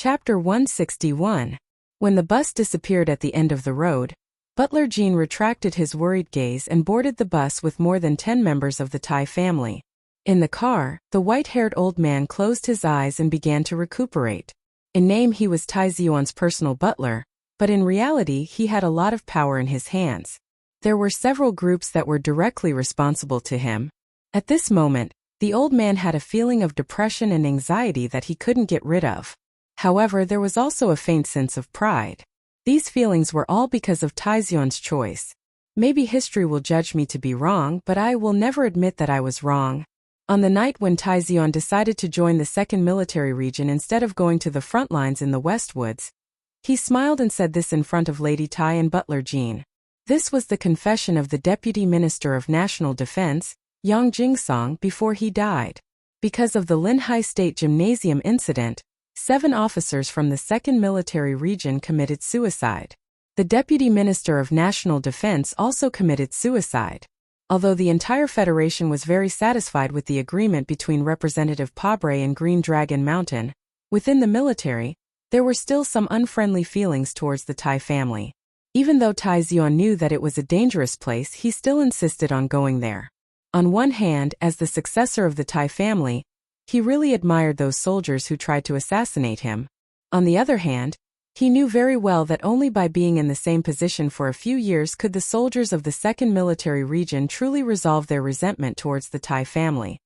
Chapter 161. When the bus disappeared at the end of the road, Butler Jean retracted his worried gaze and boarded the bus with more than 10 members of the Tai family. In the car, the white-haired old man closed his eyes and began to recuperate. In name he was Tai Ziyuan's personal butler, but in reality he had a lot of power in his hands. There were several groups that were directly responsible to him. At this moment, the old man had a feeling of depression and anxiety that he couldn't get rid of. However, there was also a faint sense of pride. These feelings were all because of Tai Ziyuan's choice. Maybe history will judge me to be wrong, but I will never admit that I was wrong. On the night when Tai Ziyuan decided to join the 2nd Military Region instead of going to the front lines in the Westwoods, he smiled and said this in front of Lady Tai and Butler Jean. This was the confession of the Deputy Minister of National Defense, Yang Jingsong, before he died. Because of the Linhai State Gymnasium incident, 7 officers from the 2nd Military Region committed suicide. The Deputy Minister of National Defense also committed suicide. Although the entire Federation was very satisfied with the agreement between Representative Pabre and Green Dragon Mountain, within the military, there were still some unfriendly feelings towards the Tai family. Even though Tai Ziyuan knew that it was a dangerous place, he still insisted on going there. On one hand, as the successor of the Tai family, he really admired those soldiers who tried to assassinate him. On the other hand, he knew very well that only by being in the same position for a few years could the soldiers of the 2nd Military Region truly resolve their resentment towards the Tai family.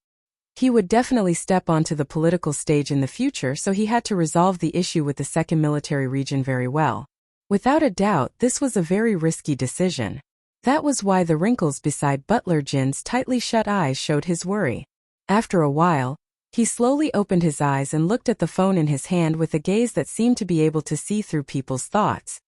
He would definitely step onto the political stage in the future, so he had to resolve the issue with the 2nd Military Region very well. Without a doubt, this was a very risky decision. That was why the wrinkles beside Butler Jin's tightly shut eyes showed his worry. After a while, he slowly opened his eyes and looked at the phone in his hand with a gaze that seemed to be able to see through people's thoughts.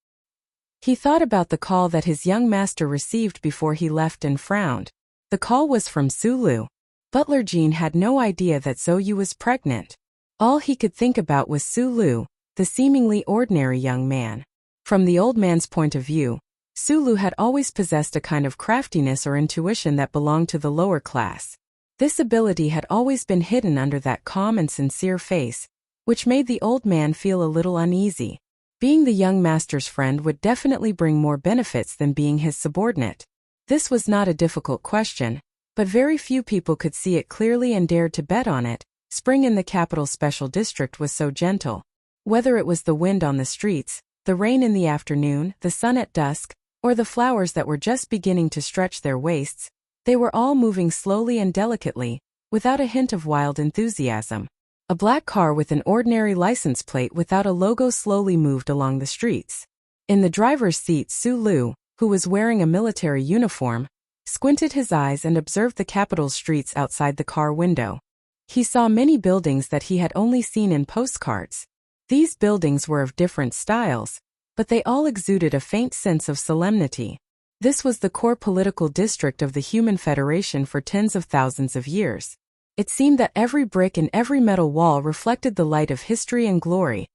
He thought about the call that his young master received before he left and frowned. The call was from Sulu. Butler Jean had no idea that Zhou was pregnant. All he could think about was Sulu, the seemingly ordinary young man. From the old man's point of view, Sulu had always possessed a kind of craftiness or intuition that belonged to the lower class. This ability had always been hidden under that calm and sincere face, which made the old man feel a little uneasy. Being the young master's friend would definitely bring more benefits than being his subordinate. This was not a difficult question, but very few people could see it clearly and dared to bet on it. Spring in the capital special district was so gentle. Whether it was the wind on the streets, the rain in the afternoon, the sun at dusk, or the flowers that were just beginning to stretch their waists, they were all moving slowly and delicately, without a hint of wild enthusiasm. A black car with an ordinary license plate without a logo slowly moved along the streets. In the driver's seat, Sulu, who was wearing a military uniform, squinted his eyes and observed the capital's streets outside the car window. He saw many buildings that he had only seen in postcards. These buildings were of different styles, but they all exuded a faint sense of solemnity. This was the core political district of the Human Federation for tens of thousands of years. It seemed that every brick and every metal wall reflected the light of history and glory,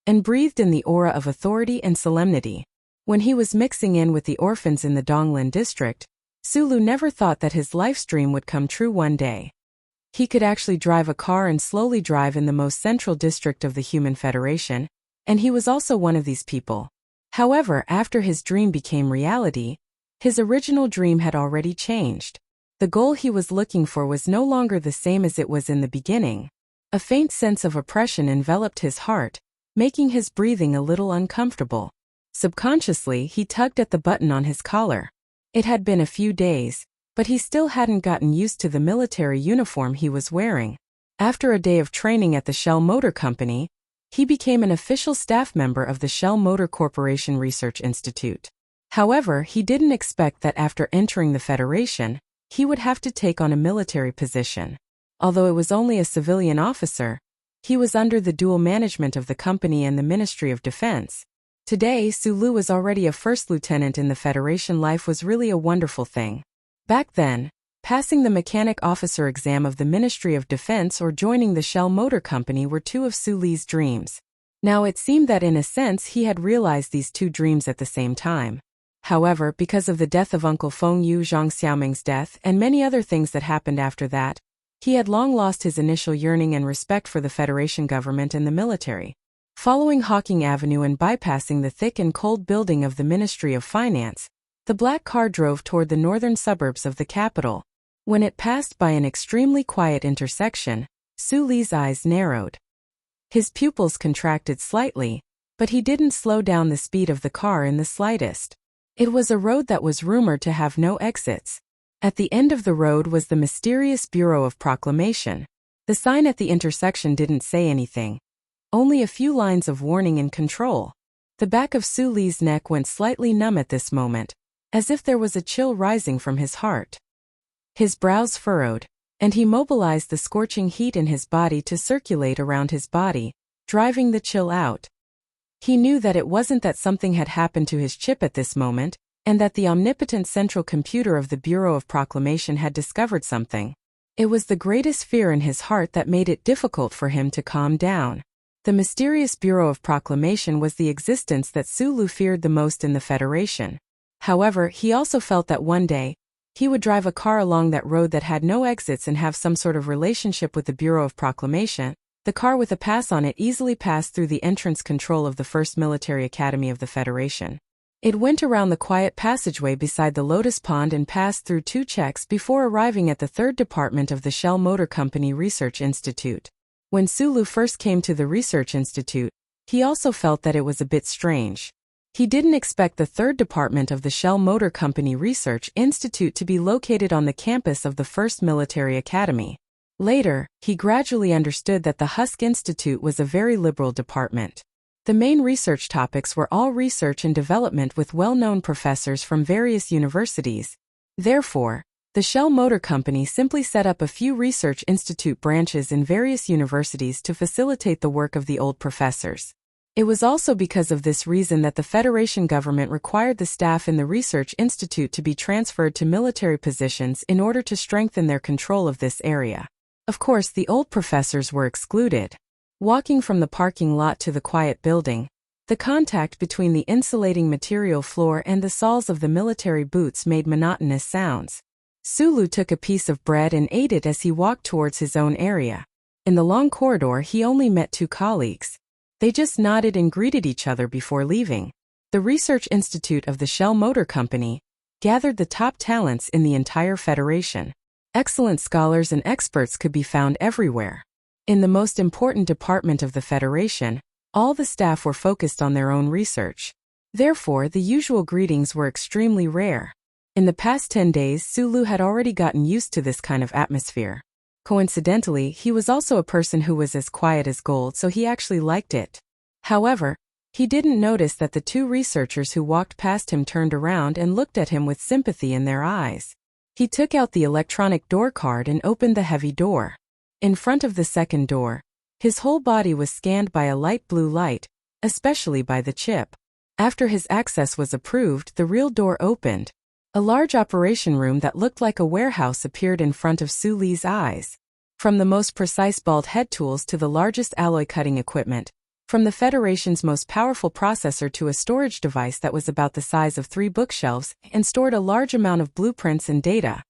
and breathed in the aura of authority and solemnity. When he was mixing in with the orphans in the Donglin district, Sulu never thought that his life's dream would come true one day. He could actually drive a car and slowly drive in the most central district of the Human Federation, and he was also one of these people. However, after his dream became reality, his original dream had already changed. The goal he was looking for was no longer the same as it was in the beginning. A faint sense of oppression enveloped his heart, making his breathing a little uncomfortable. Subconsciously, he tugged at the button on his collar. It had been a few days, but he still hadn't gotten used to the military uniform he was wearing. After a day of training at the Shell Motor Company, he became an official staff member of the Shell Motor Corporation Research Institute. However, he didn't expect that after entering the Federation, he would have to take on a military position. Although it was only a civilian officer, he was under the dual management of the company and the Ministry of Defense. Today, Sulu was already a first lieutenant in the Federation. Life was really a wonderful thing. Back then, passing the mechanic officer exam of the Ministry of Defense or joining the Shell Motor Company were two of Sulu's dreams. Now it seemed that in a sense he had realized these two dreams at the same time. However, because of the death of Uncle Feng Yu, Zhang Xiaoming's death, and many other things that happened after that, he had long lost his initial yearning and respect for the Federation government and the military. Following Hawking Avenue and bypassing the thick and cold building of the Ministry of Finance, the black car drove toward the northern suburbs of the capital. When it passed by an extremely quiet intersection, Su Li's eyes narrowed. His pupils contracted slightly, but he didn't slow down the speed of the car in the slightest. It was a road that was rumored to have no exits. At the end of the road was the mysterious Bureau of Proclamation. The sign at the intersection didn't say anything. Only a few lines of warning and control. The back of Su Li's neck went slightly numb at this moment, as if there was a chill rising from his heart. His brows furrowed, and he mobilized the scorching heat in his body to circulate around his body, driving the chill out. He knew that it wasn't that something had happened to his chip at this moment, and that the omnipotent central computer of the Bureau of Proclamation had discovered something. It was the greatest fear in his heart that made it difficult for him to calm down. The mysterious Bureau of Proclamation was the existence that Su Lu feared the most in the Federation. However, he also felt that one day, he would drive a car along that road that had no exits and have some sort of relationship with the Bureau of Proclamation. The car with a pass on it easily passed through the entrance control of the first military academy of the Federation. It went around the quiet passageway beside the Lotus Pond and passed through 2 checks before arriving at the 3rd department of the Shell Motor Company Research Institute. When Su Lu first came to the Research Institute, he also felt that it was a bit strange. He didn't expect the 3rd department of the Shell Motor Company Research Institute to be located on the campus of the 1st Military Academy. Later, he gradually understood that the Husk Institute was a very liberal department. The main research topics were all research and development with well-known professors from various universities. Therefore, the Shell Motor Company simply set up a few research institute branches in various universities to facilitate the work of the old professors. It was also because of this reason that the Federation government required the staff in the research institute to be transferred to military positions in order to strengthen their control of this area. Of course, the old professors were excluded. Walking from the parking lot to the quiet building, the contact between the insulating material floor and the soles of the military boots made monotonous sounds. Su Lu took a piece of bread and ate it as he walked towards his own area. In the long corridor, he only met 2 colleagues. They just nodded and greeted each other before leaving. The Research Institute of the Shell Motor Company gathered the top talents in the entire Federation. Excellent scholars and experts could be found everywhere. In the most important department of the Federation, all the staff were focused on their own research. Therefore, the usual greetings were extremely rare. In the past 10 days, Su Lu had already gotten used to this kind of atmosphere. Coincidentally, he was also a person who was as quiet as gold, so he actually liked it. However, he didn't notice that the 2 researchers who walked past him turned around and looked at him with sympathy in their eyes. He took out the electronic door card and opened the heavy door. In front of the second door, his whole body was scanned by a light blue light, especially by the chip. After his access was approved, the real door opened. A large operation room that looked like a warehouse appeared in front of Su Li's eyes. From the most precise bald head tools to the largest alloy cutting equipment, from the Federation's most powerful processor to a storage device that was about the size of 3 bookshelves and stored a large amount of blueprints and data.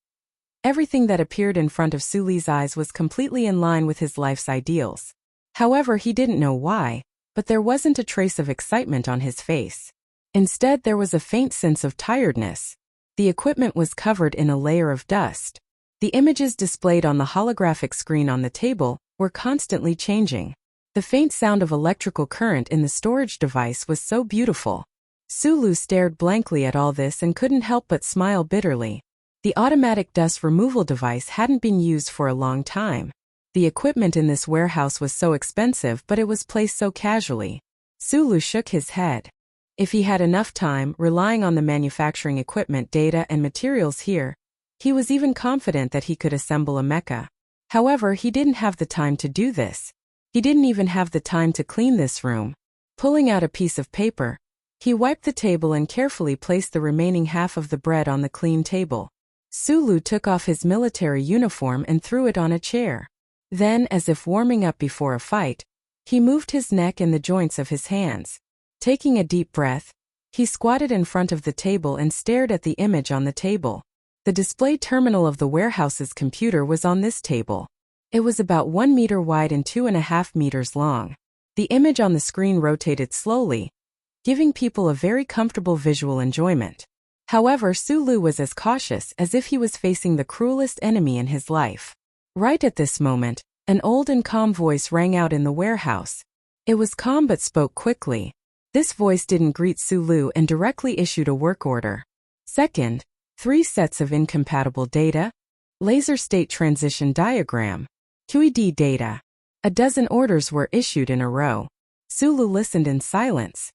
Everything that appeared in front of Su Li's eyes was completely in line with his life's ideals. However, he didn't know why, but there wasn't a trace of excitement on his face. Instead, there was a faint sense of tiredness. The equipment was covered in a layer of dust. The images displayed on the holographic screen on the table were constantly changing. The faint sound of electrical current in the storage device was so beautiful. Su Lu stared blankly at all this and couldn't help but smile bitterly. The automatic dust removal device hadn't been used for a long time. The equipment in this warehouse was so expensive, but it was placed so casually. Su Lu shook his head. If he had enough time, relying on the manufacturing equipment, data, and materials here, he was even confident that he could assemble a mecha. However, he didn't have the time to do this. He didn't even have the time to clean this room. Pulling out a piece of paper, he wiped the table and carefully placed the remaining half of the bread on the clean table. Su Lu took off his military uniform and threw it on a chair. Then, as if warming up before a fight, he moved his neck and the joints of his hands. Taking a deep breath, he squatted in front of the table and stared at the image on the table. The display terminal of the warehouse's computer was on this table. It was about 1 meter wide and 2.5 meters long. The image on the screen rotated slowly, giving people a very comfortable visual enjoyment. However, Sulu was as cautious as if he was facing the cruelest enemy in his life. Right at this moment, an old and calm voice rang out in the warehouse. It was calm but spoke quickly. This voice didn't greet Sulu and directly issued a work order. Second, 3 sets of incompatible data, laser state transition diagram, QED data. A dozen orders were issued in a row. Sulu listened in silence.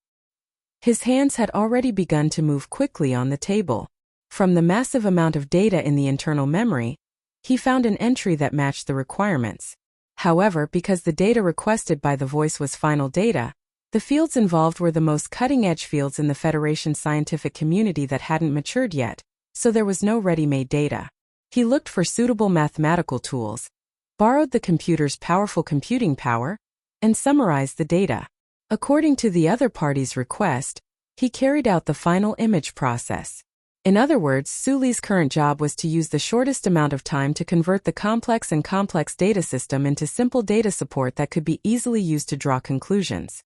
His hands had already begun to move quickly on the table. From the massive amount of data in the internal memory, he found an entry that matched the requirements. However, because the data requested by the voice was final data, the fields involved were the most cutting-edge fields in the Federation's scientific community that hadn't matured yet, so there was no ready-made data. He looked for suitable mathematical tools, borrowed the computer's powerful computing power, and summarized the data. According to the other party's request, he carried out the final image process. In other words, Sulu's current job was to use the shortest amount of time to convert the complex data system into simple data support that could be easily used to draw conclusions.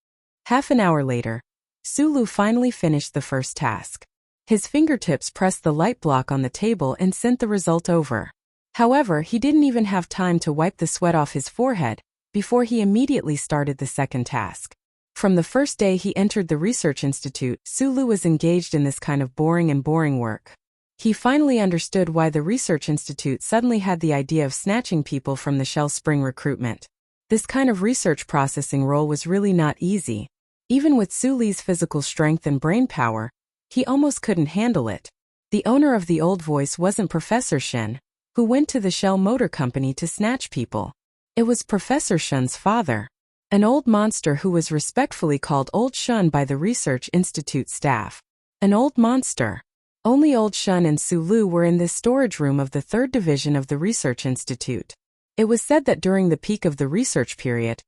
Half an hour later, Sulu finally finished the first task. His fingertips pressed the light block on the table and sent the result over. However, he didn't even have time to wipe the sweat off his forehead before he immediately started the second task. From the first day he entered the research institute, Sulu was engaged in this kind of boring work. He finally understood why the research institute suddenly had the idea of snatching people from the Shell Spring recruitment. This kind of research processing role was really not easy. Even with Sulu's physical strength and brain power, he almost couldn't handle it. The owner of the old voice wasn't Professor Shen, who went to the Shell Motor Company to snatch people. It was Professor Shen's father, an old monster who was respectfully called Old Shun by the Research Institute staff. An old monster. Only Old Shun and Sulu were in this storage room of the 3rd Division of the Research Institute. It was said that during the peak of the research period,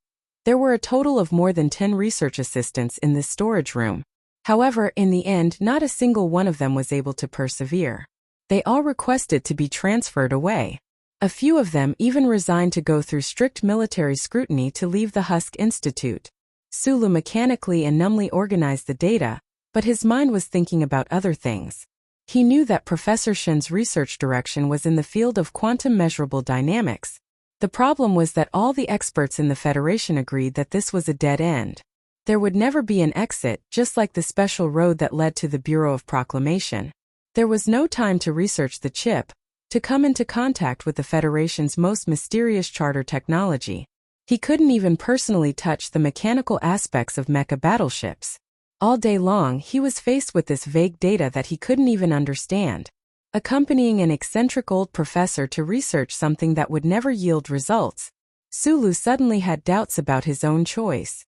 there were a total of more than 10 research assistants in this storage room. However, in the end, not a single one of them was able to persevere. They all requested to be transferred away. A few of them even resigned to go through strict military scrutiny to leave the Husk Institute. Sulu mechanically and numbly organized the data, but his mind was thinking about other things. He knew that Professor Shen's research direction was in the field of quantum measurable dynamics. The problem was that all the experts in the Federation agreed that this was a dead end. There would never be an exit, just like the special road that led to the Bureau of Proclamation. There was no time to research the chip, to come into contact with the Federation's most mysterious charter technology. He couldn't even personally touch the mechanical aspects of mecha battleships. All day long, he was faced with this vague data that he couldn't even understand. Accompanying an eccentric old professor to research something that would never yield results, Sulu suddenly had doubts about his own choice.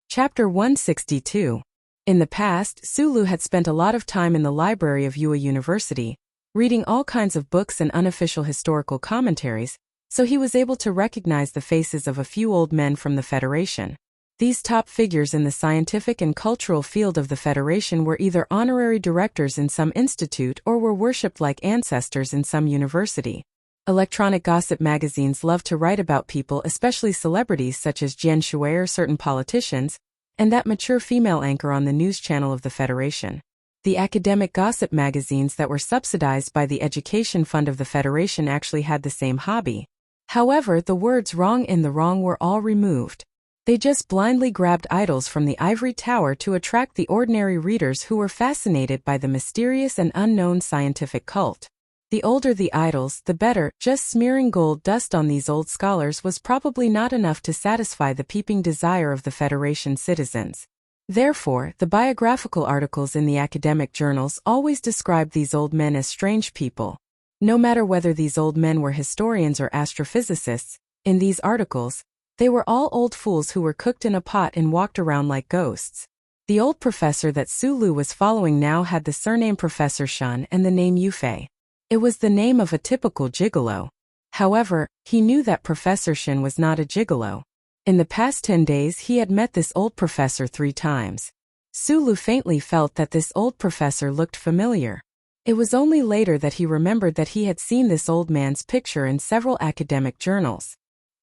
Chapter 162. In the past, Sulu had spent a lot of time in the library of Yue University, reading all kinds of books and unofficial historical commentaries, so he was able to recognize the faces of a few old men from the Federation. These top figures in the scientific and cultural field of the Federation were either honorary directors in some institute or were worshipped like ancestors in some university. Electronic gossip magazines loved to write about people, especially celebrities such as Jian Shui or certain politicians, and that mature female anchor on the news channel of the Federation. The academic gossip magazines that were subsidized by the education fund of the Federation actually had the same hobby. However, the words wrong in the wrong were all removed. They just blindly grabbed idols from the ivory tower to attract the ordinary readers who were fascinated by the mysterious and unknown scientific cult. The older the idols, the better. Just smearing gold dust on these old scholars was probably not enough to satisfy the peeping desire of the Federation citizens. Therefore, the biographical articles in the academic journals always described these old men as strange people. No matter whether these old men were historians or astrophysicists, in these articles, they were all old fools who were cooked in a pot and walked around like ghosts. The old professor that Sulu was following now had the surname Professor Shun and the name Yufei. It was the name of a typical gigolo. However, he knew that Professor Shen was not a gigolo. In the past 10 days he had met this old professor 3 times. Sulu faintly felt that this old professor looked familiar. It was only later that he remembered that he had seen this old man's picture in several academic journals.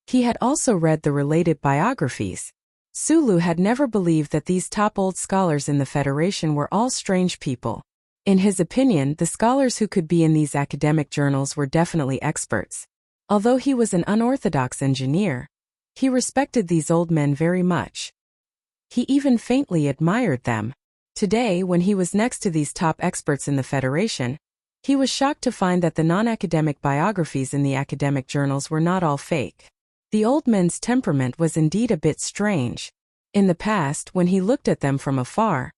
He had also read the related biographies. Sulu had never believed that these top old scholars in the Federation were all strange people. In his opinion, the scholars who could be in these academic journals were definitely experts. Although he was an unorthodox engineer, he respected these old men very much. He even faintly admired them. Today, when he was next to these top experts in the Federation, he was shocked to find that the non-academic biographies in the academic journals were not all fake. The old men's temperament was indeed a bit strange. In the past, when he looked at them from afar,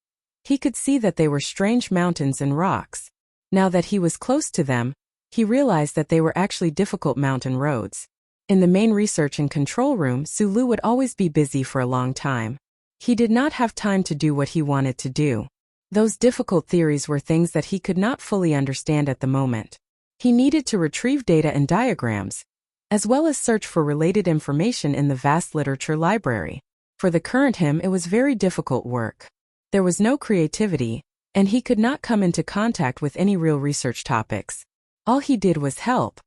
he could see that they were strange mountains and rocks. Now that he was close to them, he realized that they were actually difficult mountain roads. In the main research and control room, Sulu would always be busy for a long time. He did not have time to do what he wanted to do. Those difficult theories were things that he could not fully understand at the moment. He needed to retrieve data and diagrams, as well as search for related information in the vast literature library. For the current him, it was very difficult work. There was no creativity, and he could not come into contact with any real research topics. All he did was help.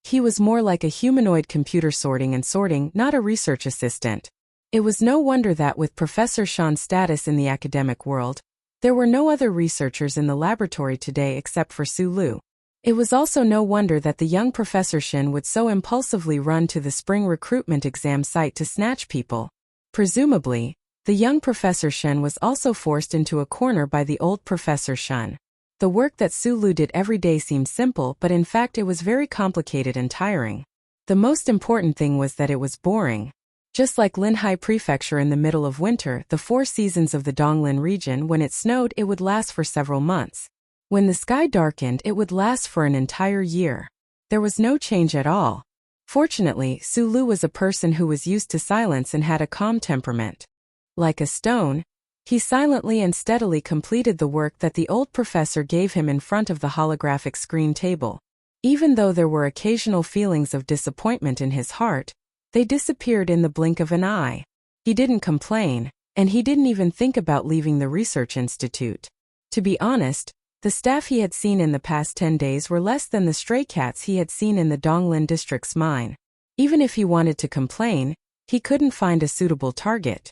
He was more like a humanoid computer sorting, not a research assistant. It was no wonder that with Professor Shan's status in the academic world, there were no other researchers in the laboratory today except for Sulu. It was also no wonder that the young Professor Shan would so impulsively run to the spring recruitment exam site to snatch people. Presumably, the young Professor Shan was also forced into a corner by the old Professor Shan. The work that Sulu did every day seemed simple, but in fact it was very complicated and tiring. The most important thing was that it was boring. Just like Linhai Prefecture in the middle of winter, the 4 seasons of the Donglin region, when it snowed, it would last for several months. When the sky darkened, it would last for an entire year. There was no change at all. Fortunately, Sulu was a person who was used to silence and had a calm temperament. Like a stone, he silently and steadily completed the work that the old professor gave him in front of the holographic screen table. Even though there were occasional feelings of disappointment in his heart, they disappeared in the blink of an eye. He didn't complain, and he didn't even think about leaving the research institute. To be honest, the staff he had seen in the past 10 days were less than the stray cats he had seen in the Donglin district's mine. Even if he wanted to complain, he couldn't find a suitable target.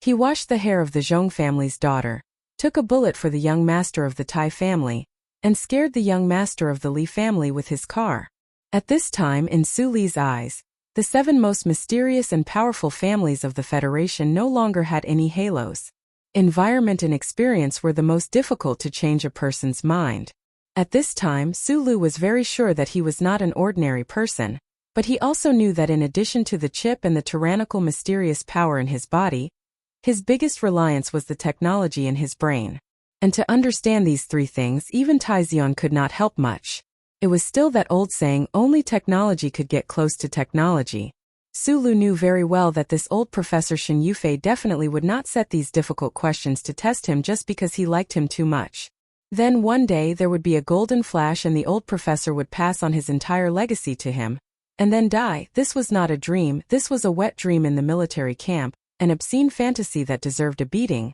He washed the hair of the Zhong family's daughter, took a bullet for the young master of the Tai family, and scared the young master of the Li family with his car. At this time, in Su Li's eyes, the 7 most mysterious and powerful families of the Federation no longer had any halos. Environment and experience were the most difficult to change a person's mind. At this time, Sulu was very sure that he was not an ordinary person, but he also knew that in addition to the chip and the tyrannical mysterious power in his body, his biggest reliance was the technology in his brain. And to understand these 3 things, even Taizion could not help much. It was still that old saying, only technology could get close to technology. Sulu knew very well that this old Professor Shin Yufei definitely would not set these difficult questions to test him just because he liked him too much. Then one day there would be a golden flash and the old professor would pass on his entire legacy to him, and then die. This was not a dream, this was a wet dream in the military camp, an obscene fantasy that deserved a beating.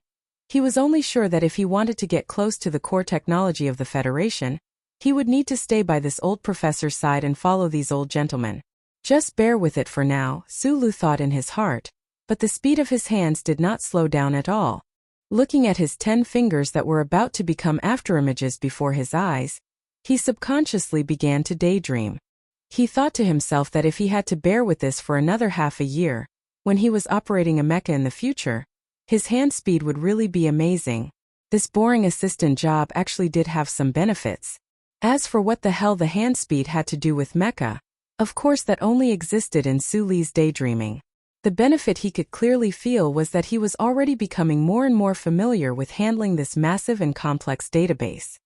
He was only sure that if he wanted to get close to the core technology of the Federation, he would need to stay by this old professor's side and follow these old gentlemen. Just bear with it for now, Sulu thought in his heart, but the speed of his hands did not slow down at all. Looking at his 10 fingers that were about to become afterimages before his eyes, he subconsciously began to daydream. He thought to himself that if he had to bear with this for another half a year, when he was operating a mecha in the future, his hand speed would really be amazing. This boring assistant job actually did have some benefits. As for what the hell the hand speed had to do with mecha, of course that only existed in Su Li's daydreaming. The benefit he could clearly feel was that he was already becoming more and more familiar with handling this massive and complex database.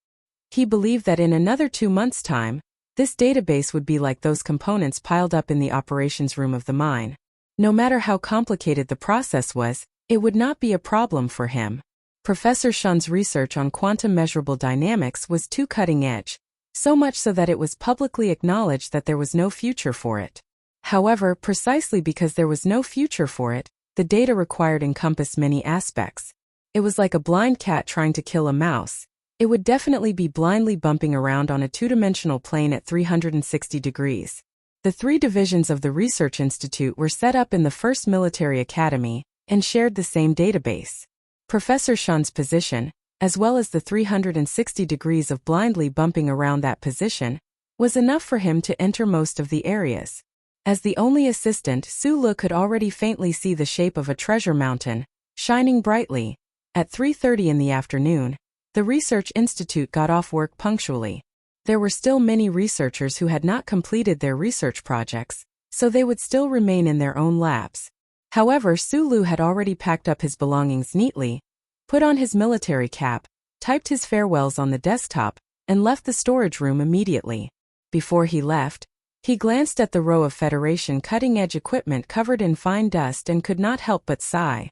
He believed that in another 2 months' time, this database would be like those components piled up in the operations room of the mine. No matter how complicated the process was, it would not be a problem for him. Professor Shun's research on quantum measurable dynamics was too cutting edge, so much so that it was publicly acknowledged that there was no future for it. However, precisely because there was no future for it, the data required encompassed many aspects. It was like a blind cat trying to kill a mouse. It would definitely be blindly bumping around on a 2-dimensional plane at 360 degrees. The 3 divisions of the research institute were set up in the first military academy and shared the same database. Professor Shun's position, as well as the 360 degrees of blindly bumping around that position, was enough for him to enter most of the areas. As the only assistant, Sulu could already faintly see the shape of a treasure mountain, shining brightly. At 3:30 in the afternoon, the research institute got off work punctually. There were still many researchers who had not completed their research projects, so they would still remain in their own labs. However, Sulu had already packed up his belongings neatly, put on his military cap, typed his farewells on the desktop, and left the storage room immediately. Before he left, he glanced at the row of Federation cutting-edge equipment covered in fine dust and could not help but sigh.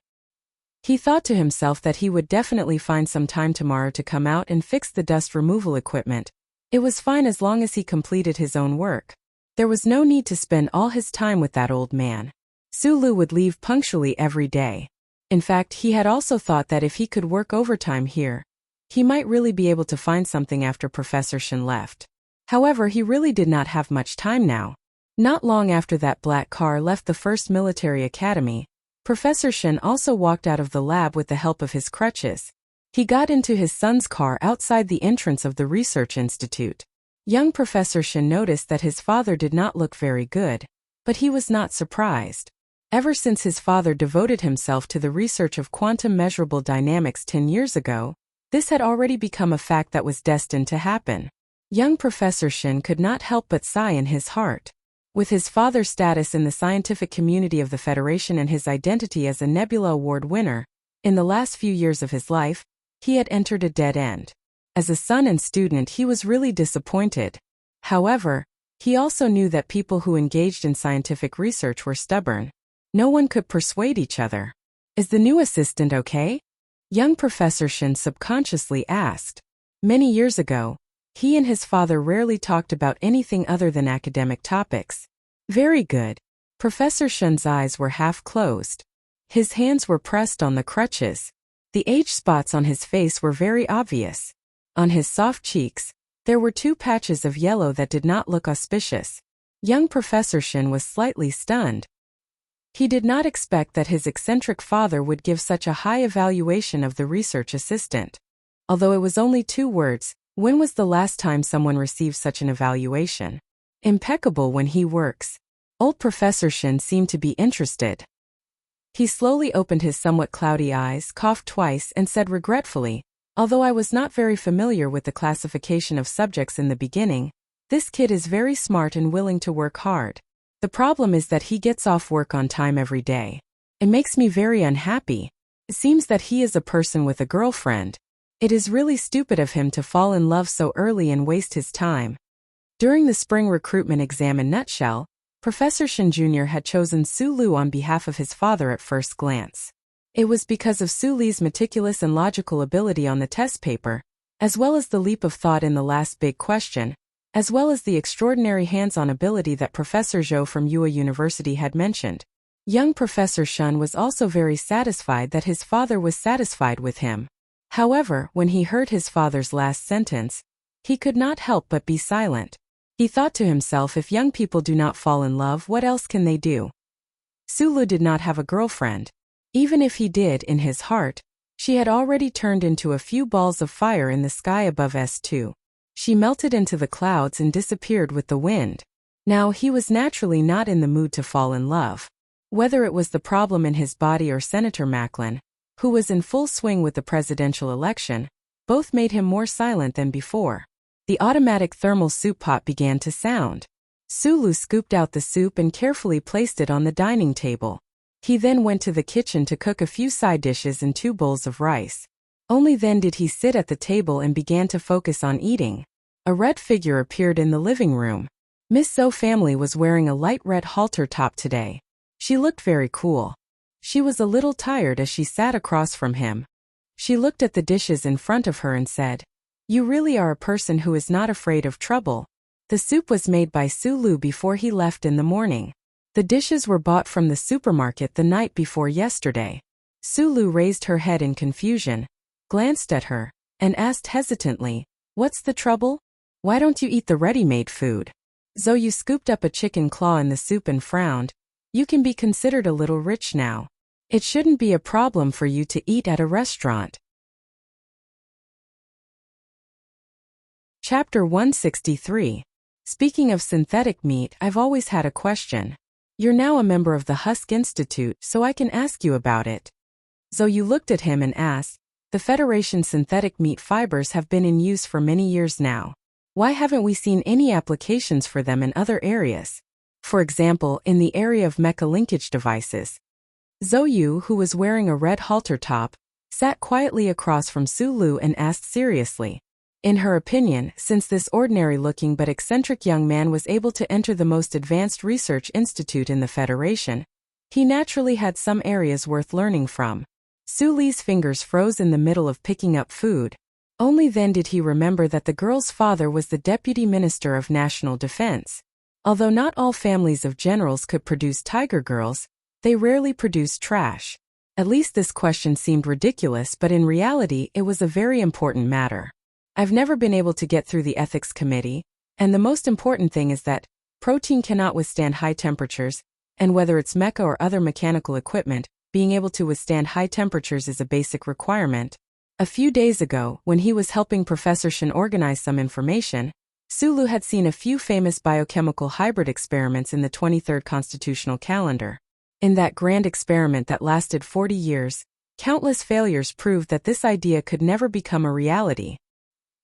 He thought to himself that he would definitely find some time tomorrow to come out and fix the dust removal equipment. It was fine as long as he completed his own work. There was no need to spend all his time with that old man. Sulu would leave punctually every day. In fact, he had also thought that if he could work overtime here, he might really be able to find something after Professor Shen left. However, he really did not have much time now. Not long after that black car left the first military academy, Professor Shen also walked out of the lab with the help of his crutches. He got into his son's car outside the entrance of the research institute. Young Professor Shen noticed that his father did not look very good, but he was not surprised. Ever since his father devoted himself to the research of quantum measurable dynamics 10 years ago, this had already become a fact that was destined to happen. Young Professor Shen could not help but sigh in his heart. With his father's status in the scientific community of the Federation and his identity as a Nebula Award winner, in the last few years of his life, he had entered a dead end. As a son and student, he was really disappointed. However, he also knew that people who engaged in scientific research were stubborn. No one could persuade each other. "Is the new assistant okay?" Young Professor Shen subconsciously asked. Many years ago, he and his father rarely talked about anything other than academic topics. "Very good." Professor Shen's eyes were half closed. His hands were pressed on the crutches. The age spots on his face were very obvious. On his soft cheeks, there were 2 patches of yellow that did not look auspicious. Young Professor Shen was slightly stunned. He did not expect that his eccentric father would give such a high evaluation of the research assistant. Although it was only 2 words, when was the last time someone received such an evaluation? Impeccable when he works. Old Professor Shen seemed to be interested. He slowly opened his somewhat cloudy eyes, coughed twice, and said regretfully, "Although I was not very familiar with the classification of subjects in the beginning, this kid is very smart and willing to work hard. The problem is that he gets off work on time every day. It makes me very unhappy. It seems that he is a person with a girlfriend. It is really stupid of him to fall in love so early and waste his time." During the spring recruitment exam in nutshell, Professor Shen Jr. had chosen Su Lu on behalf of his father at first glance. It was because of Su Li's meticulous and logical ability on the test paper, as well as the leap of thought in the last big question, as well as the extraordinary hands-on ability that Professor Zhou from Yue University had mentioned. Young Professor Shen was also very satisfied that his father was satisfied with him. However, when he heard his father's last sentence, he could not help but be silent. He thought to himself, if young people do not fall in love, what else can they do? Sulu did not have a girlfriend. Even if he did, in his heart, she had already turned into a few balls of fire in the sky above S2. She melted into the clouds and disappeared with the wind. Now, he was naturally not in the mood to fall in love. Whether it was the problem in his body or Senator Macklin, who was in full swing with the presidential election, both made him more silent than before. The automatic thermal soup pot began to sound. Sulu scooped out the soup and carefully placed it on the dining table. He then went to the kitchen to cook a few side dishes and 2 bowls of rice. Only then did he sit at the table and began to focus on eating. A red figure appeared in the living room. Miss Zhou family was wearing a light red halter top today. She looked very cool. She was a little tired as she sat across from him. She looked at the dishes in front of her and said, "You really are a person who is not afraid of trouble." The soup was made by Sulu before he left in the morning. The dishes were bought from the supermarket the night before yesterday. Sulu raised her head in confusion, glanced at her, and asked hesitantly, "What's the trouble? Why don't you eat the ready-made food?" Zhou scooped up a chicken claw in the soup and frowned. You can be considered a little rich now. It shouldn't be a problem for you to eat at a restaurant. Chapter 163. Speaking of synthetic meat, I've always had a question. You're now a member of the Husk Institute, so I can ask you about it. Zhou looked at him and asked, the Federation's synthetic meat fibers have been in use for many years now. Why haven't we seen any applications for them in other areas? For example, in the area of mecha linkage devices. Zhou, who was wearing a red halter top, sat quietly across from Su Lu and asked seriously. In her opinion, since this ordinary-looking but eccentric young man was able to enter the most advanced research institute in the Federation, he naturally had some areas worth learning from. Su Li's fingers froze in the middle of picking up food. Only then did he remember that the girl's father was the Deputy Minister of National Defense. Although not all families of generals could produce tiger girls, they rarely produced trash. At least this question seemed ridiculous, but in reality it was a very important matter. I've never been able to get through the ethics committee, and the most important thing is that protein cannot withstand high temperatures, and whether it's mecha or other mechanical equipment, being able to withstand high temperatures is a basic requirement. A few days ago, when he was helping Professor Shen organize some information, Su Lu had seen a few famous biochemical hybrid experiments in the 23rd constitutional calendar. In that grand experiment that lasted 40 years, countless failures proved that this idea could never become a reality.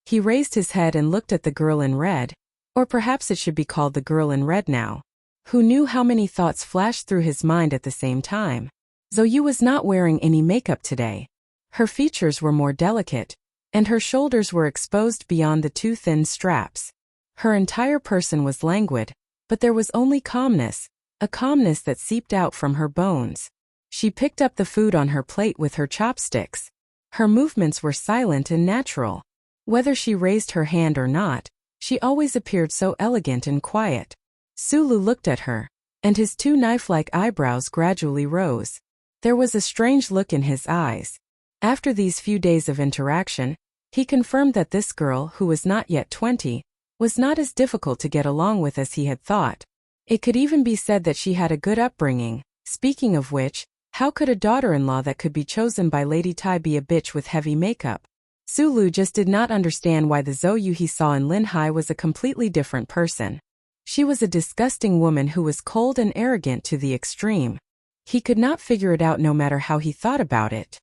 He raised his head and looked at the girl in red, or perhaps it should be called the girl in red now. Who knew how many thoughts flashed through his mind at the same time? Zhou was not wearing any makeup today. Her features were more delicate, and her shoulders were exposed beyond the two thin straps. Her entire person was languid, but there was only calmness, a calmness that seeped out from her bones. She picked up the food on her plate with her chopsticks. Her movements were silent and natural. Whether she raised her hand or not, she always appeared so elegant and quiet. Su Lu looked at her, and his two knife-like eyebrows gradually rose. There was a strange look in his eyes. After these few days of interaction, he confirmed that this girl, who was not yet 20, was not as difficult to get along with as he had thought. It could even be said that she had a good upbringing. Speaking of which, how could a daughter-in-law that could be chosen by Lady Tai be a bitch with heavy makeup? Su Lu just did not understand why the Zhou he saw in Linhai was a completely different person. She was a disgusting woman who was cold and arrogant to the extreme. He could not figure it out no matter how he thought about it.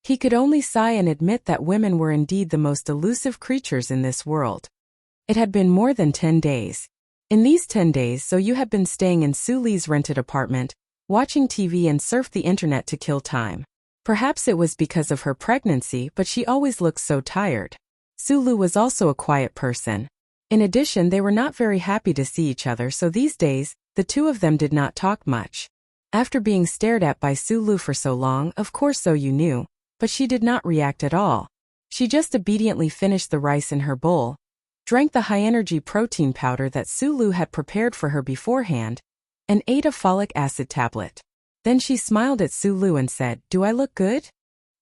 He could only sigh and admit that women were indeed the most elusive creatures in this world. It had been more than 10 days. In these 10 days, Zhou had been staying in Su Li's rented apartment, watching TV and surfed the internet to kill time. Perhaps it was because of her pregnancy, but she always looked so tired. Su Lu was also a quiet person. In addition, they were not very happy to see each other, so these days, the two of them did not talk much. After being stared at by Su Lu for so long, of course Zhou knew, but she did not react at all. She just obediently finished the rice in her bowl, drank the high-energy protein powder that Su Lu had prepared for her beforehand, and ate a folic acid tablet. Then she smiled at Su Lu and said, "Do I look good?"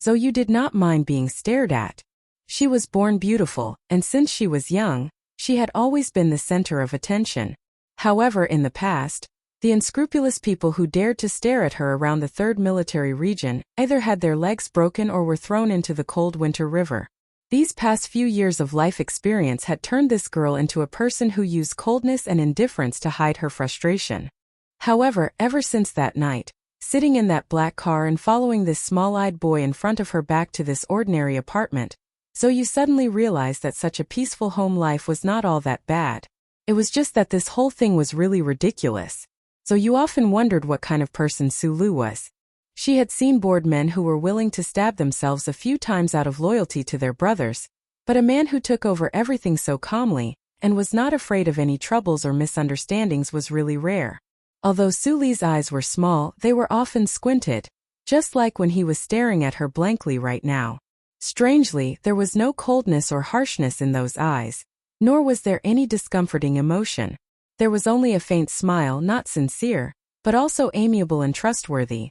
Zhou did not mind being stared at. She was born beautiful, and since she was young, she had always been the center of attention. However, in the past, the unscrupulous people who dared to stare at her around the 3rd Military Region either had their legs broken or were thrown into the cold winter river. These past few years of life experience had turned this girl into a person who used coldness and indifference to hide her frustration. However, ever since that night, sitting in that black car and following this small-eyed boy in front of her back to this ordinary apartment, Zhou suddenly realized that such a peaceful home life was not all that bad. It was just that this whole thing was really ridiculous. Zhou often wondered what kind of person Su Lu was. She had seen bored men who were willing to stab themselves a few times out of loyalty to their brothers, but a man who took over everything so calmly and was not afraid of any troubles or misunderstandings was really rare. Although Su Li's eyes were small, they were often squinted, just like when he was staring at her blankly right now. Strangely, there was no coldness or harshness in those eyes, nor was there any discomforting emotion. There was only a faint smile, not sincere, but also amiable and trustworthy.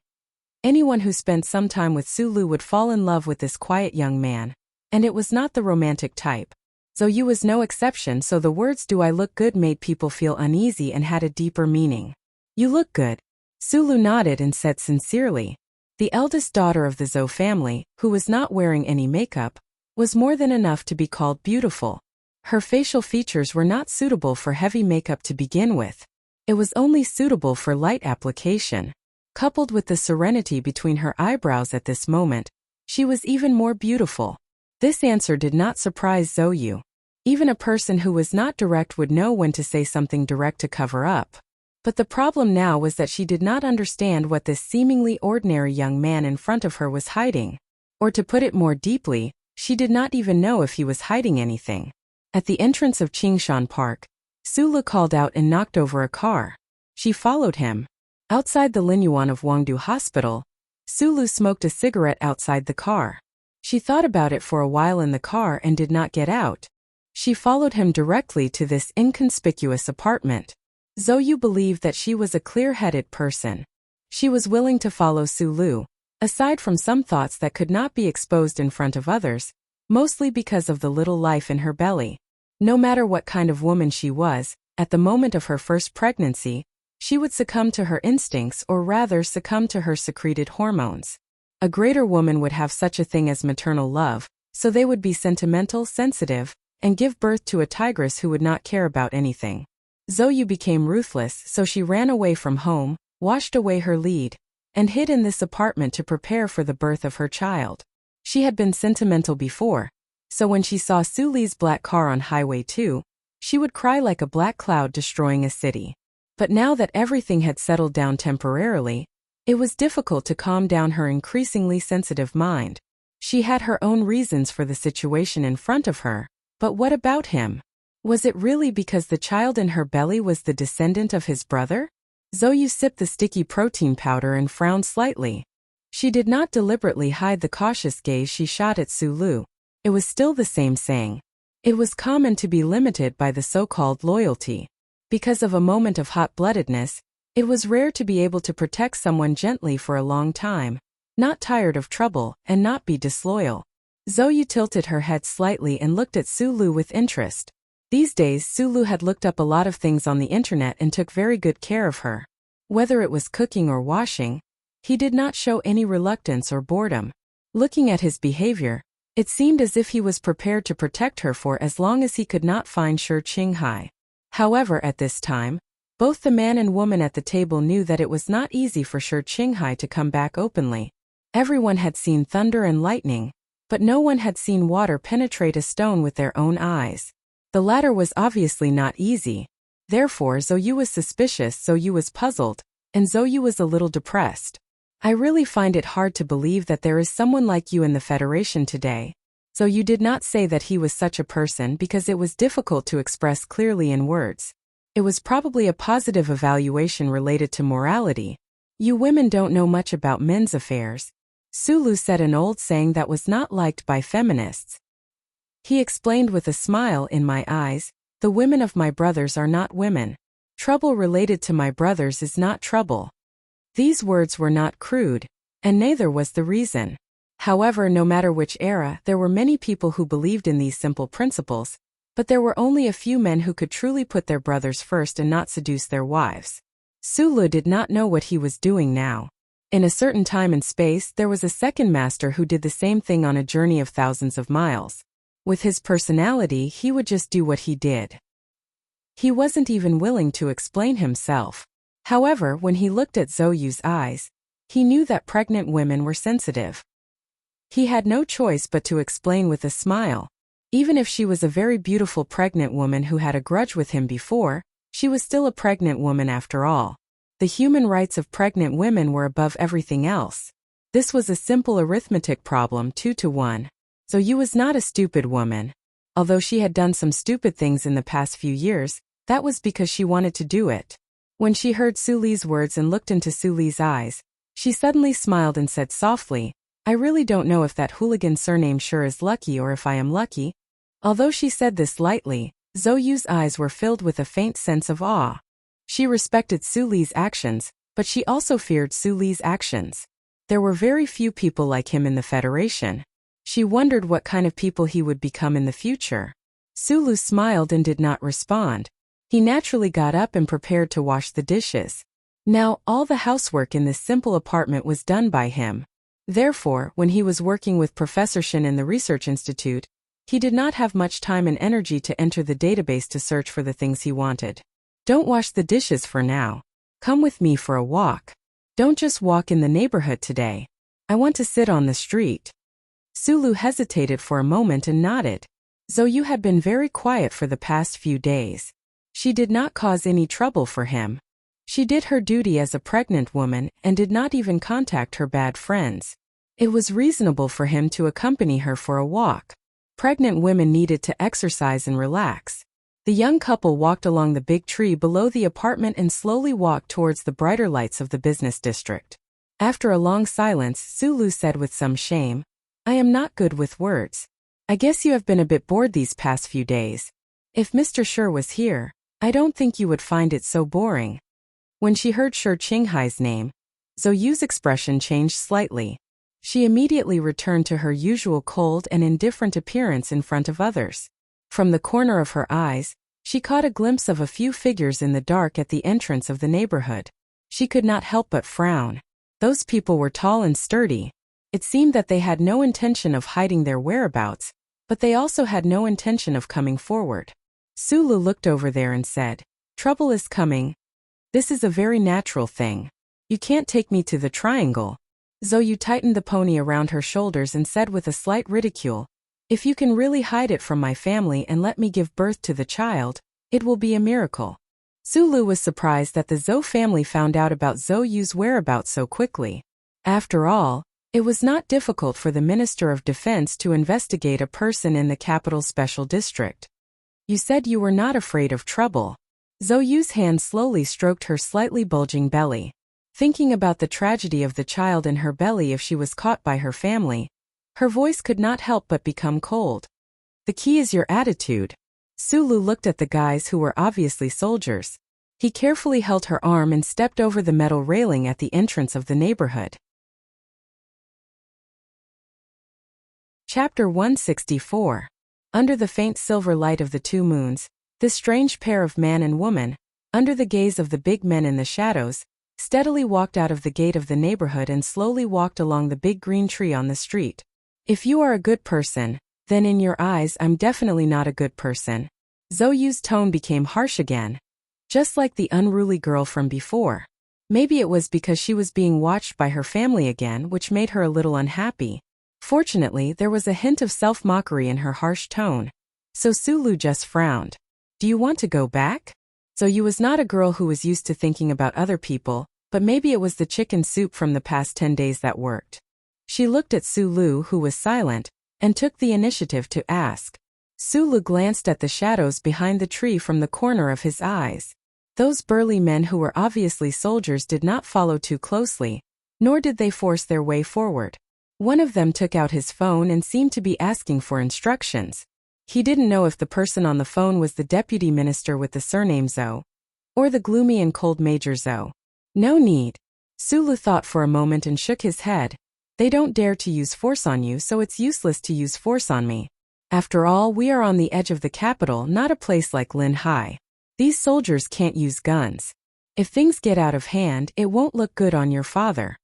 Anyone who spent some time with Su Lu would fall in love with this quiet young man, and it was not the romantic type. Zhou was no exception, so the words "do I look good" made people feel uneasy and had a deeper meaning. You look good. Sulu nodded and said sincerely. The eldest daughter of the Zhou family, who was not wearing any makeup, was more than enough to be called beautiful. Her facial features were not suitable for heavy makeup to begin with. It was only suitable for light application. Coupled with the serenity between her eyebrows at this moment, she was even more beautiful. This answer did not surprise Zhou. Even a person who was not direct would know when to say something direct to cover up. But the problem now was that she did not understand what this seemingly ordinary young man in front of her was hiding. Or to put it more deeply, she did not even know if he was hiding anything. At the entrance of Qingshan Park, Sulu called out and knocked over a car. She followed him. Outside the Linyuan of Wangdu Hospital, Sulu smoked a cigarette outside the car. She thought about it for a while in the car and did not get out. She followed him directly to this inconspicuous apartment. Zhou believed that she was a clear-headed person. She was willing to follow Sulu, aside from some thoughts that could not be exposed in front of others, mostly because of the little life in her belly. No matter what kind of woman she was, at the moment of her first pregnancy, she would succumb to her instincts, or rather succumb to her secreted hormones. A greater woman would have such a thing as maternal love, so they would be sentimental, sensitive, and give birth to a tigress who would not care about anything. Zhou became ruthless, so she ran away from home, washed away her lead, and hid in this apartment to prepare for the birth of her child. She had been sentimental before, so when she saw Suli's black car on Highway 2, she would cry like a black cloud destroying a city. But now that everything had settled down temporarily, it was difficult to calm down her increasingly sensitive mind. She had her own reasons for the situation in front of her, but what about him? Was it really because the child in her belly was the descendant of his brother? Zhou sipped the sticky protein powder and frowned slightly. She did not deliberately hide the cautious gaze she shot at Sulu. It was still the same saying. It was common to be limited by the so-called loyalty. Because of a moment of hot-bloodedness, it was rare to be able to protect someone gently for a long time, not tired of trouble, and not be disloyal. Zhou tilted her head slightly and looked at Sulu with interest. These days Sulu had looked up a lot of things on the internet and took very good care of her. Whether it was cooking or washing, he did not show any reluctance or boredom. Looking at his behavior, it seemed as if he was prepared to protect her for as long as he could not find Shi Qinghai. However, at this time, both the man and woman at the table knew that it was not easy for Shi Qinghai to come back openly. Everyone had seen thunder and lightning, but no one had seen water penetrate a stone with their own eyes. The latter was obviously not easy. Therefore Zhou was suspicious, Zhou was puzzled, and Zhou was a little depressed. I really find it hard to believe that there is someone like you in the Federation today. Zhou did not say that he was such a person because it was difficult to express clearly in words. It was probably a positive evaluation related to morality. You women don't know much about men's affairs. Sulu said, an old saying that was not liked by feminists. He explained with a smile in my eyes, the women of my brothers are not women. Trouble related to my brothers is not trouble. These words were not crude, and neither was the reason. However, no matter which era, there were many people who believed in these simple principles, but there were only a few men who could truly put their brothers first and not seduce their wives. Sulu did not know what he was doing now. In a certain time and space, there was a second master who did the same thing on a journey of thousands of miles. With his personality, he would just do what he did. He wasn't even willing to explain himself. However, when he looked at Zhou's eyes, he knew that pregnant women were sensitive. He had no choice but to explain with a smile. Even if she was a very beautiful pregnant woman who had a grudge with him before, she was still a pregnant woman after all. The human rights of pregnant women were above everything else. This was a simple arithmetic problem, 2 to 1. Zhou was not a stupid woman. Although she had done some stupid things in the past few years, that was because she wanted to do it. When she heard Suli's words and looked into Suli's eyes, she suddenly smiled and said softly, I really don't know if that hooligan surname sure is lucky or if I am lucky. Although she said this lightly, Zhou's eyes were filled with a faint sense of awe. She respected Suli's actions, but she also feared Suli's actions. There were very few people like him in the Federation. She wondered what kind of people he would become in the future. Sulu smiled and did not respond. He naturally got up and prepared to wash the dishes. Now, all the housework in this simple apartment was done by him. Therefore, when he was working with Professor Shin in the Research Institute, he did not have much time and energy to enter the database to search for the things he wanted. Don't wash the dishes for now. Come with me for a walk. Don't just walk in the neighborhood today. I want to sit on the street. Sulu hesitated for a moment and nodded. Zhou had been very quiet for the past few days. She did not cause any trouble for him. She did her duty as a pregnant woman and did not even contact her bad friends. It was reasonable for him to accompany her for a walk. Pregnant women needed to exercise and relax. The young couple walked along the big tree below the apartment and slowly walked towards the brighter lights of the business district. After a long silence, Sulu said with some shame, "I am not good with words. I guess you have been a bit bored these past few days. If Mr. Shi was here, I don't think you would find it so boring." When she heard Shi Qinghai's name, Zhou Yu's expression changed slightly. She immediately returned to her usual cold and indifferent appearance in front of others. From the corner of her eyes, she caught a glimpse of a few figures in the dark at the entrance of the neighborhood. She could not help but frown. Those people were tall and sturdy. It seemed that they had no intention of hiding their whereabouts, but they also had no intention of coming forward. Sulu looked over there and said, "Trouble is coming. This is a very natural thing. You can't take me to the triangle." Zhou tightened the pony around her shoulders and said with a slight ridicule, "If you can really hide it from my family and let me give birth to the child, it will be a miracle." Sulu was surprised that the Zhou family found out about Zhou Yu's whereabouts so quickly. After all, it was not difficult for the Minister of Defense to investigate a person in the capital special district. "You said you were not afraid of trouble." Zhou Yu's hand slowly stroked her slightly bulging belly. Thinking about the tragedy of the child in her belly if she was caught by her family, her voice could not help but become cold. "The key is your attitude." Sulu looked at the guys who were obviously soldiers. He carefully held her arm and stepped over the metal railing at the entrance of the neighborhood. Chapter 164. Under the faint silver light of the two moons, this strange pair of man and woman, under the gaze of the big men in the shadows, steadily walked out of the gate of the neighborhood and slowly walked along the big green tree on the street. "If you are a good person, then in your eyes I'm definitely not a good person." Zhou Yu's tone became harsh again, just like the unruly girl from before. Maybe it was because she was being watched by her family again which made her a little unhappy. Fortunately, there was a hint of self-mockery in her harsh tone. So Sulu just frowned. "Do you want to go back?" Zhou Yu was not a girl who was used to thinking about other people, but maybe it was the chicken soup from the past 10 days that worked. She looked at Sulu, who was silent, and took the initiative to ask. Sulu glanced at the shadows behind the tree from the corner of his eyes. Those burly men who were obviously soldiers did not follow too closely, nor did they force their way forward. One of them took out his phone and seemed to be asking for instructions. He didn't know if the person on the phone was the deputy minister with the surname Zhou, or the gloomy and cold Major Zhou. "No need." Sulu thought for a moment and shook his head. "They don't dare to use force on you, so it's useless to use force on me. After all, we are on the edge of the capital, not a place like Linhai. These soldiers can't use guns. If things get out of hand, it won't look good on your father."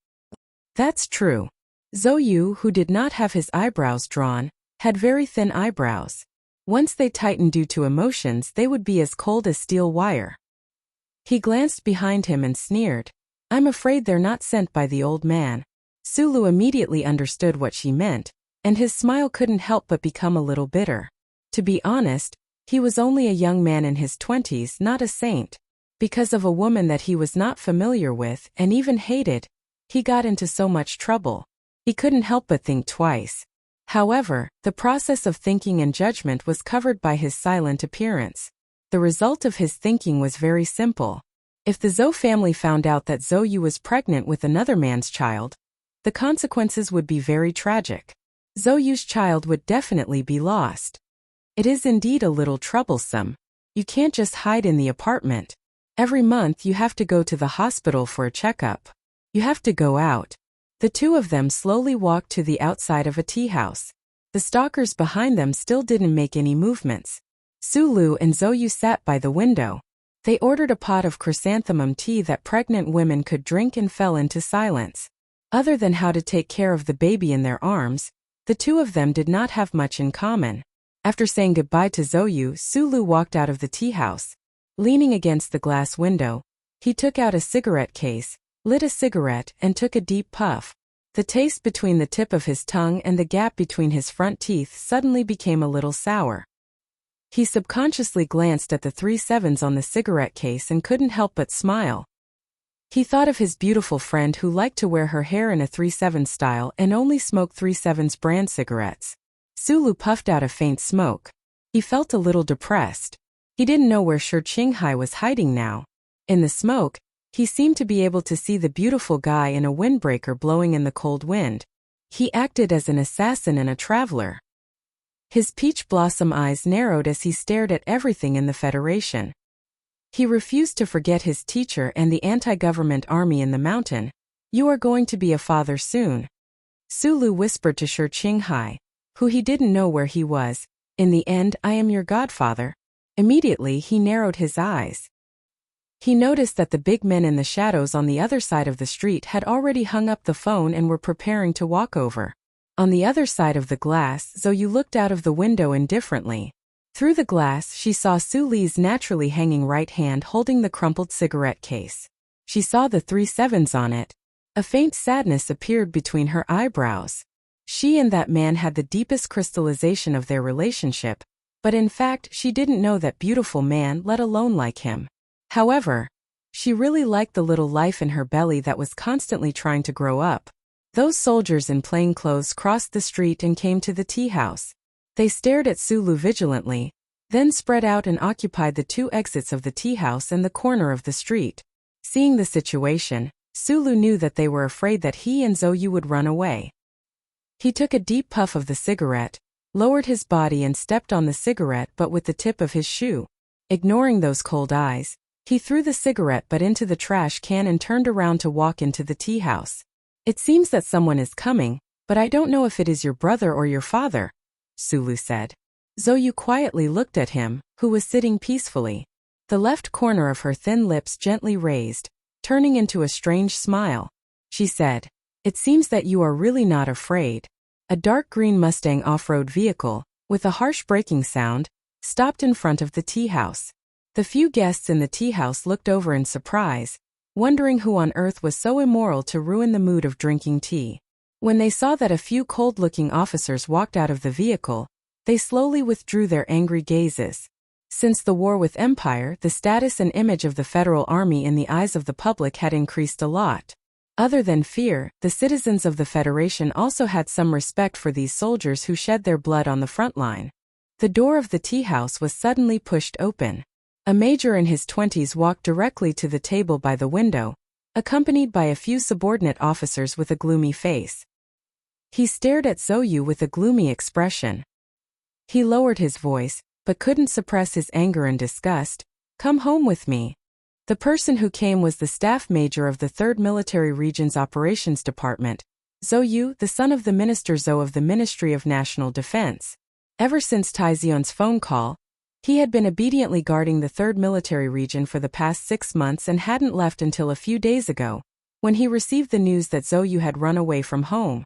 That's true. Zhou Yu, who did not have his eyebrows drawn, had very thin eyebrows. Once they tightened due to emotions, they would be as cold as steel wire. He glanced behind him and sneered. "I'm afraid they're not sent by the old man." Sulu immediately understood what she meant, and his smile couldn't help but become a little bitter. To be honest, he was only a young man in his 20s, not a saint. Because of a woman that he was not familiar with and even hated, he got into so much trouble. He couldn't help but think twice. However, the process of thinking and judgment was covered by his silent appearance. The result of his thinking was very simple. If the Zhou family found out that Zhou Yu was pregnant with another man's child, the consequences would be very tragic. Zhou Yu's child would definitely be lost. It is indeed a little troublesome. You can't just hide in the apartment. Every month you have to go to the hospital for a checkup. You have to go out. The two of them slowly walked to the outside of a tea house. The stalkers behind them still didn't make any movements. Sulu and Zhou sat by the window. They ordered a pot of chrysanthemum tea that pregnant women could drink and fell into silence. Other than how to take care of the baby in their arms, the two of them did not have much in common. After saying goodbye to Zhou, Sulu walked out of the tea house. Leaning against the glass window, he took out a cigarette case, lit a cigarette, and took a deep puff. The taste between the tip of his tongue and the gap between his front teeth suddenly became a little sour. He subconsciously glanced at the 3/7s on the cigarette case and couldn't help but smile. He thought of his beautiful friend who liked to wear her hair in a 3/7 style and only smoked 3/7s brand cigarettes. Sulu puffed out a faint smoke. He felt a little depressed. He didn't know where Shi Qinghai was hiding now. In the smoke, he seemed to be able to see the beautiful guy in a windbreaker blowing in the cold wind. He acted as an assassin and a traveler. His peach blossom eyes narrowed as he stared at everything in the Federation. He refused to forget his teacher and the anti-government army in the mountain. "You are going to be a father soon," Sulu whispered to Shi Qinghai, who he didn't know where he was. "In the end, I am your godfather." Immediately he narrowed his eyes. He noticed that the big men in the shadows on the other side of the street had already hung up the phone and were preparing to walk over. On the other side of the glass, Zhou looked out of the window indifferently. Through the glass, she saw Suli's naturally hanging right hand holding the crumpled cigarette case. She saw the 3/7s on it. A faint sadness appeared between her eyebrows. She and that man had the deepest crystallization of their relationship, but in fact she didn't know that beautiful man, let alone like him. However, she really liked the little life in her belly that was constantly trying to grow up. Those soldiers in plain clothes crossed the street and came to the tea house. They stared at Sulu vigilantly, then spread out and occupied the two exits of the tea house and the corner of the street. Seeing the situation, Sulu knew that they were afraid that he and Zhou would run away. He took a deep puff of the cigarette, lowered his body and stepped on the cigarette but with the tip of his shoe. Ignoring those cold eyes, he threw the cigarette butt into the trash can and turned around to walk into the tea house. "It seems that someone is coming, but I don't know if it is your brother or your father," Sulu said. Zhou quietly looked at him, who was sitting peacefully. The left corner of her thin lips gently raised, turning into a strange smile. She said, "It seems that you are really not afraid." A dark green Mustang off-road vehicle, with a harsh braking sound, stopped in front of the tea house. The few guests in the tea house looked over in surprise, wondering who on earth was so immoral to ruin the mood of drinking tea. When they saw that a few cold-looking officers walked out of the vehicle, they slowly withdrew their angry gazes. Since the war with Empire, the status and image of the Federal Army in the eyes of the public had increased a lot. Other than fear, the citizens of the Federation also had some respect for these soldiers who shed their blood on the front line. The door of the tea house was suddenly pushed open. A major in his 20s walked directly to the table by the window, accompanied by a few subordinate officers with a gloomy face. He stared at Zhou with a gloomy expression. He lowered his voice, but couldn't suppress his anger and disgust. "Come home with me." The person who came was the staff major of the 3rd Military Region's Operations Department, Zhou, the son of the Minister Zhou of the Ministry of National Defense. Ever since Taizion's phone call, he had been obediently guarding the 3rd Military Region for the past 6 months and hadn't left until a few days ago, when he received the news that Zhou had run away from home.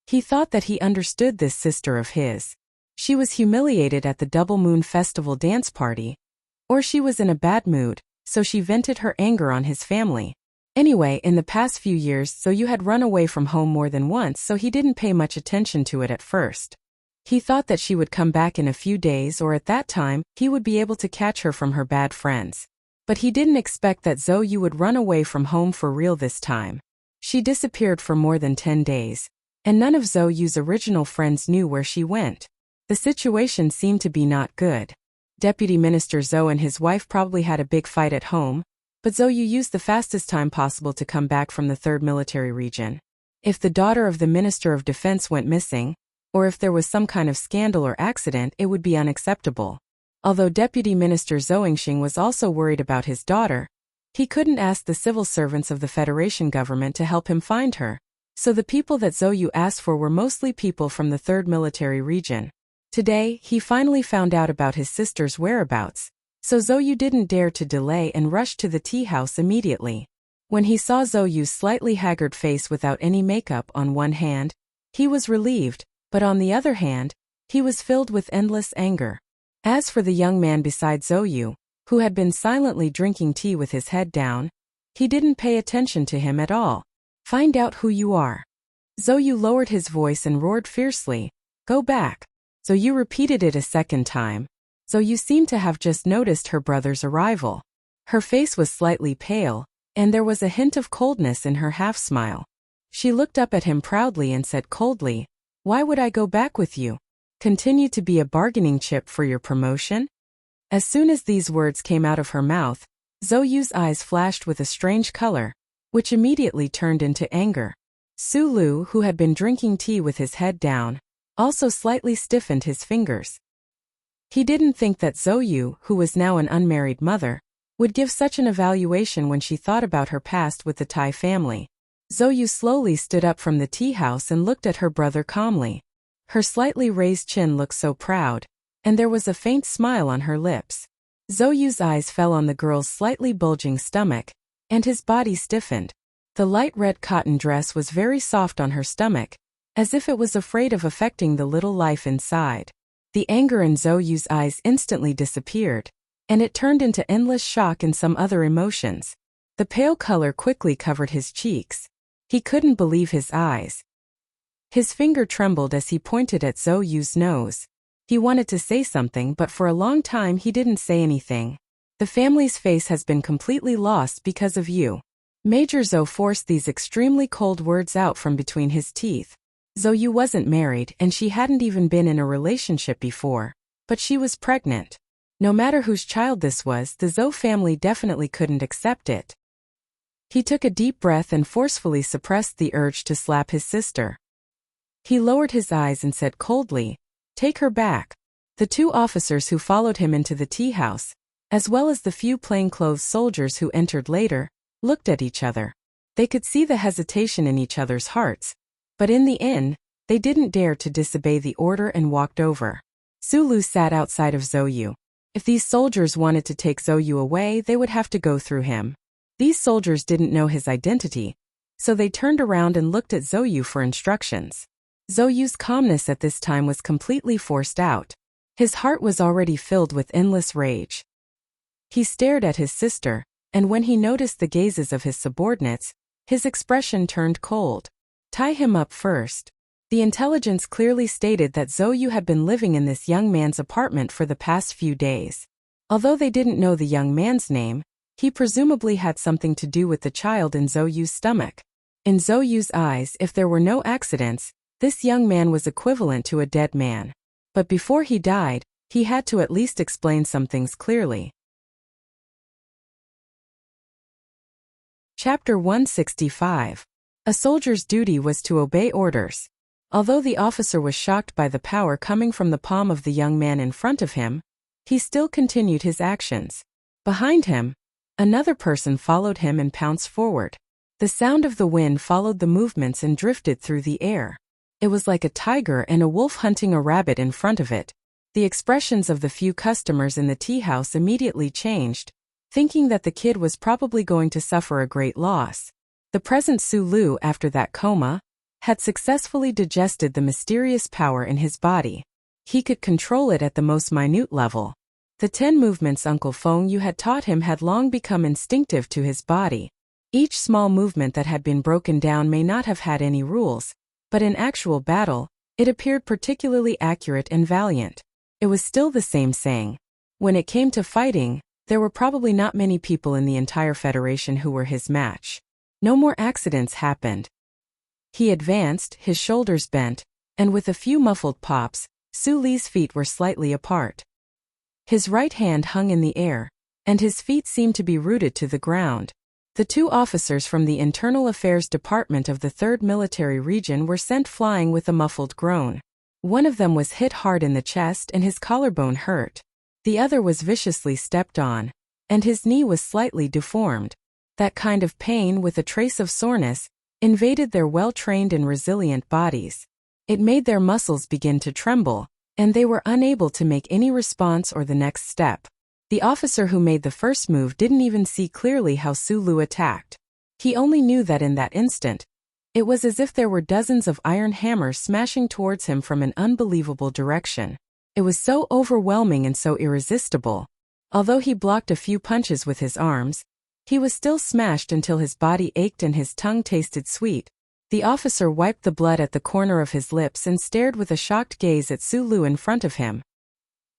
He thought that he understood this sister of his. She was humiliated at the Double Moon Festival dance party. Or she was in a bad mood, so she vented her anger on his family. Anyway, in the past few years Zhou had run away from home more than once, so he didn't pay much attention to it at first. He thought that she would come back in a few days, or at that time, he would be able to catch her from her bad friends. But he didn't expect that Zhou would run away from home for real this time. She disappeared for more than 10 days, and none of Zhou's original friends knew where she went. The situation seemed to be not good. Deputy Minister Zhou and his wife probably had a big fight at home, but Zhou used the fastest time possible to come back from the 3rd Military Region. If the daughter of the Minister of Defense went missing, or if there was some kind of scandal or accident, it would be unacceptable. Although Deputy Minister Zhou Yingxing was also worried about his daughter, he couldn't ask the civil servants of the Federation government to help him find her, so the people that Zhou asked for were mostly people from the 3rd Military Region. Today, he finally found out about his sister's whereabouts, so Zhou didn't dare to delay and rushed to the tea house immediately. When he saw Zhou's slightly haggard face without any makeup on one hand, he was relieved, but on the other hand, he was filled with endless anger. As for the young man beside Zhou, who had been silently drinking tea with his head down, he didn't pay attention to him at all. "Find out who you are." Zhou lowered his voice and roared fiercely, "Go back." Zhou repeated it a second time. Zhou seemed to have just noticed her brother's arrival. Her face was slightly pale, and there was a hint of coldness in her half-smile. She looked up at him proudly and said coldly, "Why would I go back with you? Continue to be a bargaining chip for your promotion?" As soon as these words came out of her mouth, Zhou's eyes flashed with a strange color, which immediately turned into anger. Su Lu, who had been drinking tea with his head down, also slightly stiffened his fingers. He didn't think that Zhou, who was now an unmarried mother, would give such an evaluation when she thought about her past with the Tai family. Zhou slowly stood up from the tea house and looked at her brother calmly. Her slightly raised chin looked so proud, and there was a faint smile on her lips. Zhou's eyes fell on the girl's slightly bulging stomach, and his body stiffened. The light red cotton dress was very soft on her stomach, as if it was afraid of affecting the little life inside. The anger in Zhou's eyes instantly disappeared, and it turned into endless shock and some other emotions. The pale color quickly covered his cheeks. He couldn't believe his eyes. His finger trembled as he pointed at Zhou's nose. He wanted to say something, but for a long time he didn't say anything. "The family's face has been completely lost because of you." Major Zhou forced these extremely cold words out from between his teeth. Zhou wasn't married and she hadn't even been in a relationship before, but she was pregnant. No matter whose child this was, the Zhou family definitely couldn't accept it. He took a deep breath and forcefully suppressed the urge to slap his sister. He lowered his eyes and said coldly, "Take her back." The two officers who followed him into the tea house, as well as the few plainclothes soldiers who entered later, looked at each other. They could see the hesitation in each other's hearts, but in the end, they didn't dare to disobey the order and walked over. Su Lu sat outside of Zhou. If these soldiers wanted to take Zhou away, they would have to go through him. These soldiers didn't know his identity, so they turned around and looked at Zhou for instructions. Zhou's calmness at this time was completely forced out. His heart was already filled with endless rage. He stared at his sister, and when he noticed the gazes of his subordinates, his expression turned cold. "Tie him up first." The intelligence clearly stated that Zhou had been living in this young man's apartment for the past few days. Although they didn't know the young man's name, he presumably had something to do with the child in Zhou's stomach. In Zhou's eyes, if there were no accidents, this young man was equivalent to a dead man. But before he died, he had to at least explain some things clearly. Chapter 165. A soldier's duty was to obey orders. Although the officer was shocked by the power coming from the palm of the young man in front of him, he still continued his actions. Behind him, another person followed him and pounced forward. The sound of the wind followed the movements and drifted through the air. It was like a tiger and a wolf hunting a rabbit in front of it. The expressions of the few customers in the tea house immediately changed, thinking that the kid was probably going to suffer a great loss. The present Su Lu, after that coma, had successfully digested the mysterious power in his body. He could control it at the most minute level. The 10 movements Uncle Feng Yu had taught him had long become instinctive to his body. Each small movement that had been broken down may not have had any rules, but in actual battle, it appeared particularly accurate and valiant. It was still the same saying. When it came to fighting, there were probably not many people in the entire Federation who were his match. No more accidents happened. He advanced, his shoulders bent, and with a few muffled pops, Su Li's feet were slightly apart. His right hand hung in the air, and his feet seemed to be rooted to the ground. The 2 officers from the Internal Affairs Department of the 3rd Military Region were sent flying with a muffled groan. One of them was hit hard in the chest and his collarbone hurt. The other was viciously stepped on, and his knee was slightly deformed. That kind of pain, with a trace of soreness, invaded their well-trained and resilient bodies. It made their muscles begin to tremble, and they were unable to make any response or the next step. The officer who made the first move didn't even see clearly how Sulu attacked. He only knew that in that instant, it was as if there were dozens of iron hammers smashing towards him from an unbelievable direction. It was so overwhelming and so irresistible. Although he blocked a few punches with his arms, he was still smashed until his body ached and his tongue tasted sweet. The officer wiped the blood at the corner of his lips and stared with a shocked gaze at Sulu in front of him.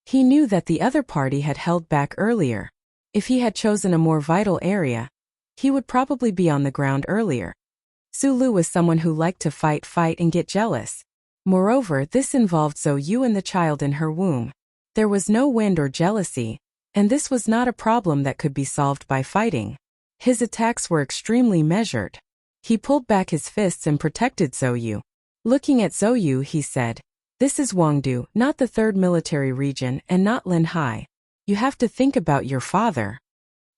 He knew that the other party had held back earlier. If he had chosen a more vital area, he would probably be on the ground earlier. Sulu was someone who liked to fight and get jealous. Moreover, this involved Zhou Yu and the child in her womb. There was no wind or jealousy, and this was not a problem that could be solved by fighting. His attacks were extremely measured. He pulled back his fists and protected Zhou Yu. Looking at Zhou Yu, he said, "This is Huangdu, not the 3rd Military Region and not Linhai. You have to think about your father."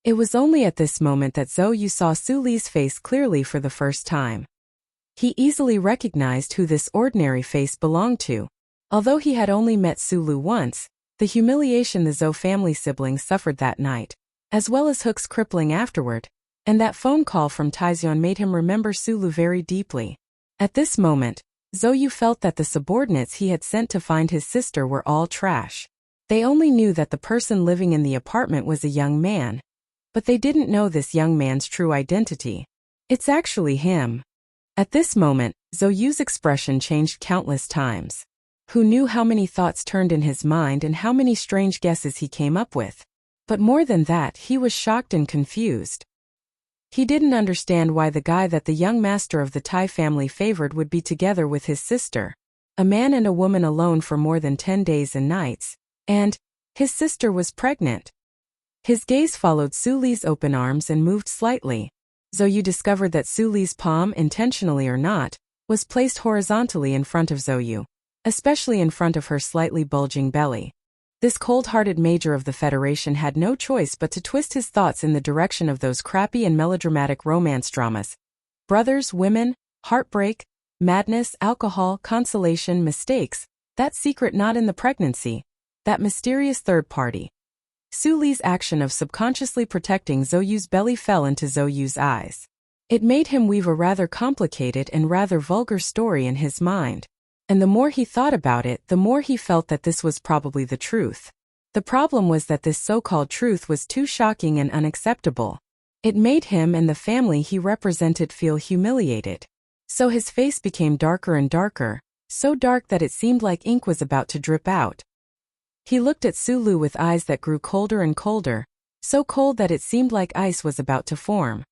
It was only at this moment that Zhou Yu saw Suli's face clearly for the first time. He easily recognized who this ordinary face belonged to. Although he had only met Sulu once, the humiliation the Zhou family siblings suffered that night, as well as Hook's crippling afterward, and that phone call from Taizion made him remember Sulu very deeply. At this moment, Zhou Yu felt that the subordinates he had sent to find his sister were all trash. They only knew that the person living in the apartment was a young man, but they didn't know this young man's true identity. It's actually him. At this moment, Zhou Yu's expression changed countless times. Who knew how many thoughts turned in his mind and how many strange guesses he came up with? But more than that, he was shocked and confused. He didn't understand why the guy that the young master of the Tai family favored would be together with his sister. A man and a woman alone for more than 10 days and nights. And his sister was pregnant. His gaze followed Suli's open arms and moved slightly. Zhou Yu discovered that Suli's palm, intentionally or not, was placed horizontally in front of Zhou Yu, especially in front of her slightly bulging belly. This cold-hearted major of the Federation had no choice but to twist his thoughts in the direction of those crappy and melodramatic romance dramas. Brothers, women, heartbreak, madness, alcohol, consolation, mistakes, that secret not in the pregnancy, that mysterious third party. Suli's action of subconsciously protecting Zhou Yu's belly fell into Zhou Yu's eyes. It made him weave a rather complicated and rather vulgar story in his mind. And the more he thought about it, the more he felt that this was probably the truth. The problem was that this so-called truth was too shocking and unacceptable. It made him and the family he represented feel humiliated. So his face became darker and darker, so dark that it seemed like ink was about to drip out. He looked at Sulu with eyes that grew colder and colder, so cold that it seemed like ice was about to form.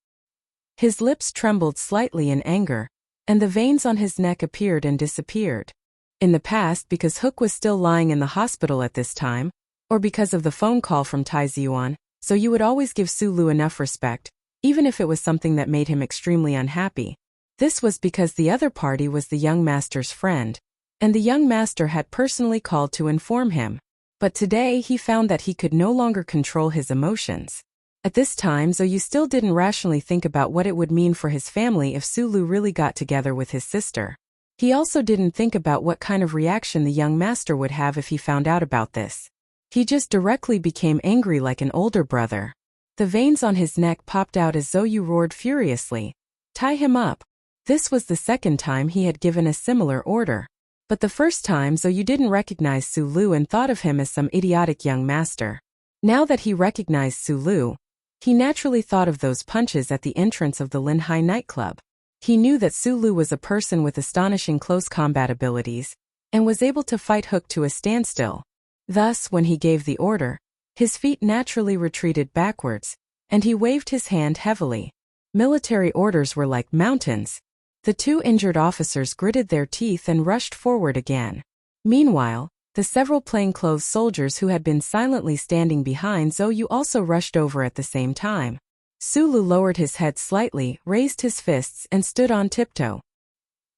His lips trembled slightly in anger, and the veins on his neck appeared and disappeared. In the past, because Hook was still lying in the hospital at this time, or because of the phone call from Taizion, so you would always give Sulu enough respect, even if it was something that made him extremely unhappy. This was because the other party was the young master's friend, and the young master had personally called to inform him. But today he found that he could no longer control his emotions. At this time, Zhou Yu still didn't rationally think about what it would mean for his family if Sulu really got together with his sister. He also didn't think about what kind of reaction the young master would have if he found out about this. He just directly became angry like an older brother. The veins on his neck popped out as Zhou Yu roared furiously. "Tie him up." This was the second time he had given a similar order. But the first time Zhou Yu didn't recognize Sulu and thought of him as some idiotic young master. Now that he recognized Sulu, he naturally thought of those punches at the entrance of the Linhai nightclub. He knew that Sulu was a person with astonishing close combat abilities, and was able to fight Hook to a standstill. Thus, when he gave the order, his feet naturally retreated backwards, and he waved his hand heavily. Military orders were like mountains. The two injured officers gritted their teeth and rushed forward again. Meanwhile, the several plainclothes soldiers who had been silently standing behind Zhou Yu also rushed over at the same time. Sulu lowered his head slightly, raised his fists, and stood on tiptoe.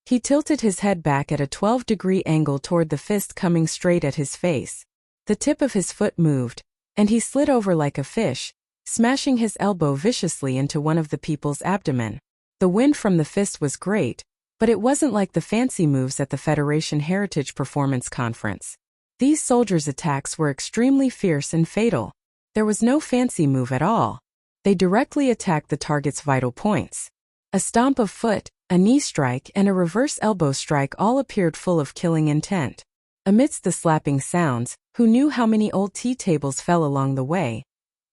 He tilted his head back at a 12-degree angle toward the fist coming straight at his face. The tip of his foot moved, and he slid over like a fish, smashing his elbow viciously into one of the people's abdomen. The wind from the fist was great, but it wasn't like the fancy moves at the Federation Heritage Performance Conference. These soldiers' attacks were extremely fierce and fatal. There was no fancy move at all. They directly attacked the target's vital points. A stomp of foot, a knee strike, and a reverse elbow strike all appeared full of killing intent. Amidst the slapping sounds, who knew how many old tea tables fell along the way,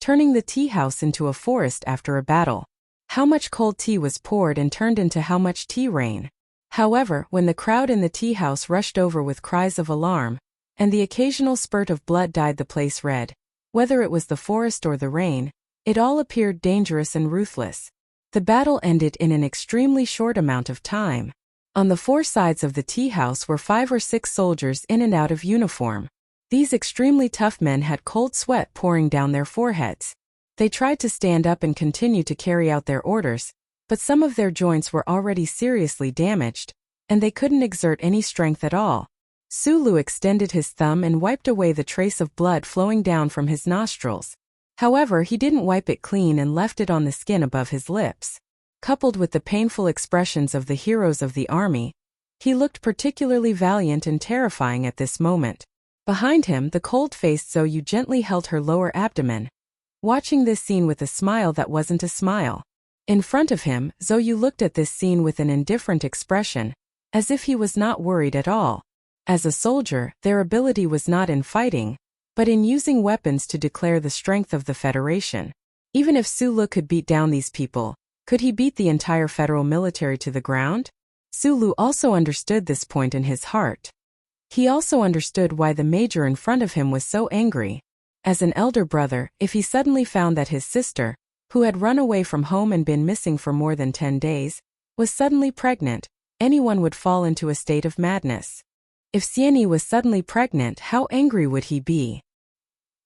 turning the tea house into a forest after a battle? How much cold tea was poured and turned into how much tea rain? However, when the crowd in the tea house rushed over with cries of alarm, and the occasional spurt of blood dyed the place red, whether it was the forest or the rain, it all appeared dangerous and ruthless. The battle ended in an extremely short amount of time. On the four sides of the tea house were 5 or 6 soldiers in and out of uniform. These extremely tough men had cold sweat pouring down their foreheads. They tried to stand up and continue to carry out their orders, but some of their joints were already seriously damaged, and they couldn't exert any strength at all. Sulu extended his thumb and wiped away the trace of blood flowing down from his nostrils. However, he didn't wipe it clean and left it on the skin above his lips. Coupled with the painful expressions of the heroes of the army, he looked particularly valiant and terrifying at this moment. Behind him, the cold-faced Zhou gently held her lower abdomen, watching this scene with a smile that wasn't a smile. In front of him, Zhou looked at this scene with an indifferent expression, as if he was not worried at all. As a soldier, their ability was not in fighting, but in using weapons to declare the strength of the Federation. Even if Sulu could beat down these people, could he beat the entire federal military to the ground? Sulu also understood this point in his heart. He also understood why the major in front of him was so angry. As an elder brother, if he suddenly found that his sister, who had run away from home and been missing for more than 10 days, was suddenly pregnant, anyone would fall into a state of madness. If Xianyi was suddenly pregnant, how angry would he be?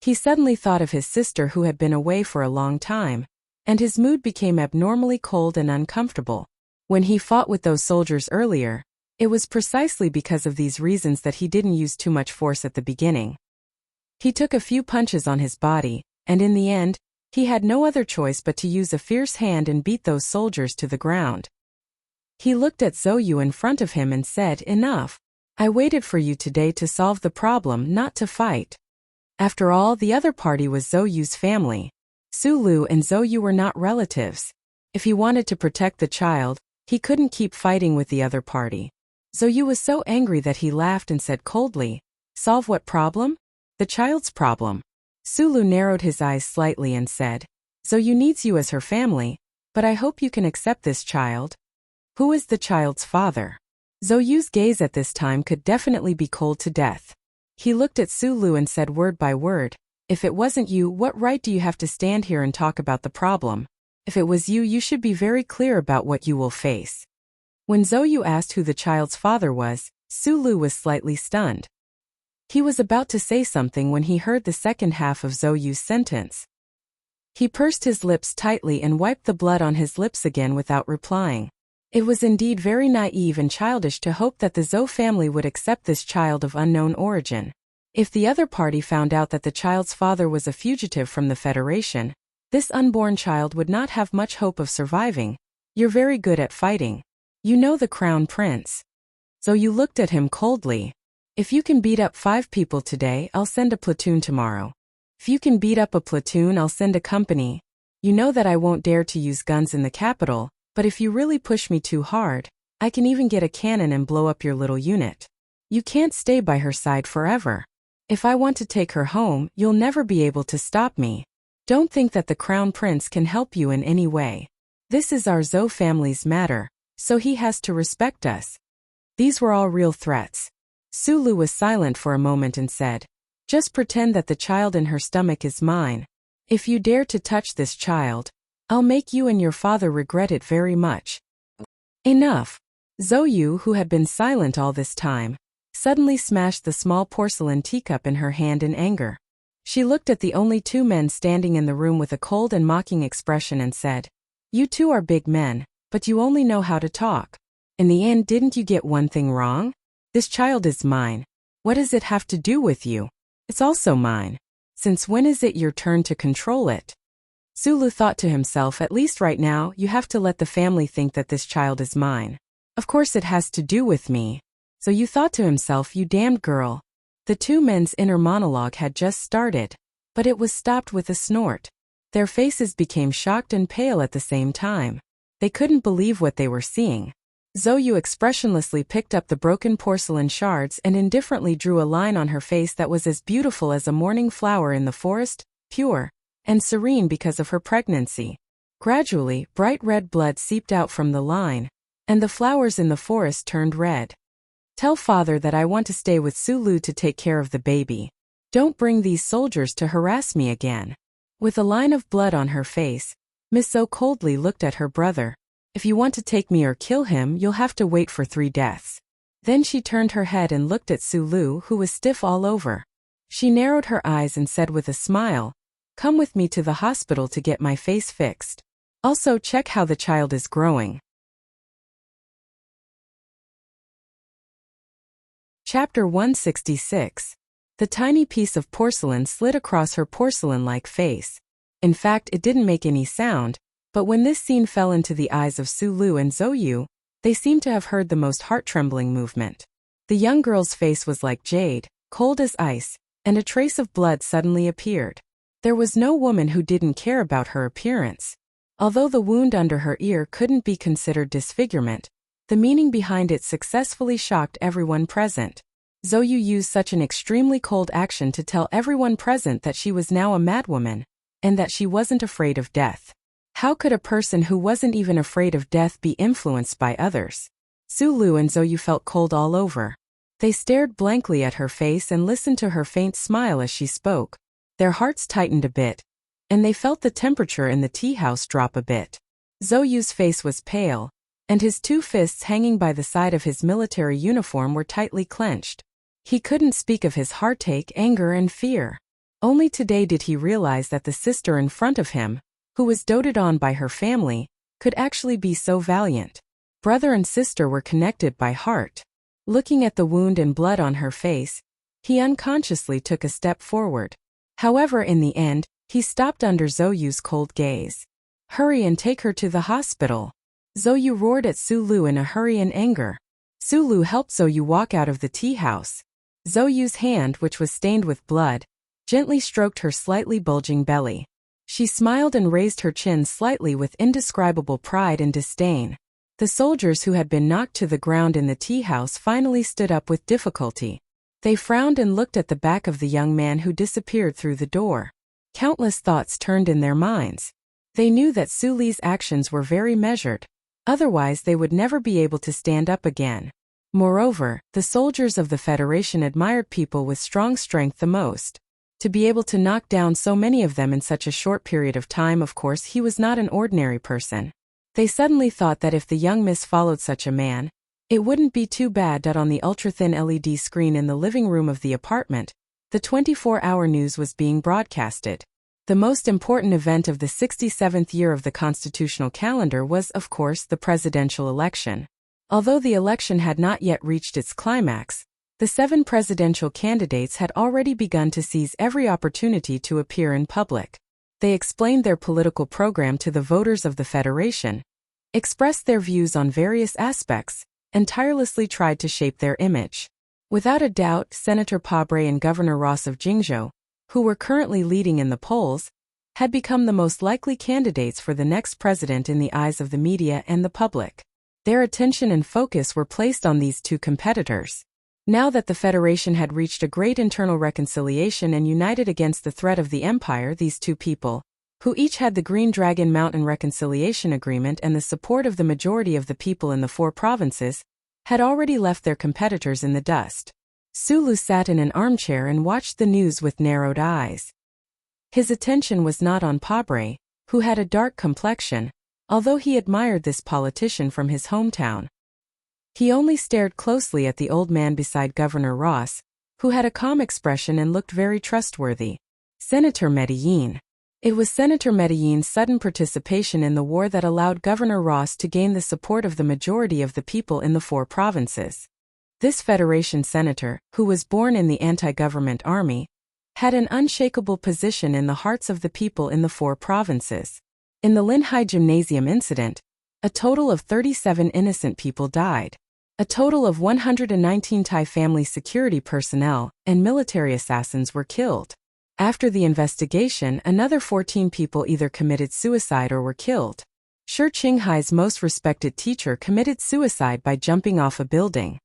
He suddenly thought of his sister who had been away for a long time, and his mood became abnormally cold and uncomfortable. When he fought with those soldiers earlier, it was precisely because of these reasons that he didn't use too much force at the beginning. He took a few punches on his body, and in the end, he had no other choice but to use a fierce hand and beat those soldiers to the ground. He looked at Zhou in front of him and said, "Enough. I waited for you today to solve the problem, not to fight." After all, the other party was Zhou's family. Sulu and Zhou were not relatives. If he wanted to protect the child, he couldn't keep fighting with the other party. Zhou was so angry that he laughed and said coldly, "Solve what problem? The child's problem." Sulu narrowed his eyes slightly and said, "Zhou needs you as her family, but I hope you can accept this child." Who is the child's father? Zhou's gaze at this time could definitely be cold to death. He looked at Sulu and said word by word, "If it wasn't you, what right do you have to stand here and talk about the problem? If it was you, you should be very clear about what you will face." When Zhou asked who the child's father was, Sulu was slightly stunned. He was about to say something when he heard the second half of Zhou's sentence. He pursed his lips tightly and wiped the blood on his lips again without replying. It was indeed very naive and childish to hope that the Zhou family would accept this child of unknown origin. If the other party found out that the child's father was a fugitive from the Federation, this unborn child would not have much hope of surviving. "You're very good at fighting. You know the Crown Prince." Zhou looked at him coldly. "If you can beat up 5 people today, I'll send a platoon tomorrow. If you can beat up a platoon, I'll send a company. You know that I won't dare to use guns in the capital, but if you really push me too hard, I can even get a cannon and blow up your little unit. You can't stay by her side forever. If I want to take her home, you'll never be able to stop me. Don't think that the Crown Prince can help you in any way. This is our Zhou family's matter, so he has to respect us." These were all real threats. Sulu was silent for a moment and said, "Just pretend that the child in her stomach is mine. If you dare to touch this child, I'll make you and your father regret it very much." Enough. Zhou, who had been silent all this time, suddenly smashed the small porcelain teacup in her hand in anger. She looked at the only 2 men standing in the room with a cold and mocking expression and said, "You 2 are big men, but you only know how to talk. In the end, didn't you get one thing wrong? This child is mine. What does it have to do with you? It's also mine. Since when is it your turn to control it?" Sulu thought to himself, "At least right now, you have to let the family think that this child is mine. Of course it has to do with me." So you thought to himself, "You damned girl. The two men's inner monologue had just started, but it was stopped with a snort. Their faces became shocked and pale at the same time. They couldn't believe what they were seeing. Zhou Yu expressionlessly picked up the broken porcelain shards and indifferently drew a line on her face that was as beautiful as a morning flower in the forest, pure and serene because of her pregnancy. Gradually, bright red blood seeped out from the line, and the flowers in the forest turned red. Tell father that I want to stay with Su Lu to take care of the baby. Don't bring these soldiers to harass me again. With a line of blood on her face, Miss Zhou coldly looked at her brother. If you want to take me or kill him, you'll have to wait for 3 deaths. Then she turned her head and looked at Su Lu, who was stiff all over. She narrowed her eyes and said with a smile, "Come with me to the hospital to get my face fixed. Also check how the child is growing." Chapter 166. The tiny piece of porcelain slid across her porcelain-like face. In fact, it didn't make any sound, but when this scene fell into the eyes of Su Lu and Zhou Yu, they seemed to have heard the most heart-trembling movement. The young girl's face was like jade, cold as ice, and a trace of blood suddenly appeared. There was no woman who didn't care about her appearance. Although the wound under her ear couldn't be considered disfigurement, the meaning behind it successfully shocked everyone present. Zhou Yu used such an extremely cold action to tell everyone present that she was now a madwoman, and that she wasn't afraid of death. How could a person who wasn't even afraid of death be influenced by others? Su Lu and Zhou Yu felt cold all over. They stared blankly at her face and listened to her faint smile as she spoke. Their hearts tightened a bit, and they felt the temperature in the tea house drop a bit. Zhou Yu's face was pale, and his 2 fists hanging by the side of his military uniform were tightly clenched. He couldn't speak of his heartache, anger, and fear. Only today did he realize that the sister in front of him, who was doted on by her family, could actually be so valiant. Brother and sister were connected by heart. Looking at the wound and blood on her face, he unconsciously took a step forward. However, in the end, he stopped under Zhou Yu's cold gaze. "Hurry and take her to the hospital." Zhou Yu roared at Su Lu in a hurry and anger. Su Lu helped Zhou Yu walk out of the tea house. Zhou Yu's hand, which was stained with blood, gently stroked her slightly bulging belly. She smiled and raised her chin slightly with indescribable pride and disdain. The soldiers who had been knocked to the ground in the tea house finally stood up with difficulty. They frowned and looked at the back of the young man who disappeared through the door. Countless thoughts turned in their minds. They knew that Su Li's actions were very measured. Otherwise they would never be able to stand up again. Moreover, the soldiers of the Federation admired people with strong strength the most. To be able to knock down so many of them in such a short period of time, of course he was not an ordinary person. They suddenly thought that if the young miss followed such a man, it wouldn't be too bad. On the ultra-thin LED screen in the living room of the apartment, the 24-hour news was being broadcasted. The most important event of the 67th year of the constitutional calendar was, of course, the presidential election. Although the election had not yet reached its climax, the 7 presidential candidates had already begun to seize every opportunity to appear in public. They explained their political program to the voters of the Federation, expressed their views on various aspects, and tirelessly tried to shape their image. Without a doubt, Senator Pabre and Governor Ross of Jingzhou, who were currently leading in the polls, had become the most likely candidates for the next president in the eyes of the media and the public. Their attention and focus were placed on these 2 competitors. Now that the Federation had reached a great internal reconciliation and united against the threat of the Empire, these 2 people, who each had the Green Dragon Mountain Reconciliation Agreement and the support of the majority of the people in the 4 provinces, had already left their competitors in the dust. Su Lu sat in an armchair and watched the news with narrowed eyes. His attention was not on Pabre, who had a dark complexion, although he admired this politician from his hometown. He only stared closely at the old man beside Governor Ross, who had a calm expression and looked very trustworthy. Senator Medellin. It was Senator Medellin's sudden participation in the war that allowed Governor Ross to gain the support of the majority of the people in the 4 provinces. This Federation senator, who was born in the anti-government army, had an unshakable position in the hearts of the people in the 4 provinces. In the Linhai Gymnasium incident, a total of 37 innocent people died. A total of 119 Thai family security personnel and military assassins were killed. After the investigation, another 14 people either committed suicide or were killed. Shi Qinghai's most respected teacher committed suicide by jumping off a building.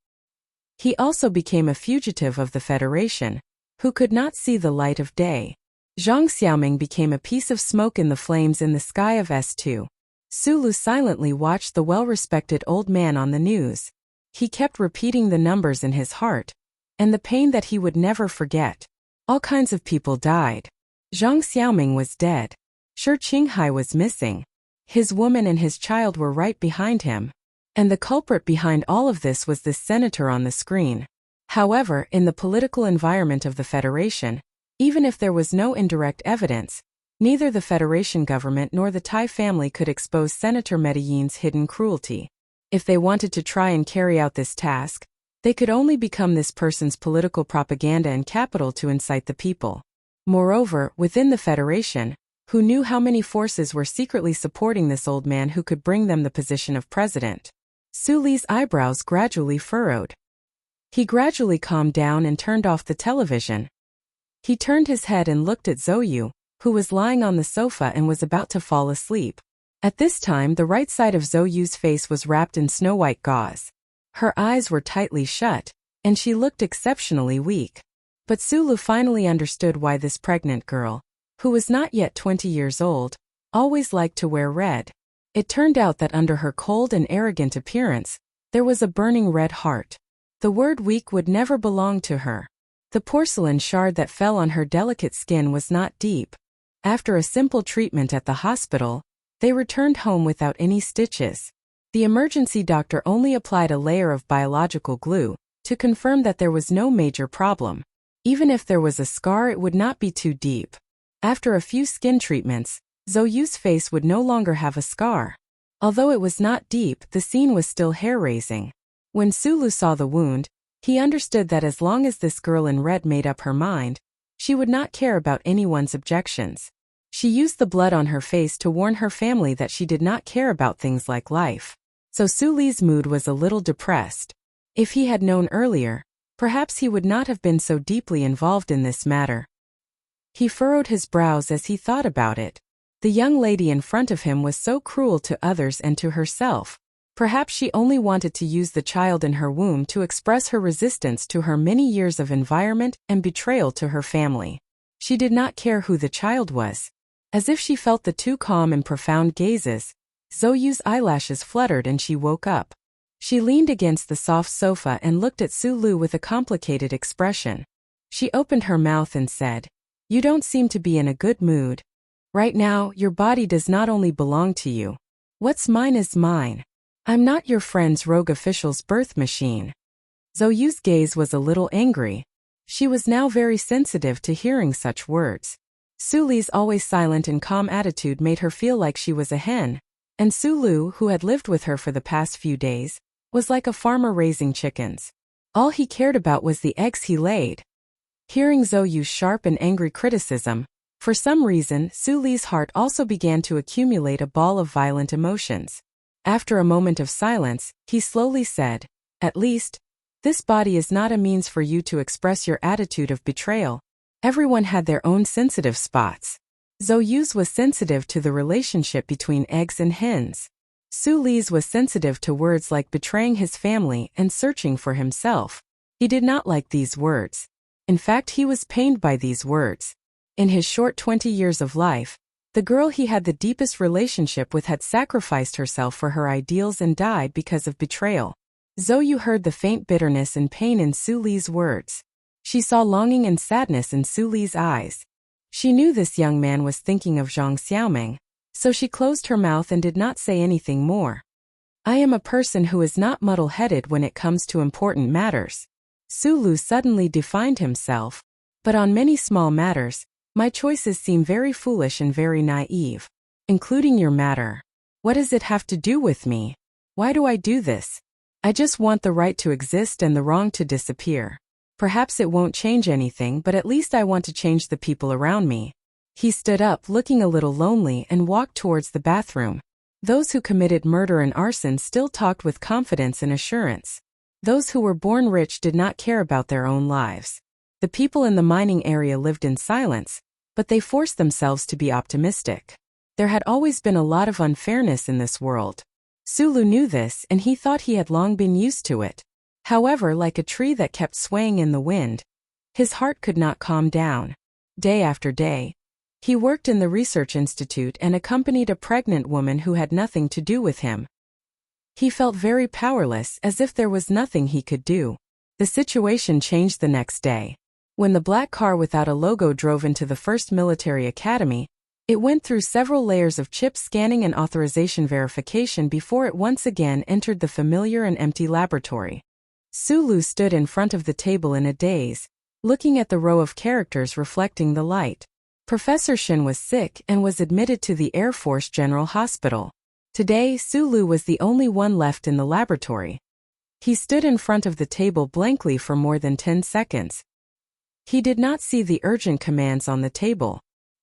He also became a fugitive of the Federation, who could not see the light of day. Zhang Xiaoming became a piece of smoke in the flames in the sky of S2. Su Lu silently watched the well-respected old man on the news. He kept repeating the numbers in his heart, and the pain that he would never forget. All kinds of people died. Zhang Xiaoming was dead. Shi Qinghai was missing. His woman and his child were right behind him. And the culprit behind all of this was this senator on the screen. However, in the political environment of the Federation, even if there was no indirect evidence, neither the Federation government nor the Thai family could expose Senator Medellin's hidden cruelty. If they wanted to try and carry out this task, they could only become this person's political propaganda and capital to incite the people. Moreover, within the Federation, who knew how many forces were secretly supporting this old man who could bring them the position of president? Su Li's eyebrows gradually furrowed. He gradually calmed down and turned off the television. He turned his head and looked at Zhou Yu, who was lying on the sofa and was about to fall asleep. At this time, the right side of Zhou Yu's face was wrapped in snow-white gauze. Her eyes were tightly shut, and she looked exceptionally weak. But Su Lu finally understood why this pregnant girl, who was not yet 20 years old, always liked to wear red. It turned out that under her cold and arrogant appearance, there was a burning red heart. The word weak would never belong to her. The porcelain shard that fell on her delicate skin was not deep. After a simple treatment at the hospital, they returned home without any stitches. The emergency doctor only applied a layer of biological glue to confirm that there was no major problem. Even if there was a scar, it would not be too deep. After a few skin treatments, Zhou Yu's face would no longer have a scar. Although it was not deep, the scene was still hair-raising. When Su Lu saw the wound, he understood that as long as this girl in red made up her mind, she would not care about anyone's objections. She used the blood on her face to warn her family that she did not care about things like life. So Su Li's mood was a little depressed. If he had known earlier, perhaps he would not have been so deeply involved in this matter. He furrowed his brows as he thought about it. The young lady in front of him was so cruel to others and to herself. Perhaps she only wanted to use the child in her womb to express her resistance to her many years of environment and betrayal to her family. She did not care who the child was. As if she felt the two calm and profound gazes, Zhou Yu's eyelashes fluttered and she woke up. She leaned against the soft sofa and looked at Su Lu with a complicated expression. She opened her mouth and said, "You don't seem to be in a good mood. Right now, your body does not only belong to you. What's mine is mine. I'm not your friend's rogue official's birth machine." Zhou Yu's gaze was a little angry. She was now very sensitive to hearing such words. Su Li's always silent and calm attitude made her feel like she was a hen, and Su Lu, who had lived with her for the past few days, was like a farmer raising chickens. All he cared about was the eggs he laid. Hearing Zhou Yu's sharp and angry criticism, for some reason, Su Li's heart also began to accumulate a ball of violent emotions. After a moment of silence, he slowly said, "At least, this body is not a means for you to express your attitude of betrayal. Everyone had their own sensitive spots." Zhou Yu's was sensitive to the relationship between eggs and hens. Su Li's was sensitive to words like betraying his family and searching for himself. He did not like these words. In fact, he was pained by these words. In his short 20 years of life, the girl he had the deepest relationship with had sacrificed herself for her ideals and died because of betrayal. Zhou Yu heard the faint bitterness and pain in Su Li's words. She saw longing and sadness in Su Li's eyes. She knew this young man was thinking of Zhang Xiaoming, so she closed her mouth and did not say anything more. "I am a person who is not muddle-headed when it comes to important matters." Su Lu suddenly defined himself. "But on many small matters, my choices seem very foolish and very naive. Including your matter. What does it have to do with me? Why do I do this? I just want the right to exist and the wrong to disappear. Perhaps it won't change anything, but at least I want to change the people around me." He stood up, looking a little lonely, and walked towards the bathroom. Those who committed murder and arson still talked with confidence and assurance. Those who were born rich did not care about their own lives. The people in the mining area lived in silence, but they forced themselves to be optimistic. There had always been a lot of unfairness in this world. Sulu knew this, and he thought he had long been used to it. However, like a tree that kept swaying in the wind, his heart could not calm down. Day after day, he worked in the research institute and accompanied a pregnant woman who had nothing to do with him. He felt very powerless, as if there was nothing he could do. The situation changed the next day. When the black car without a logo drove into the first military academy, it went through several layers of chip scanning and authorization verification before it once again entered the familiar and empty laboratory. Sulu stood in front of the table in a daze, looking at the row of characters reflecting the light. Professor Shin was sick and was admitted to the Air Force General Hospital. Today, Sulu was the only one left in the laboratory. He stood in front of the table blankly for more than 10 seconds. He did not see the urgent commands on the table.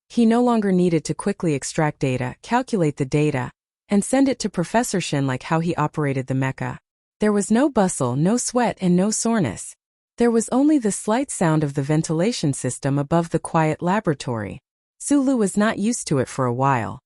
He no longer needed to quickly extract data, calculate the data, and send it to Professor Shin like how he operated the mecha. There was no bustle, no sweat, and no soreness. There was only the slight sound of the ventilation system above the quiet laboratory. Sulu was not used to it for a while.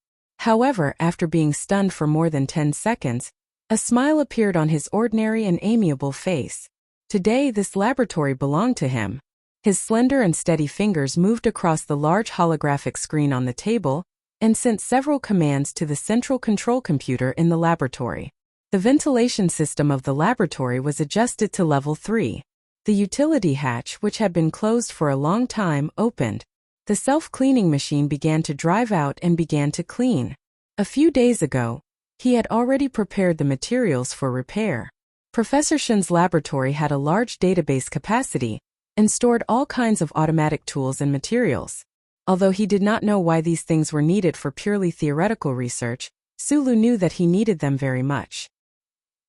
However, after being stunned for more than 10 seconds, a smile appeared on his ordinary and amiable face. Today, this laboratory belonged to him. His slender and steady fingers moved across the large holographic screen on the table and sent several commands to the central control computer in the laboratory. The ventilation system of the laboratory was adjusted to level 3. The utility hatch, which had been closed for a long time, opened. The self-cleaning machine began to drive out and began to clean. A few days ago, he had already prepared the materials for repair. Professor Shin's laboratory had a large database capacity and stored all kinds of automatic tools and materials. Although he did not know why these things were needed for purely theoretical research, Sulu knew that he needed them very much.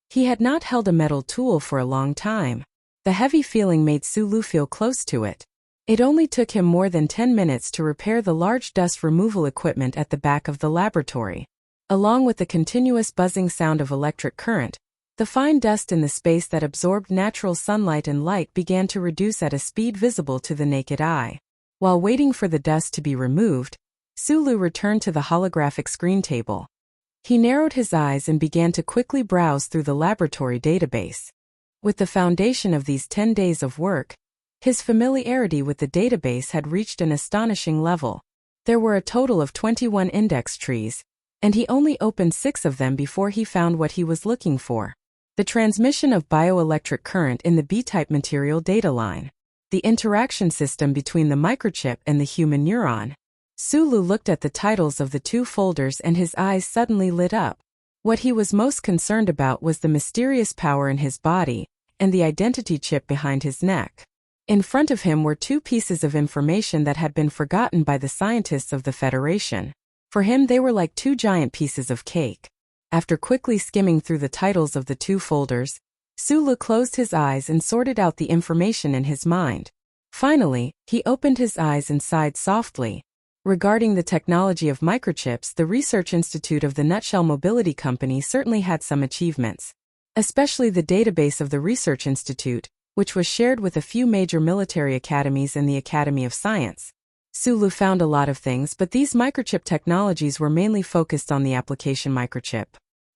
He had not held a metal tool for a long time. The heavy feeling made Sulu feel close to it. It only took him more than 10 minutes to repair the large dust removal equipment at the back of the laboratory. Along with the continuous buzzing sound of electric current, the fine dust in the space that absorbed natural sunlight and light began to reduce at a speed visible to the naked eye. While waiting for the dust to be removed, Sulu returned to the holographic screen table. He narrowed his eyes and began to quickly browse through the laboratory database. With the foundation of these 10 days of work, his familiarity with the database had reached an astonishing level. There were a total of 21 index trees, and he only opened 6 of them before he found what he was looking for. The transmission of bioelectric current in the B-type material data line. The interaction system between the microchip and the human neuron. Sulu looked at the titles of the 2 folders and his eyes suddenly lit up. What he was most concerned about was the mysterious power in his body and the identity chip behind his neck. In front of him were 2 pieces of information that had been forgotten by the scientists of the Federation. For him, they were like 2 giant pieces of cake. After quickly skimming through the titles of the 2 folders, Sulu closed his eyes and sorted out the information in his mind. Finally, he opened his eyes and sighed softly. Regarding the technology of microchips, the Research Institute of the Nutshell Mobility Company certainly had some achievements. Especially the database of the Research Institute, which was shared with a few major military academies and the Academy of Science. Sulu found a lot of things, but these microchip technologies were mainly focused on the application microchip.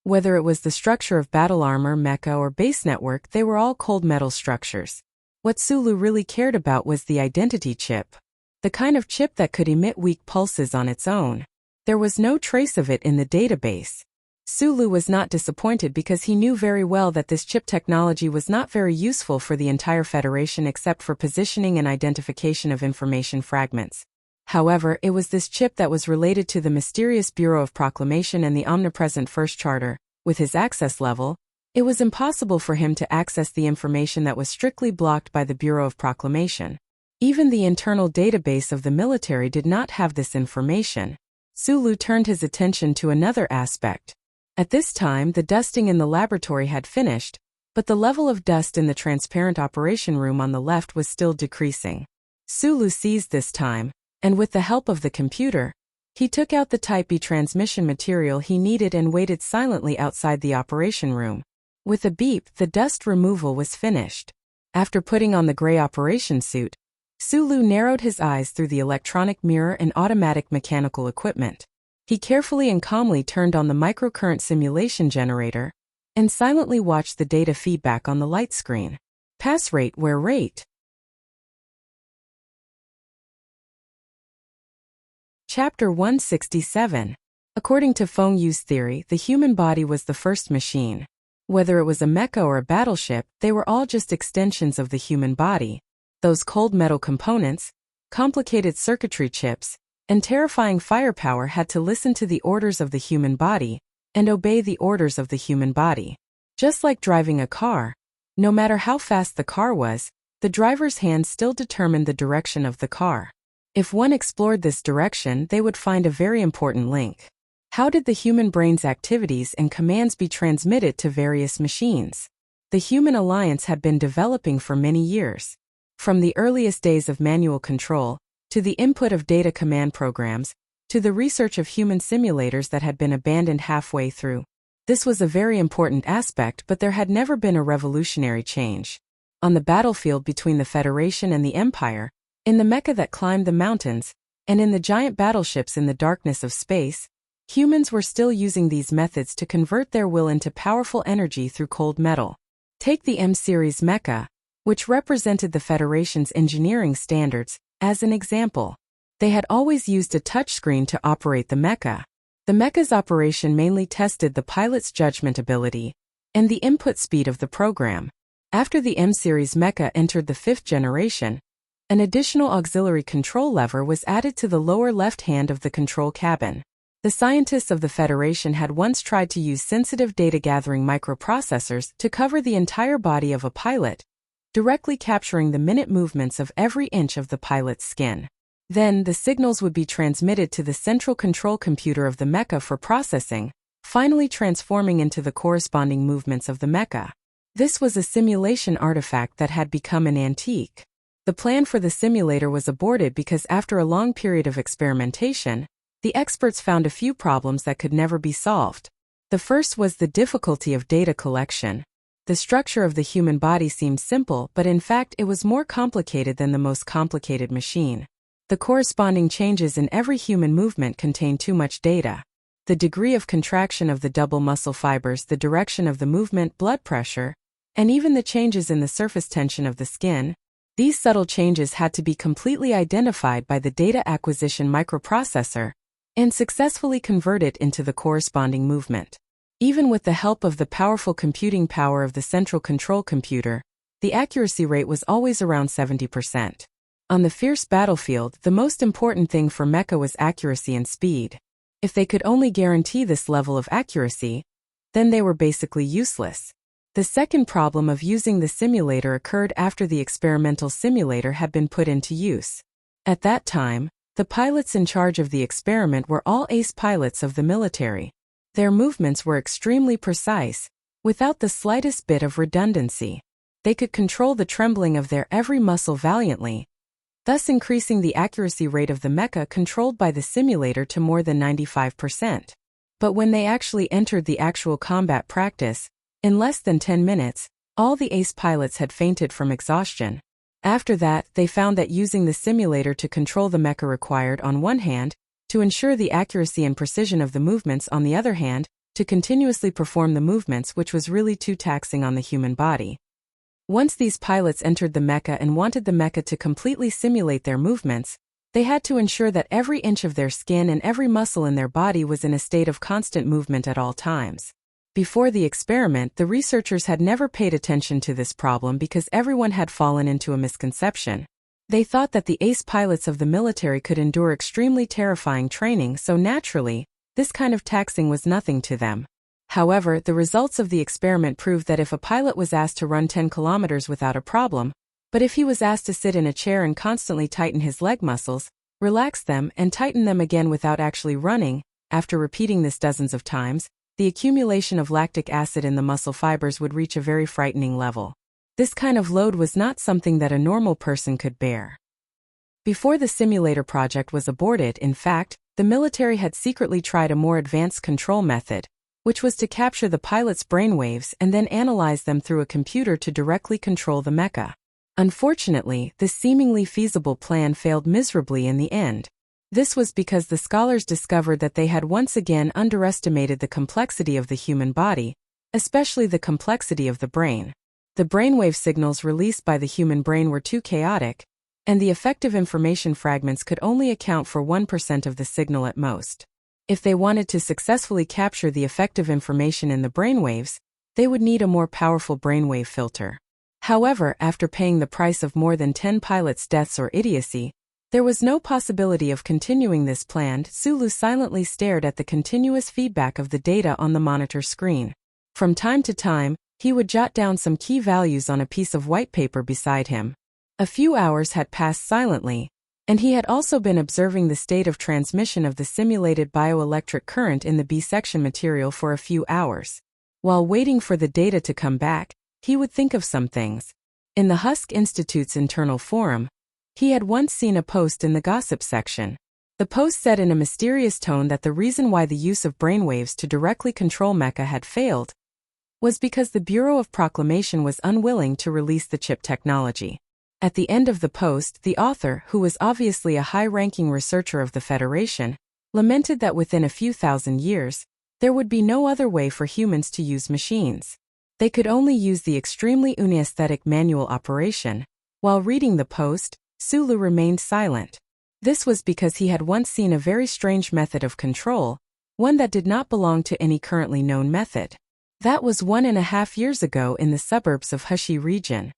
Whether it was the structure of battle armor, mecha, or base network, they were all cold metal structures. What Sulu really cared about was the identity chip. The kind of chip that could emit weak pulses on its own. There was no trace of it in the database. Sulu was not disappointed because he knew very well that this chip technology was not very useful for the entire Federation except for positioning and identification of information fragments. However, it was this chip that was related to the mysterious Bureau of Proclamation and the omnipresent First Charter. With his access level, it was impossible for him to access the information that was strictly blocked by the Bureau of Proclamation. Even the internal database of the military did not have this information. Sulu turned his attention to another aspect. At this time, the dusting in the laboratory had finished, but the level of dust in the transparent operation room on the left was still decreasing. Sulu seized this time, and with the help of the computer, he took out the Type B transmission material he needed and waited silently outside the operation room. With a beep, the dust removal was finished. After putting on the gray operation suit, Sulu narrowed his eyes through the electronic mirror and automatic mechanical equipment. He carefully and calmly turned on the microcurrent simulation generator and silently watched the data feedback on the light screen. Pass rate, wear rate. Chapter 167. According to Feng Yu's theory, the human body was the first machine. Whether it was a mecha or a battleship, they were all just extensions of the human body. Those cold metal components, complicated circuitry chips, and terrifying firepower had to listen to the orders of the human body and obey the orders of the human body. Just like driving a car, no matter how fast the car was, the driver's hand still determined the direction of the car. If one explored this direction, they would find a very important link. How did the human brain's activities and commands be transmitted to various machines? The human alliance had been developing for many years. From the earliest days of manual control, to the input of data command programs, to the research of human simulators that had been abandoned halfway through. This was a very important aspect, but there had never been a revolutionary change. On the battlefield between the Federation and the Empire, in the mecha that climbed the mountains, and in the giant battleships in the darkness of space, humans were still using these methods to convert their will into powerful energy through cold metal. Take the M-series mecha, which represented the Federation's engineering standards, as an example. They had always used a touchscreen to operate the mecha. The mecha's operation mainly tested the pilot's judgment ability and the input speed of the program. After the M-series mecha entered the 5th generation, an additional auxiliary control lever was added to the lower left hand of the control cabin. The scientists of the Federation had once tried to use sensitive data-gathering microprocessors to cover the entire body of a pilot, directly capturing the minute movements of every inch of the pilot's skin. Then, the signals would be transmitted to the central control computer of the mecha for processing, finally transforming into the corresponding movements of the mecha. This was a simulation artifact that had become an antique. The plan for the simulator was aborted because after a long period of experimentation, the experts found a few problems that could never be solved. The first was the difficulty of data collection. The structure of the human body seemed simple, but in fact it was more complicated than the most complicated machine. The corresponding changes in every human movement contained too much data. The degree of contraction of the double muscle fibers, the direction of the movement, blood pressure, and even the changes in the surface tension of the skin. These subtle changes had to be completely identified by the data acquisition microprocessor and successfully converted into the corresponding movement. Even with the help of the powerful computing power of the central control computer, the accuracy rate was always around 70%. On the fierce battlefield, the most important thing for mecha was accuracy and speed. If they could only guarantee this level of accuracy, then they were basically useless. The second problem of using the simulator occurred after the experimental simulator had been put into use. At that time, the pilots in charge of the experiment were all ace pilots of the military. Their movements were extremely precise, without the slightest bit of redundancy. They could control the trembling of their every muscle valiantly, thus increasing the accuracy rate of the mecha controlled by the simulator to more than 95%. But when they actually entered the actual combat practice, in less than 10 minutes, all the ace pilots had fainted from exhaustion. After that, they found that using the simulator to control the mecha required, on one hand, to ensure the accuracy and precision of the movements, on the other hand, to continuously perform the movements, which was really too taxing on the human body. Once these pilots entered the mecha and wanted the mecha to completely simulate their movements, they had to ensure that every inch of their skin and every muscle in their body was in a state of constant movement at all times. Before the experiment, the researchers had never paid attention to this problem because everyone had fallen into a misconception. They thought that the ace pilots of the military could endure extremely terrifying training, so naturally, this kind of taxing was nothing to them. However, the results of the experiment proved that if a pilot was asked to run 10 kilometers without a problem, but if he was asked to sit in a chair and constantly tighten his leg muscles, relax them, and tighten them again without actually running, after repeating this dozens of times, the accumulation of lactic acid in the muscle fibers would reach a very frightening level. This kind of load was not something that a normal person could bear. Before the simulator project was aborted, in fact, the military had secretly tried a more advanced control method, which was to capture the pilot's brainwaves and then analyze them through a computer to directly control the mecha. Unfortunately, this seemingly feasible plan failed miserably in the end. This was because the scholars discovered that they had once again underestimated the complexity of the human body, especially the complexity of the brain. The brainwave signals released by the human brain were too chaotic, and the effective information fragments could only account for 1% of the signal at most. If they wanted to successfully capture the effective information in the brainwaves, they would need a more powerful brainwave filter. However, after paying the price of more than 10 pilots' deaths or idiocy, there was no possibility of continuing this plan. Sulu silently stared at the continuous feedback of the data on the monitor screen. From time to time, he would jot down some key values on a piece of white paper beside him. A few hours had passed silently, and he had also been observing the state of transmission of the simulated bioelectric current in the B-section material for a few hours. While waiting for the data to come back, he would think of some things. In the Husk Institute's internal forum, he had once seen a post in the gossip section. The post said in a mysterious tone that the reason why the use of brainwaves to directly control mecha had failed was because the Bureau of Proclamation was unwilling to release the chip technology. At the end of the post, the author, who was obviously a high-ranking researcher of the Federation, lamented that within a few thousand years, there would be no other way for humans to use machines. They could only use the extremely unaesthetic manual operation. While reading the post, Sulu remained silent. This was because he had once seen a very strange method of control, one that did not belong to any currently known method. That was 1.5 years ago in the suburbs of Hushi region.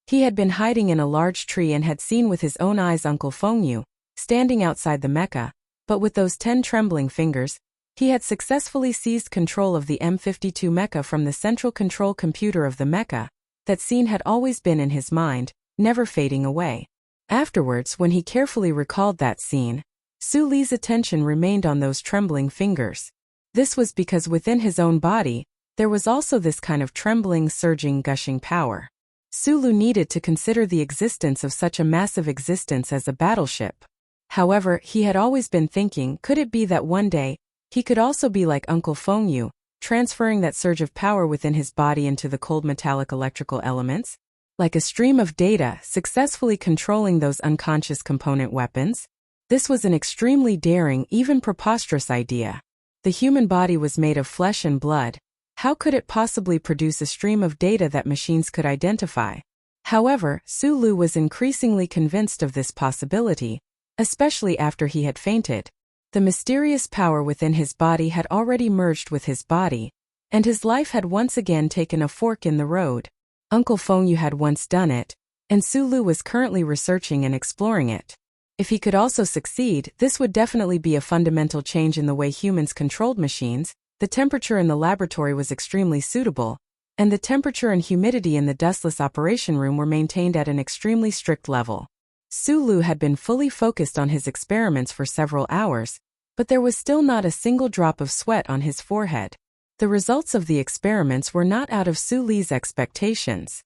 He had been hiding in a large tree and had seen with his own eyes Uncle Fengyu, standing outside the mecha, but with those 10 trembling fingers, he had successfully seized control of the M52 mecha from the central control computer of the mecha. That scene had always been in his mind, never fading away. Afterwards, when he carefully recalled that scene, Su Li's attention remained on those trembling fingers. This was because within his own body, there was also this kind of trembling, surging, gushing power. Sulu needed to consider the existence of such a massive existence as a battleship. However, he had always been thinking, could it be that one day, he could also be like Uncle Fengyu, transferring that surge of power within his body into the cold metallic electrical elements? Like a stream of data, successfully controlling those unconscious component weapons? This was an extremely daring, even preposterous idea. The human body was made of flesh and blood. How could it possibly produce a stream of data that machines could identify? However, Sulu was increasingly convinced of this possibility, especially after he had fainted. The mysterious power within his body had already merged with his body, and his life had once again taken a fork in the road. Uncle Fengyu had once done it, and Sulu was currently researching and exploring it. If he could also succeed, this would definitely be a fundamental change in the way humans controlled machines. The temperature in the laboratory was extremely suitable, and the temperature and humidity in the dustless operation room were maintained at an extremely strict level. Sulu had been fully focused on his experiments for several hours, but there was still not a single drop of sweat on his forehead. The results of the experiments were not out of Suli's expectations.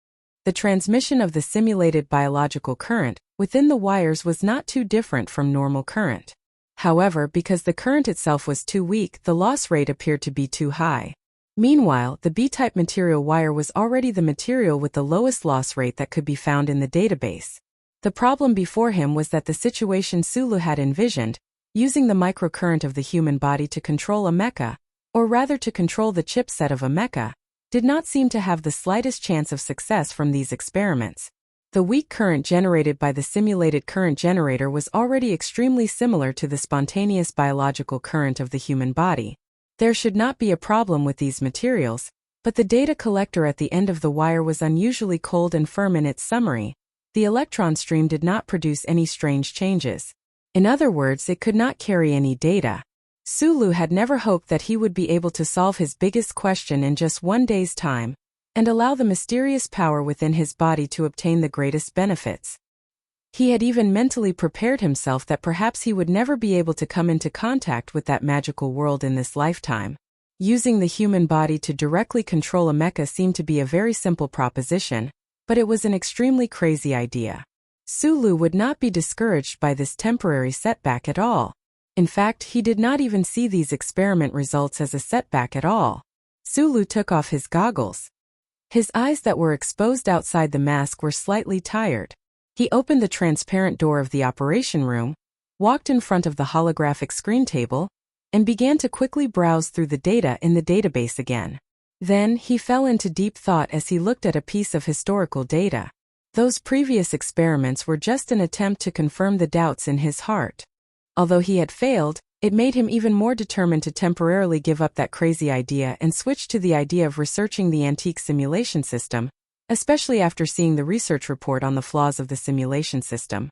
The transmission of the simulated biological current within the wires was not too different from normal current. However, because the current itself was too weak, the loss rate appeared to be too high. Meanwhile, the B-type material wire was already the material with the lowest loss rate that could be found in the database. The problem before him was that the situation Sulu had envisioned, using the microcurrent of the human body to control a mecha, or rather to control the chipset of a mecha, did not seem to have the slightest chance of success from these experiments. The weak current generated by the simulated current generator was already extremely similar to the spontaneous biological current of the human body. There should not be a problem with these materials, but the data collector at the end of the wire was unusually cold and firm in its summary. The electron stream did not produce any strange changes. In other words, it could not carry any data. Sulu had never hoped that he would be able to solve his biggest question in just one day's time, and allow the mysterious power within his body to obtain the greatest benefits. He had even mentally prepared himself that perhaps he would never be able to come into contact with that magical world in this lifetime. Using the human body to directly control a mecha seemed to be a very simple proposition, but it was an extremely crazy idea. Sulu would not be discouraged by this temporary setback at all. In fact, he did not even see these experiment results as a setback at all. Sulu took off his goggles. His eyes that were exposed outside the mask were slightly tired. He opened the transparent door of the operation room, walked in front of the holographic screen table, and began to quickly browse through the data in the database again. Then, he fell into deep thought as he looked at a piece of historical data. Those previous experiments were just an attempt to confirm the doubts in his heart. Although he had failed, it made him even more determined to temporarily give up that crazy idea and switch to the idea of researching the antique simulation system, especially after seeing the research report on the flaws of the simulation system.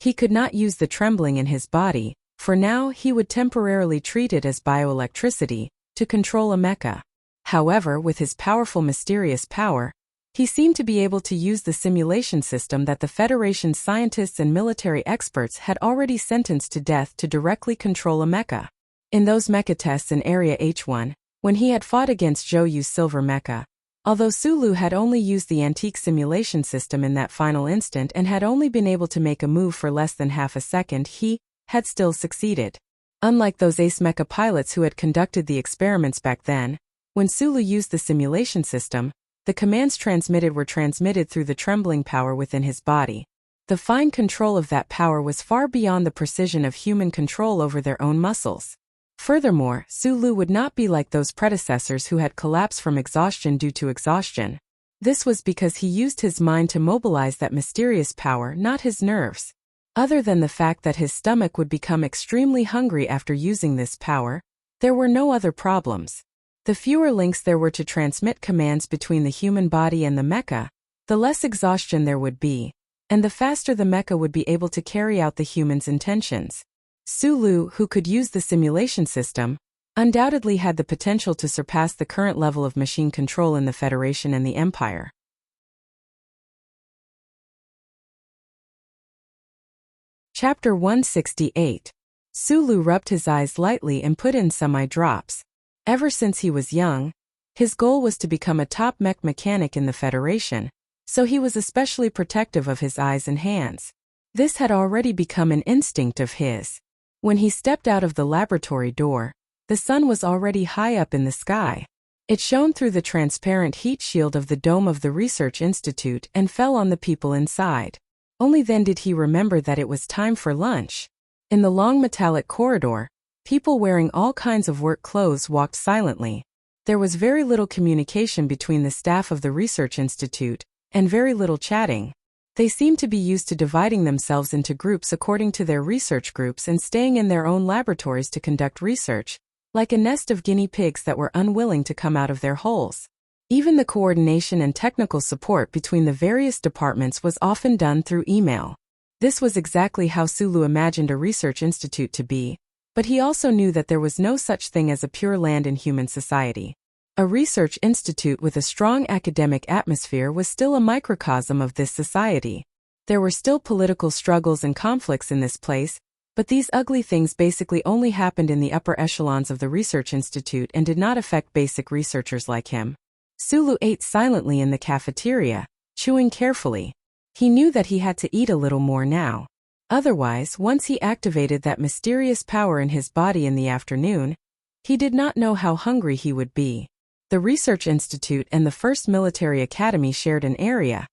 He could not use the trembling in his body. For now, he would temporarily treat it as bioelectricity, to control a mecha. However, with his powerful mysterious power, he seemed to be able to use the simulation system that the Federation's scientists and military experts had already sentenced to death to directly control a mecha. In those mecha tests in Area H1, when he had fought against Zhou Yu's silver mecha, although Sulu had only used the antique simulation system in that final instant and had only been able to make a move for less than half a second, he had still succeeded. Unlike those ace mecha pilots who had conducted the experiments back then, when Sulu used the simulation system, the commands transmitted were transmitted through the trembling power within his body. The fine control of that power was far beyond the precision of human control over their own muscles. Furthermore, Sulu would not be like those predecessors who had collapsed from exhaustion due to exhaustion. This was because he used his mind to mobilize that mysterious power, not his nerves. Other than the fact that his stomach would become extremely hungry after using this power, there were no other problems. The fewer links there were to transmit commands between the human body and the mecha, the less exhaustion there would be, and the faster the mecha would be able to carry out the human's intentions. Sulu, who could use the simulation system, undoubtedly had the potential to surpass the current level of machine control in the Federation and the Empire. Chapter 168. Sulu rubbed his eyes lightly and put in some eye drops. Ever since he was young, his goal was to become a top mech mechanic in the Federation, so he was especially protective of his eyes and hands. This had already become an instinct of his. When he stepped out of the laboratory door, the sun was already high up in the sky. It shone through the transparent heat shield of the dome of the research institute and fell on the people inside. Only then did he remember that it was time for lunch. In the long metallic corridor, people wearing all kinds of work clothes walked silently. There was very little communication between the staff of the research institute, and very little chatting. They seemed to be used to dividing themselves into groups according to their research groups and staying in their own laboratories to conduct research, like a nest of guinea pigs that were unwilling to come out of their holes. Even the coordination and technical support between the various departments was often done through email. This was exactly how Sulu imagined a research institute to be, but he also knew that there was no such thing as a pure land in human society. A research institute with a strong academic atmosphere was still a microcosm of this society. There were still political struggles and conflicts in this place, but these ugly things basically only happened in the upper echelons of the research institute and did not affect basic researchers like him. Sulu ate silently in the cafeteria, chewing carefully. He knew that he had to eat a little more now. Otherwise, once he activated that mysterious power in his body in the afternoon, he did not know how hungry he would be. The Research Institute and the First Military Academy shared an area,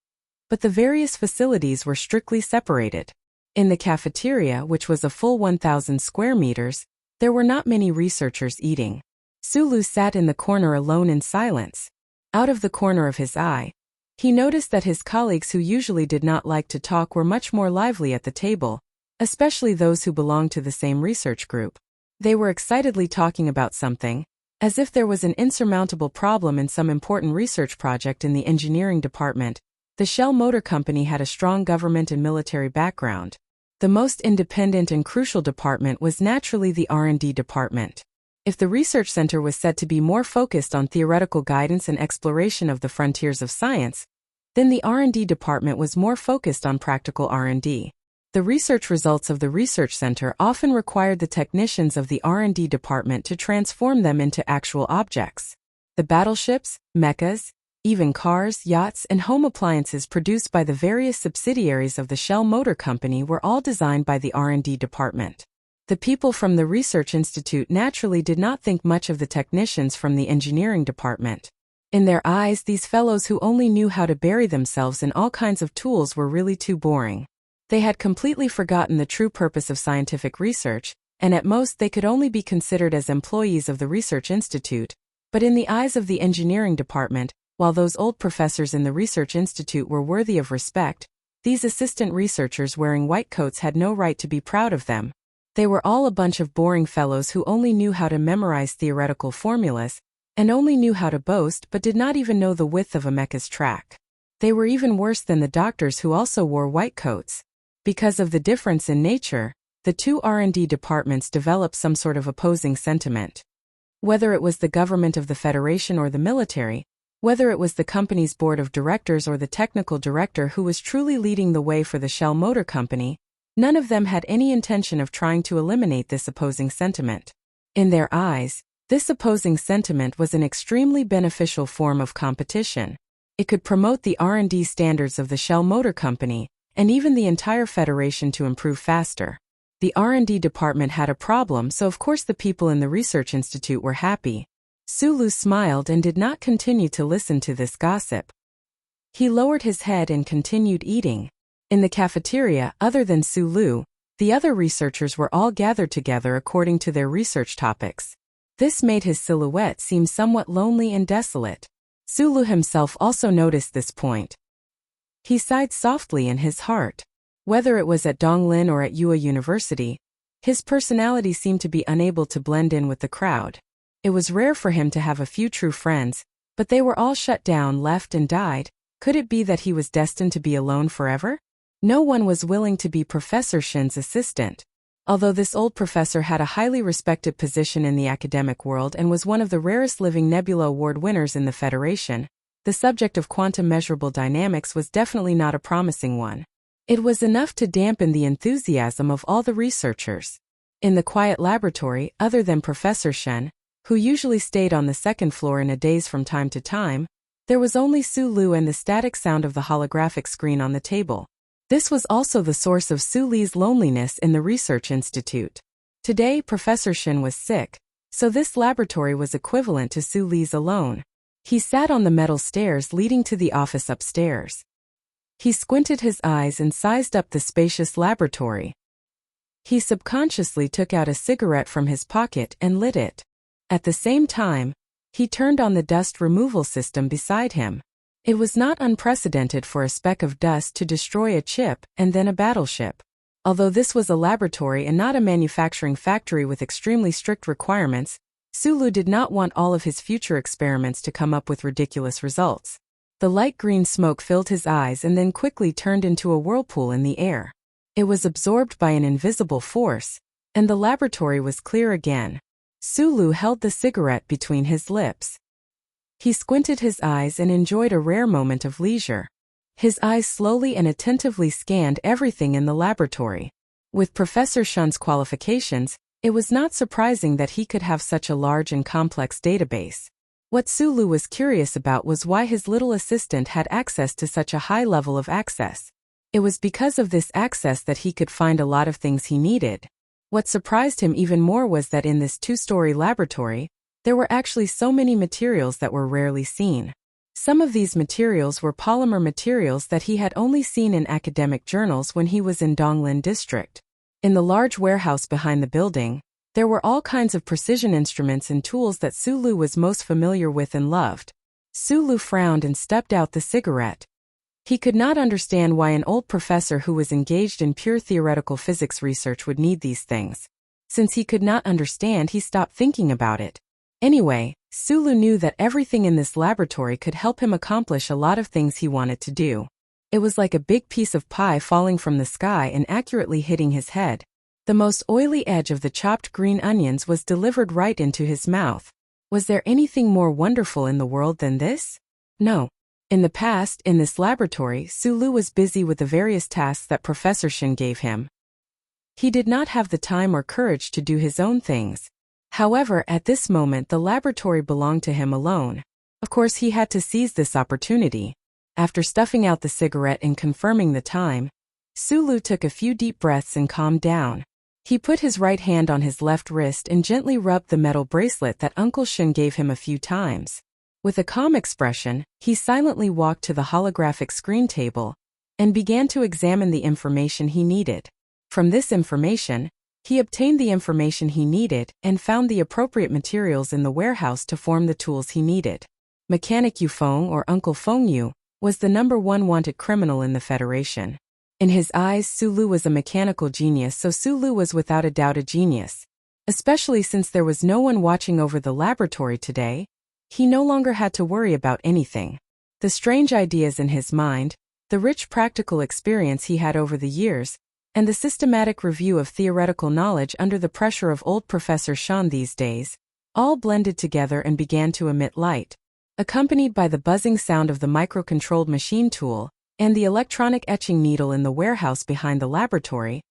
but the various facilities were strictly separated. In the cafeteria, which was a full 1,000 square meters, there were not many researchers eating. Sulu sat in the corner alone in silence. Out of the corner of his eye, he noticed that his colleagues who usually did not like to talk were much more lively at the table, especially those who belonged to the same research group. They were excitedly talking about something, as if there was an insurmountable problem in some important research project in the engineering department. The Shell Motor Company had a strong government and military background. The most independent and crucial department was naturally the R&D department. If the research center was said to be more focused on theoretical guidance and exploration of the frontiers of science, then the R&D department was more focused on practical R&D. The research results of the research center often required the technicians of the R&D department to transform them into actual objects. The battleships, mechas, even cars, yachts, and home appliances produced by the various subsidiaries of the Shell Motor Company were all designed by the R&D department. The people from the research institute naturally did not think much of the technicians from the engineering department. In their eyes, these fellows who only knew how to bury themselves in all kinds of tools were really too boring. They had completely forgotten the true purpose of scientific research, and at most they could only be considered as employees of the research institute. But in the eyes of the engineering department, while those old professors in the research institute were worthy of respect, these assistant researchers wearing white coats had no right to be proud of them. They were all a bunch of boring fellows who only knew how to memorize theoretical formulas, and only knew how to boast but did not even know the width of a mecha's track. They were even worse than the doctors who also wore white coats. Because of the difference in nature, the two R&D departments developed some sort of opposing sentiment. Whether it was the government of the Federation or the military, whether it was the company's board of directors or the technical director who was truly leading the way for the Shell Motor Company, none of them had any intention of trying to eliminate this opposing sentiment. In their eyes, this opposing sentiment was an extremely beneficial form of competition. It could promote the R&D standards of the Shell Motor Company, and even the entire Federation to improve faster. The R&D department had a problem, so of course the people in the research institute were happy. Sulu smiled and did not continue to listen to this gossip. He lowered his head and continued eating. In the cafeteria, other than Sulu, the other researchers were all gathered together according to their research topics. This made his silhouette seem somewhat lonely and desolate. Sulu himself also noticed this point. He sighed softly in his heart. Whether it was at Donglin or at Yue University, his personality seemed to be unable to blend in with the crowd. It was rare for him to have a few true friends, but they were all shut down, left and died. Could it be that he was destined to be alone forever? No one was willing to be Professor Shin's assistant. Although this old professor had a highly respected position in the academic world and was one of the rarest living Nebula Award winners in the Federation, the subject of quantum measurable dynamics was definitely not a promising one. It was enough to dampen the enthusiasm of all the researchers. In the quiet laboratory, other than Professor Shen, who usually stayed on the second floor in a daze from time to time, there was only Sulu and the static sound of the holographic screen on the table. This was also the source of Su Li's loneliness in the research institute. Today, Professor Shin was sick, so this laboratory was equivalent to Su Li's alone. He sat on the metal stairs leading to the office upstairs. He squinted his eyes and sized up the spacious laboratory. He subconsciously took out a cigarette from his pocket and lit it. At the same time, he turned on the dust removal system beside him. It was not unprecedented for a speck of dust to destroy a chip and then a battleship. Although this was a laboratory and not a manufacturing factory with extremely strict requirements, Sulu did not want all of his future experiments to come up with ridiculous results. The light green smoke filled his eyes and then quickly turned into a whirlpool in the air. It was absorbed by an invisible force, and the laboratory was clear again. Sulu held the cigarette between his lips. He squinted his eyes and enjoyed a rare moment of leisure. His eyes slowly and attentively scanned everything in the laboratory. With Professor Shun's qualifications, it was not surprising that he could have such a large and complex database. What Sulu was curious about was why his little assistant had access to such a high level of access. It was because of this access that he could find a lot of things he needed. What surprised him even more was that in this two-story laboratory, there were actually so many materials that were rarely seen. Some of these materials were polymer materials that he had only seen in academic journals when he was in Donglin District. In the large warehouse behind the building, there were all kinds of precision instruments and tools that Sulu was most familiar with and loved. Sulu frowned and stepped out the cigarette. He could not understand why an old professor who was engaged in pure theoretical physics research would need these things. Since he could not understand, he stopped thinking about it. Anyway, Sulu knew that everything in this laboratory could help him accomplish a lot of things he wanted to do. It was like a big piece of pie falling from the sky and accurately hitting his head. The most oily edge of the chopped green onions was delivered right into his mouth. Was there anything more wonderful in the world than this? No. In the past, in this laboratory, Sulu was busy with the various tasks that Professor Shin gave him. He did not have the time or courage to do his own things. However, at this moment the laboratory belonged to him alone. Of course he had to seize this opportunity. After stuffing out the cigarette and confirming the time, Sulu took a few deep breaths and calmed down. He put his right hand on his left wrist and gently rubbed the metal bracelet that Uncle Shun gave him a few times. With a calm expression, he silently walked to the holographic screen table and began to examine the information he needed. From this information, he obtained the information he needed and found the appropriate materials in the warehouse to form the tools he needed. Mechanic Yu Feng, or Uncle Feng Yu, was the #1 wanted criminal in the Federation. In his eyes, Sulu was a mechanical genius, so Sulu was without a doubt a genius. Especially since there was no one watching over the laboratory today, he no longer had to worry about anything. The strange ideas in his mind, the rich practical experience he had over the years, and the systematic review of theoretical knowledge under the pressure of old Professor Shan these days, all blended together and began to emit light. Accompanied by the buzzing sound of the microcontrolled machine tool and the electronic etching needle in the warehouse behind the laboratory,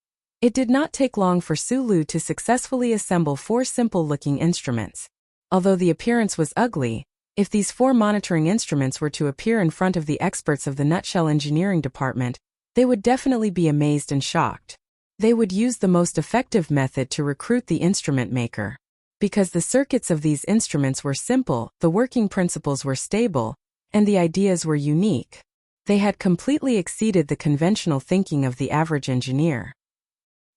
it did not take long for Sulu to successfully assemble 4 simple-looking instruments. Although the appearance was ugly, if these 4 monitoring instruments were to appear in front of the experts of the Nutshell Engineering Department, they would definitely be amazed and shocked. They would use the most effective method to recruit the instrument maker. Because the circuits of these instruments were simple, the working principles were stable, and the ideas were unique. They had completely exceeded the conventional thinking of the average engineer.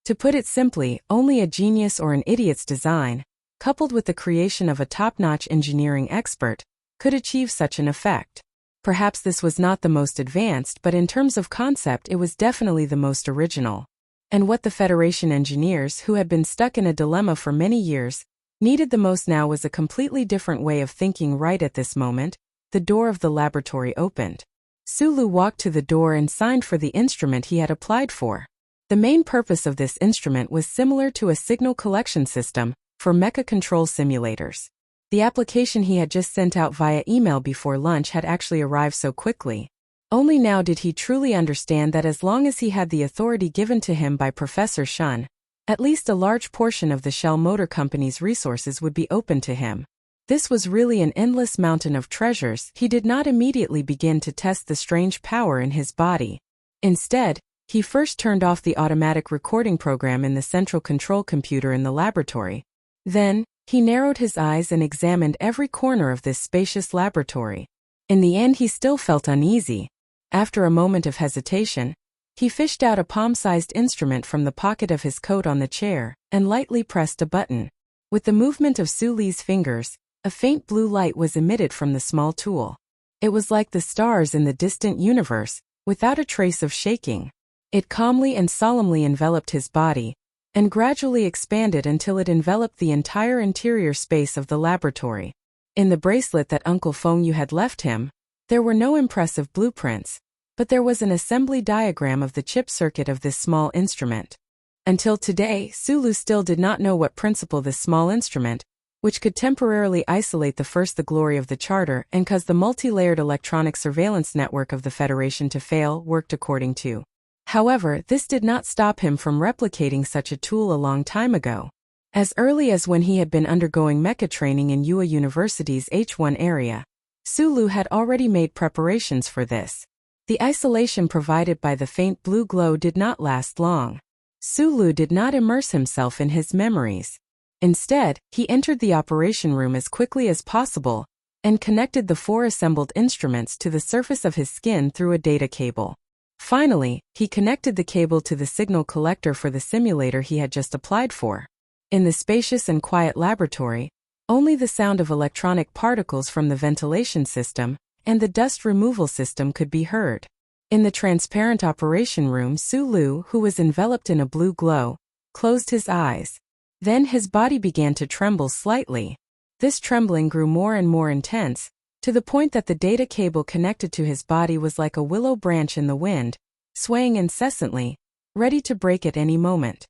To put it simply, only a genius or an idiot's design, coupled with the creation of a top-notch engineering expert, could achieve such an effect. Perhaps this was not the most advanced, but in terms of concept it was definitely the most original. And what the Federation engineers, who had been stuck in a dilemma for many years, needed the most now was a completely different way of thinking. Right at this moment, the door of the laboratory opened. Sulu walked to the door and signed for the instrument he had applied for. The main purpose of this instrument was similar to a signal collection system for mecha control simulators. The application he had just sent out via email before lunch had actually arrived so quickly. Only now did he truly understand that as long as he had the authority given to him by Professor Shun, at least a large portion of the Shell Motor Company's resources would be open to him. This was really an endless mountain of treasures. He did not immediately begin to test the strange power in his body. Instead, he first turned off the automatic recording program in the central control computer in the laboratory. Then, he narrowed his eyes and examined every corner of this spacious laboratory. In the end, he still felt uneasy. After a moment of hesitation, he fished out a palm-sized instrument from the pocket of his coat on the chair and lightly pressed a button. With the movement of Suli's fingers, a faint blue light was emitted from the small tool. It was like the stars in the distant universe, without a trace of shaking. It calmly and solemnly enveloped his body, and gradually expanded until it enveloped the entire interior space of the laboratory. In the bracelet that Uncle Feng Yu had left him, there were no impressive blueprints, but there was an assembly diagram of the chip circuit of this small instrument. Until today, Sulu still did not know what principle this small instrument, which could temporarily isolate the glory of the charter and cause the multi-layered electronic surveillance network of the Federation to fail, worked according to. However, this did not stop him from replicating such a tool a long time ago. As early as when he had been undergoing mecha training in Yua University's H1 area, Sulu had already made preparations for this. The isolation provided by the faint blue glow did not last long. Sulu did not immerse himself in his memories. Instead, he entered the operation room as quickly as possible and connected the 4 assembled instruments to the surface of his skin through a data cable. Finally, he connected the cable to the signal collector for the simulator he had just applied for. In the spacious and quiet laboratory, only the sound of electronic particles from the ventilation system and the dust removal system could be heard. In the transparent operation room, Sulu, who was enveloped in a blue glow, closed his eyes. Then his body began to tremble slightly. This trembling grew more and more intense, to the point that the data cable connected to his body was like a willow branch in the wind, swaying incessantly, ready to break at any moment.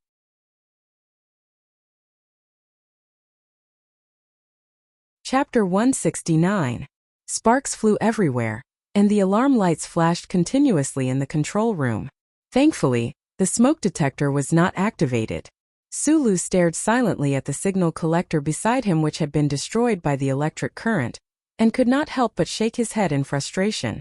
Chapter 169. Sparks flew everywhere, and the alarm lights flashed continuously in the control room. Thankfully, the smoke detector was not activated. Sulu stared silently at the signal collector beside him, which had been destroyed by the electric current, and could not help but shake his head in frustration.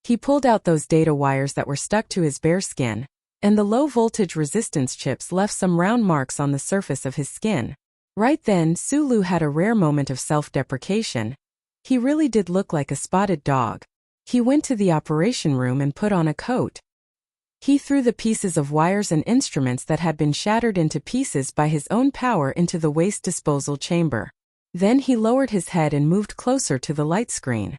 He pulled out those data wires that were stuck to his bare skin, and the low-voltage resistance chips left some round marks on the surface of his skin. Right then, Sulu had a rare moment of self-deprecation. He really did look like a spotted dog. He went to the operation room and put on a coat. He threw the pieces of wires and instruments that had been shattered into pieces by his own power into the waste disposal chamber. Then he lowered his head and moved closer to the light screen.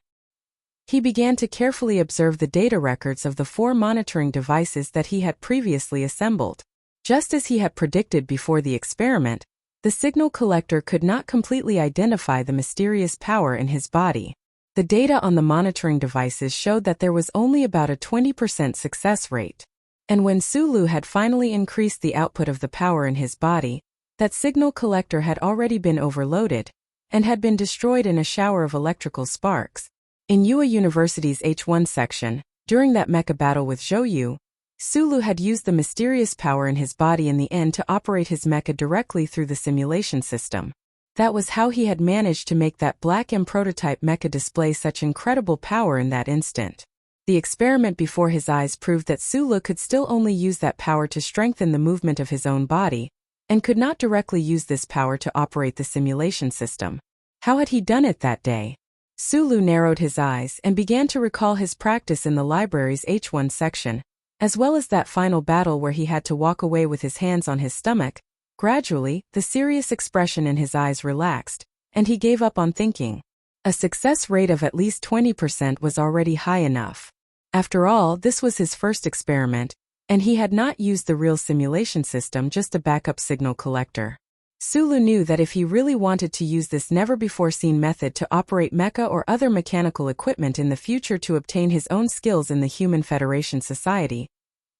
He began to carefully observe the data records of the 4 monitoring devices that he had previously assembled. Just as he had predicted before the experiment, the signal collector could not completely identify the mysterious power in his body. The data on the monitoring devices showed that there was only about a 20% success rate. And when Sulu had finally increased the output of the power in his body, that signal collector had already been overloaded and had been destroyed in a shower of electrical sparks. In Yue University's H1 section, during that mecha battle with Zhou, Sulu had used the mysterious power in his body in the end to operate his mecha directly through the simulation system. That was how he had managed to make that Black M prototype mecha display such incredible power in that instant. The experiment before his eyes proved that Sulu could still only use that power to strengthen the movement of his own body, and could not directly use this power to operate the simulation system. How had he done it that day? Sulu narrowed his eyes and began to recall his practice in the library's H1 section, as well as that final battle where he had to walk away with his hands on his stomach. Gradually, the serious expression in his eyes relaxed, and he gave up on thinking. A success rate of at least 20% was already high enough. After all, this was his first experiment, and he had not used the real simulation system, just a backup signal collector. Sulu knew that if he really wanted to use this never-before-seen method to operate mecha or other mechanical equipment in the future to obtain his own skills in the Human Federation Society,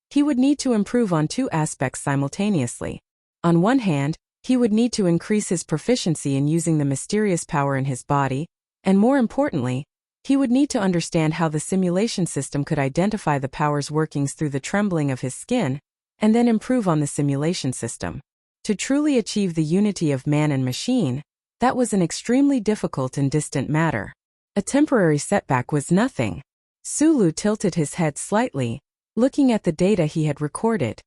he would need to improve on 2 aspects simultaneously. On one hand, he would need to increase his proficiency in using the mysterious power in his body, and more importantly, he would need to understand how the simulation system could identify the power's workings through the trembling of his skin, and then improve on the simulation system. To truly achieve the unity of man and machine, that was an extremely difficult and distant matter. A temporary setback was nothing. Sulu tilted his head slightly, looking at the data he had recorded.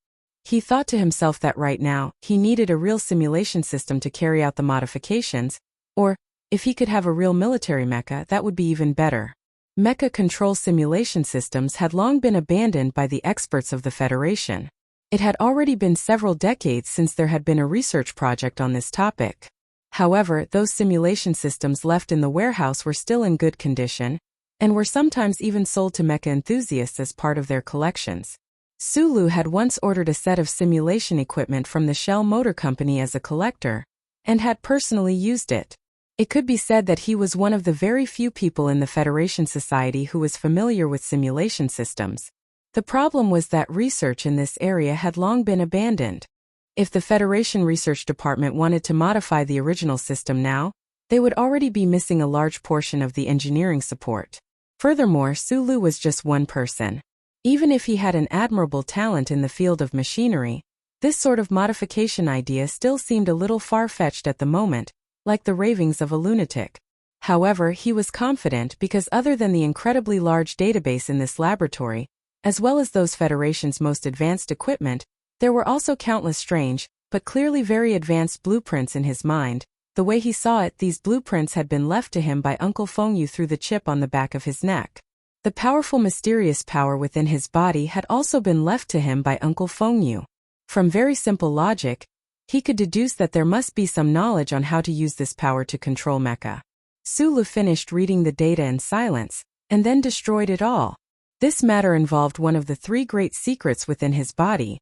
He thought to himself that right now, he needed a real simulation system to carry out the modifications, or, if he could have a real military mecha, that would be even better. Mecha control simulation systems had long been abandoned by the experts of the Federation. It had already been several decades since there had been a research project on this topic. However, those simulation systems left in the warehouse were still in good condition, and were sometimes even sold to mecha enthusiasts as part of their collections. Sulu had once ordered a set of simulation equipment from the Shell Motor Company as a collector, and had personally used it. It could be said that he was one of the very few people in the Federation Society who was familiar with simulation systems. The problem was that research in this area had long been abandoned. If the Federation Research Department wanted to modify the original system now, they would already be missing a large portion of the engineering support. Furthermore, Sulu was just one person. Even if he had an admirable talent in the field of machinery, this sort of modification idea still seemed a little far-fetched at the moment, like the ravings of a lunatic. However, he was confident because other than the incredibly large database in this laboratory, as well as those Federation's most advanced equipment, there were also countless strange, but clearly very advanced blueprints in his mind. The way he saw it, these blueprints had been left to him by Uncle Fengyu through the chip on the back of his neck. The powerful mysterious power within his body had also been left to him by Uncle Fengyu. From very simple logic, he could deduce that there must be some knowledge on how to use this power to control mecha. Sulu finished reading the data in silence, and then destroyed it all. This matter involved one of the 3 great secrets within his body.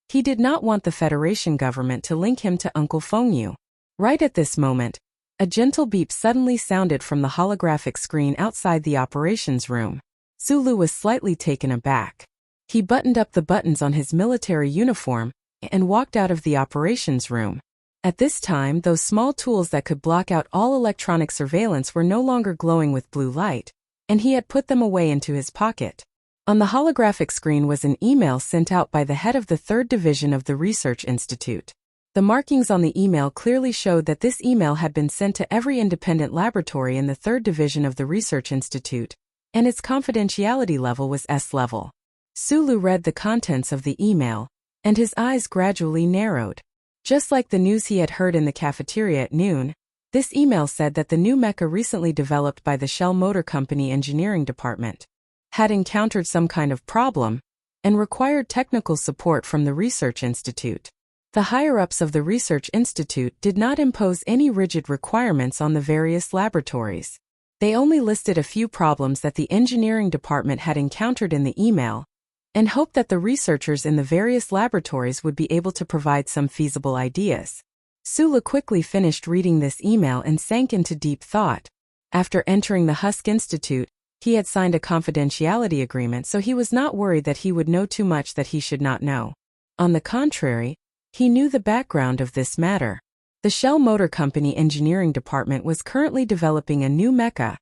He did not want the Federation government to link him to Uncle Fengyu. Right at this moment, a gentle beep suddenly sounded from the holographic screen outside the operations room. Sulu was slightly taken aback. He buttoned up the buttons on his military uniform and walked out of the operations room. At this time, those small tools that could block out all electronic surveillance were no longer glowing with blue light, and he had put them away into his pocket. On the holographic screen was an email sent out by the head of the 3rd Division of the Research Institute. The markings on the email clearly showed that this email had been sent to every independent laboratory in the 3rd Division of the Research Institute, and its confidentiality level was S level. Sulu read the contents of the email, and his eyes gradually narrowed. Just like the news he had heard in the cafeteria at noon, this email said that the new mecha recently developed by the Shell Motor Company engineering department had encountered some kind of problem and required technical support from the research institute. The higher-ups of the research institute did not impose any rigid requirements on the various laboratories. They only listed a few problems that the engineering department had encountered in the email and hoped that the researchers in the various laboratories would be able to provide some feasible ideas. Sulu quickly finished reading this email and sank into deep thought. After entering the Husk Institute, he had signed a confidentiality agreement, so he was not worried that he would know too much that he should not know. On the contrary, he knew the background of this matter. The Shell Motor Company engineering department was currently developing a new mecha,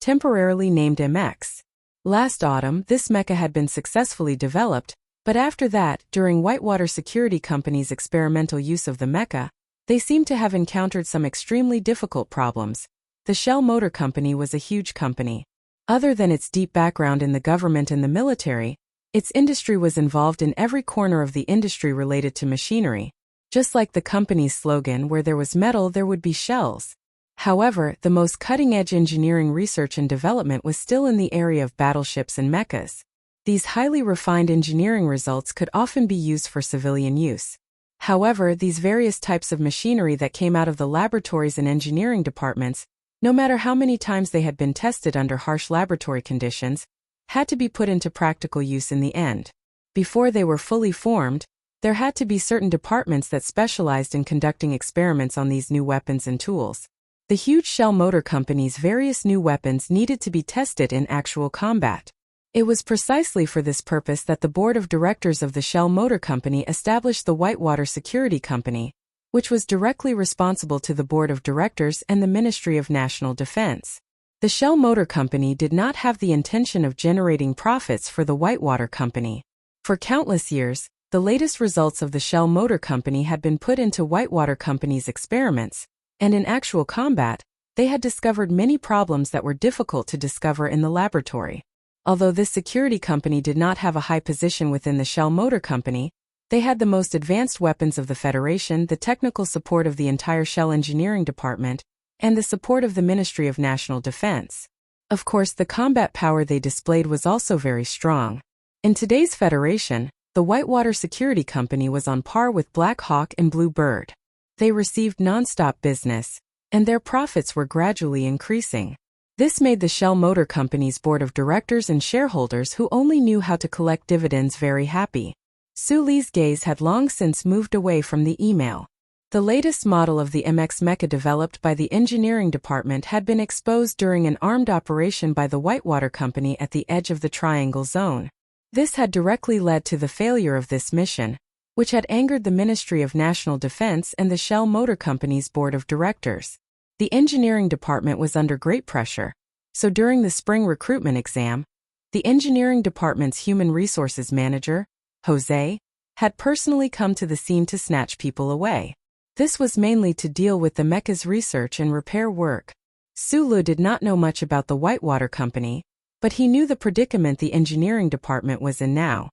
temporarily named MX. Last autumn, this mecha had been successfully developed, but after that, during Whitewater Security Company's experimental use of the mecha, they seemed to have encountered some extremely difficult problems. The Shell Motor Company was a huge company. Other than its deep background in the government and the military, its industry was involved in every corner of the industry related to machinery. Just like the company's slogan, where there was metal, there would be shells. However, the most cutting-edge engineering research and development was still in the area of battleships and mechas. These highly refined engineering results could often be used for civilian use. However, these various types of machinery that came out of the laboratories and engineering departments, no matter how many times they had been tested under harsh laboratory conditions, had to be put into practical use in the end. Before they were fully formed, there had to be certain departments that specialized in conducting experiments on these new weapons and tools. The huge Shell Motor Company's various new weapons needed to be tested in actual combat. It was precisely for this purpose that the board of directors of the Shell Motor Company established the Whitewater Security Company, which was directly responsible to the board of directors and the Ministry of National Defense. The Shell Motor Company did not have the intention of generating profits for the Whitewater Company. For countless years, the latest results of the Shell Motor Company had been put into Whitewater Company's experiments, and in actual combat, they had discovered many problems that were difficult to discover in the laboratory. Although this security company did not have a high position within the Shell Motor Company, they had the most advanced weapons of the Federation, the technical support of the entire Shell Engineering Department, and the support of the Ministry of National Defense. Of course, the combat power they displayed was also very strong. In today's Federation, the Whitewater Security Company was on par with Black Hawk and Blue Bird. They received non-stop business, and their profits were gradually increasing. This made the Shell Motor Company's board of directors and shareholders, who only knew how to collect dividends, very happy. Sulu's gaze had long since moved away from the email. The latest model of the MX mecha developed by the engineering department had been exposed during an armed operation by the Whitewater Company at the edge of the Triangle Zone. This had directly led to the failure of this mission, which had angered the Ministry of National Defense and the Shell Motor Company's board of directors. The engineering department was under great pressure, so during the spring recruitment exam, the engineering department's human resources manager, Jose, had personally come to the scene to snatch people away. This was mainly to deal with the mecha's research and repair work. Sulu did not know much about the Whitewater Company, but he knew the predicament the engineering department was in now.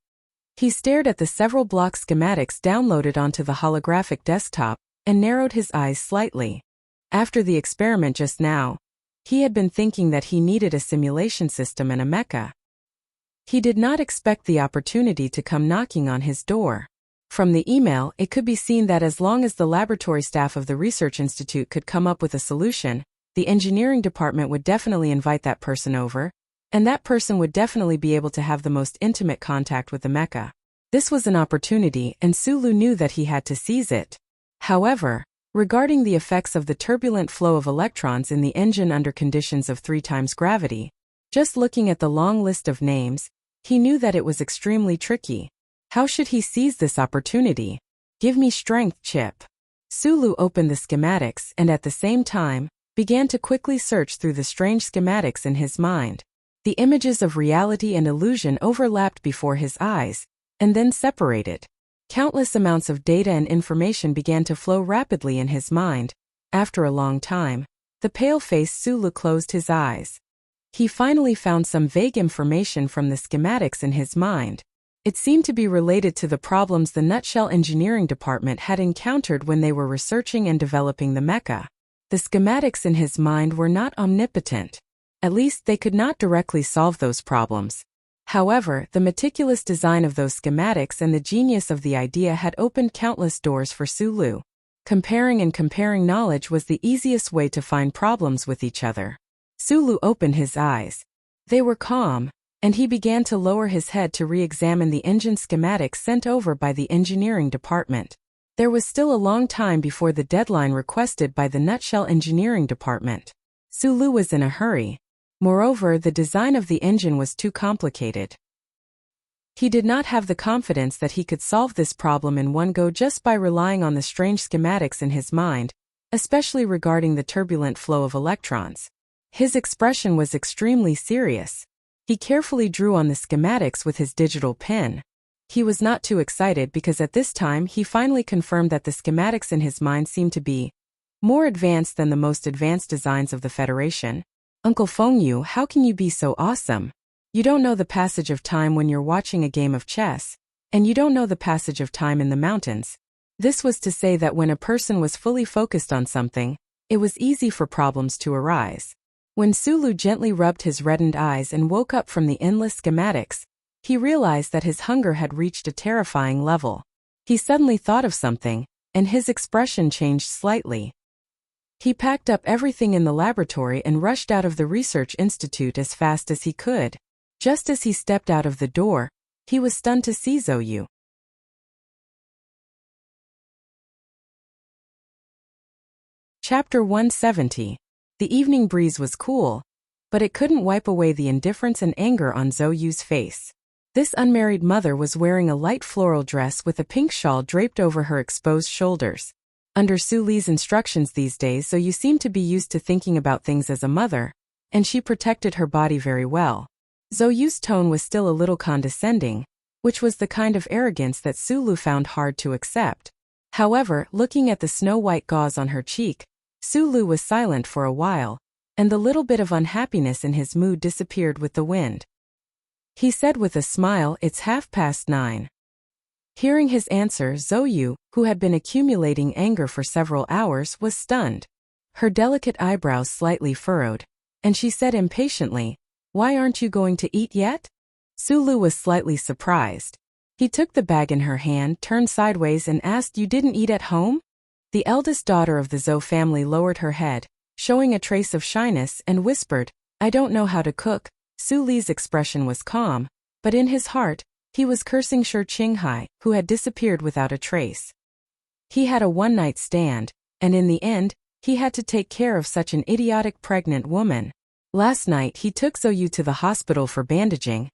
He stared at the several block schematics downloaded onto the holographic desktop and narrowed his eyes slightly. After the experiment just now, he had been thinking that he needed a simulation system and a mecha. He did not expect the opportunity to come knocking on his door. From the email, it could be seen that as long as the laboratory staff of the research institute could come up with a solution, the engineering department would definitely invite that person over, and that person would definitely be able to have the most intimate contact with the mecha. This was an opportunity, and Sulu knew that he had to seize it. However, regarding the effects of the turbulent flow of electrons in the engine under conditions of 3 times gravity, just looking at the long list of names, he knew that it was extremely tricky. How should he seize this opportunity? Give me strength, Chip. Sulu opened the schematics and at the same time, began to quickly search through the strange schematics in his mind. The images of reality and illusion overlapped before his eyes, and then separated. Countless amounts of data and information began to flow rapidly in his mind. After a long time, the pale-faced Sulu closed his eyes. He finally found some vague information from the schematics in his mind. It seemed to be related to the problems the Nutshell Engineering Department had encountered when they were researching and developing the mecha. The schematics in his mind were not omnipotent. At least they could not directly solve those problems. However, the meticulous design of those schematics and the genius of the idea had opened countless doors for Sulu. Comparing and comparing knowledge was the easiest way to find problems with each other. Sulu opened his eyes. They were calm, and he began to lower his head to re-examine the engine schematics sent over by the engineering department. There was still a long time before the deadline requested by the Nutshell Engineering Department. Sulu was in a hurry. Moreover, the design of the engine was too complicated. He did not have the confidence that he could solve this problem in one go just by relying on the strange schematics in his mind, especially regarding the turbulent flow of electrons. His expression was extremely serious. He carefully drew on the schematics with his digital pen. He was not too excited because at this time he finally confirmed that the schematics in his mind seemed to be more advanced than the most advanced designs of the Federation. Uncle Fengyu, how can you be so awesome? You don't know the passage of time when you're watching a game of chess, and you don't know the passage of time in the mountains. This was to say that when a person was fully focused on something, it was easy for problems to arise. When Sulu gently rubbed his reddened eyes and woke up from the endless schematics, he realized that his hunger had reached a terrifying level. He suddenly thought of something, and his expression changed slightly. He packed up everything in the laboratory and rushed out of the research institute as fast as he could. Just as he stepped out of the door, he was stunned to see Zhou. Chapter 170. The evening breeze was cool, but it couldn't wipe away the indifference and anger on Zhou's face. This unmarried mother was wearing a light floral dress with a pink shawl draped over her exposed shoulders. Under Su Li's instructions these days, Zhou seemed to be used to thinking about things as a mother, and she protected her body very well. Zhou's tone was still a little condescending, which was the kind of arrogance that Sulu found hard to accept. However, looking at the snow-white gauze on her cheek, Sulu was silent for a while, and the little bit of unhappiness in his mood disappeared with the wind. He said with a smile, "It's 9:30. Hearing his answer, Zhou, who had been accumulating anger for several hours, was stunned. Her delicate eyebrows slightly furrowed, and she said impatiently, "Why aren't you going to eat yet?" Sulu was slightly surprised. He took the bag in her hand, turned sideways and asked, "You didn't eat at home?" The eldest daughter of the Zhou family lowered her head, showing a trace of shyness, and whispered, "I don't know how to cook." Su Li's expression was calm, but in his heart, he was cursing Shi Qinghai, who had disappeared without a trace. He had a one-night stand, and in the end, he had to take care of such an idiotic pregnant woman. Last night he took Zhou to the hospital for bandaging,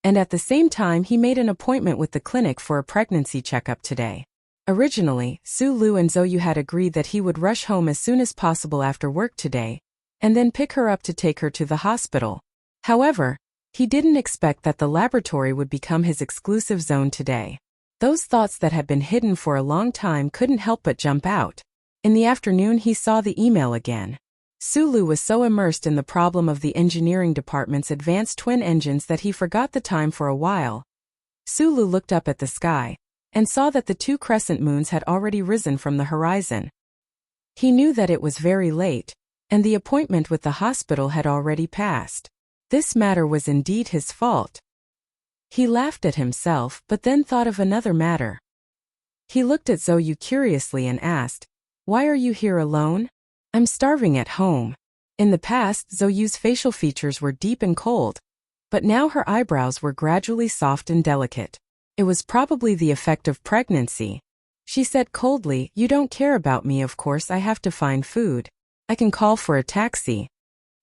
and at the same time he made an appointment with the clinic for a pregnancy checkup today. Originally, Su Lu and Zhou had agreed that he would rush home as soon as possible after work today, and then pick her up to take her to the hospital. However, he didn't expect that the laboratory would become his exclusive zone today. Those thoughts that had been hidden for a long time couldn't help but jump out. In the afternoon he saw the email again. Sulu was so immersed in the problem of the engineering department's advanced twin engines that he forgot the time for a while. Sulu looked up at the sky, and saw that the 2 crescent moons had already risen from the horizon. He knew that it was very late, and the appointment with the hospital had already passed. This matter was indeed his fault. He laughed at himself, but then thought of another matter. He looked at Zhou curiously and asked, "Why are you here alone?" "I'm starving at home." In the past, Zhou's facial features were deep and cold, but now her eyebrows were gradually soft and delicate. It was probably the effect of pregnancy. She said coldly, "You don't care about me, of course I have to find food. I can call for a taxi.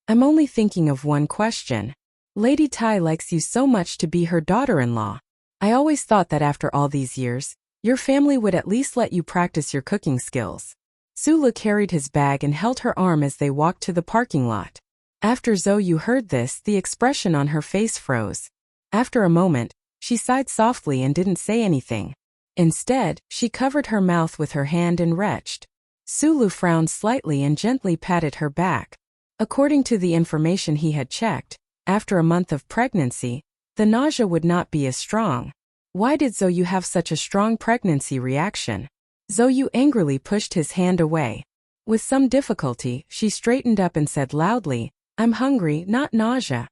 I'm only thinking of one question. Lady Tai likes you so much to be her daughter-in-law. I always thought that after all these years, your family would at least let you practice your cooking skills." Sulu carried his bag and held her arm as they walked to the parking lot. After Zhou heard this, the expression on her face froze. After a moment, she sighed softly and didn't say anything. Instead, she covered her mouth with her hand and retched. Sulu frowned slightly and gently patted her back. According to the information he had checked, after a month of pregnancy, the nausea would not be as strong. Why did Zhou have such a strong pregnancy reaction? Zhou angrily pushed his hand away. With some difficulty, she straightened up and said loudly, "I'm hungry, not nausea."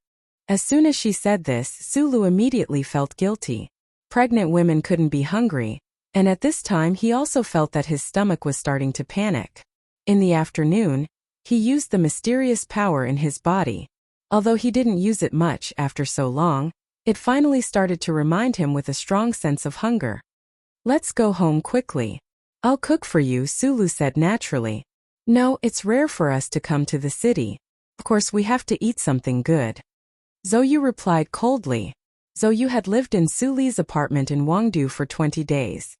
As soon as she said this, Sulu immediately felt guilty. Pregnant women couldn't be hungry, and at this time he also felt that his stomach was starting to panic. In the afternoon, he used the mysterious power in his body. Although he didn't use it much after so long, it finally started to remind him with a strong sense of hunger. "Let's go home quickly. I'll cook for you," Sulu said naturally. "No, it's rare for us to come to the city. Of course we have to eat something good." Zhou replied coldly. Zhou had lived in Suli's apartment in Wangdu for 20 days.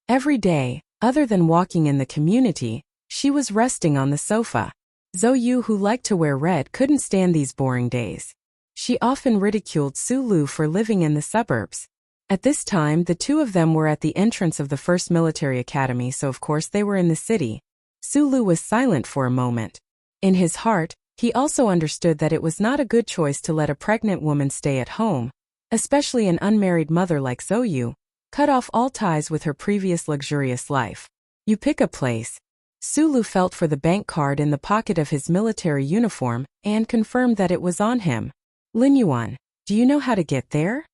Every day, other than walking in the community, she was resting on the sofa. Zhou, who liked to wear red, couldn't stand these boring days. She often ridiculed Sulu for living in the suburbs. At this time, the two of them were at the entrance of the first military academy, so of course they were in the city. Sulu was silent for a moment. In his heart, he also understood that it was not a good choice to let a pregnant woman stay at home, especially an unmarried mother like Zhou, cut off all ties with her previous luxurious life. "You pick a place." Sulu felt for the bank card in the pocket of his military uniform and confirmed that it was on him. "Lin Yuan, do you know how to get there?"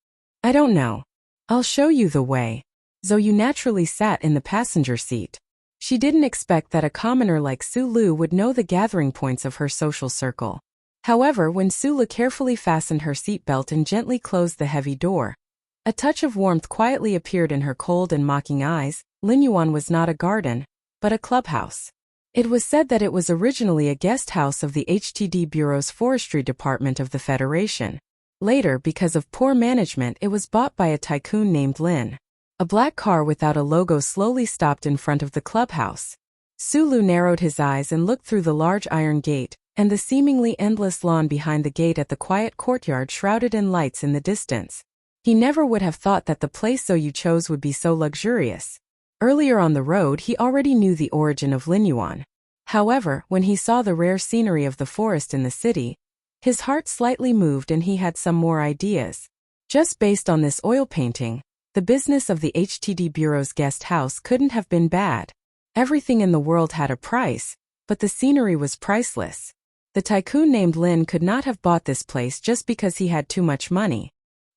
"I don't know. I'll show you the way." Zhou naturally sat in the passenger seat. She didn't expect that a commoner like Sulu would know the gathering points of her social circle. However, when Sulu carefully fastened her seatbelt and gently closed the heavy door, a touch of warmth quietly appeared in her cold and mocking eyes. Lin Yuan was not a garden, but a clubhouse. It was said that it was originally a guest house of the HTD Bureau's forestry department of the Federation. Later, because of poor management, it was bought by a tycoon named Lin. A black car without a logo slowly stopped in front of the clubhouse. Sulu narrowed his eyes and looked through the large iron gate, and the seemingly endless lawn behind the gate at the quiet courtyard shrouded in lights in the distance. He never would have thought that the place Zhou chose would be so luxurious. Earlier on the road, he already knew the origin of Lin Yuan. However, when he saw the rare scenery of the forest in the city, his heart slightly moved and he had some more ideas. Just based on this oil painting, the business of the HTD Bureau's guest house couldn't have been bad. Everything in the world had a price, but the scenery was priceless. The tycoon named Lin could not have bought this place just because he had too much money.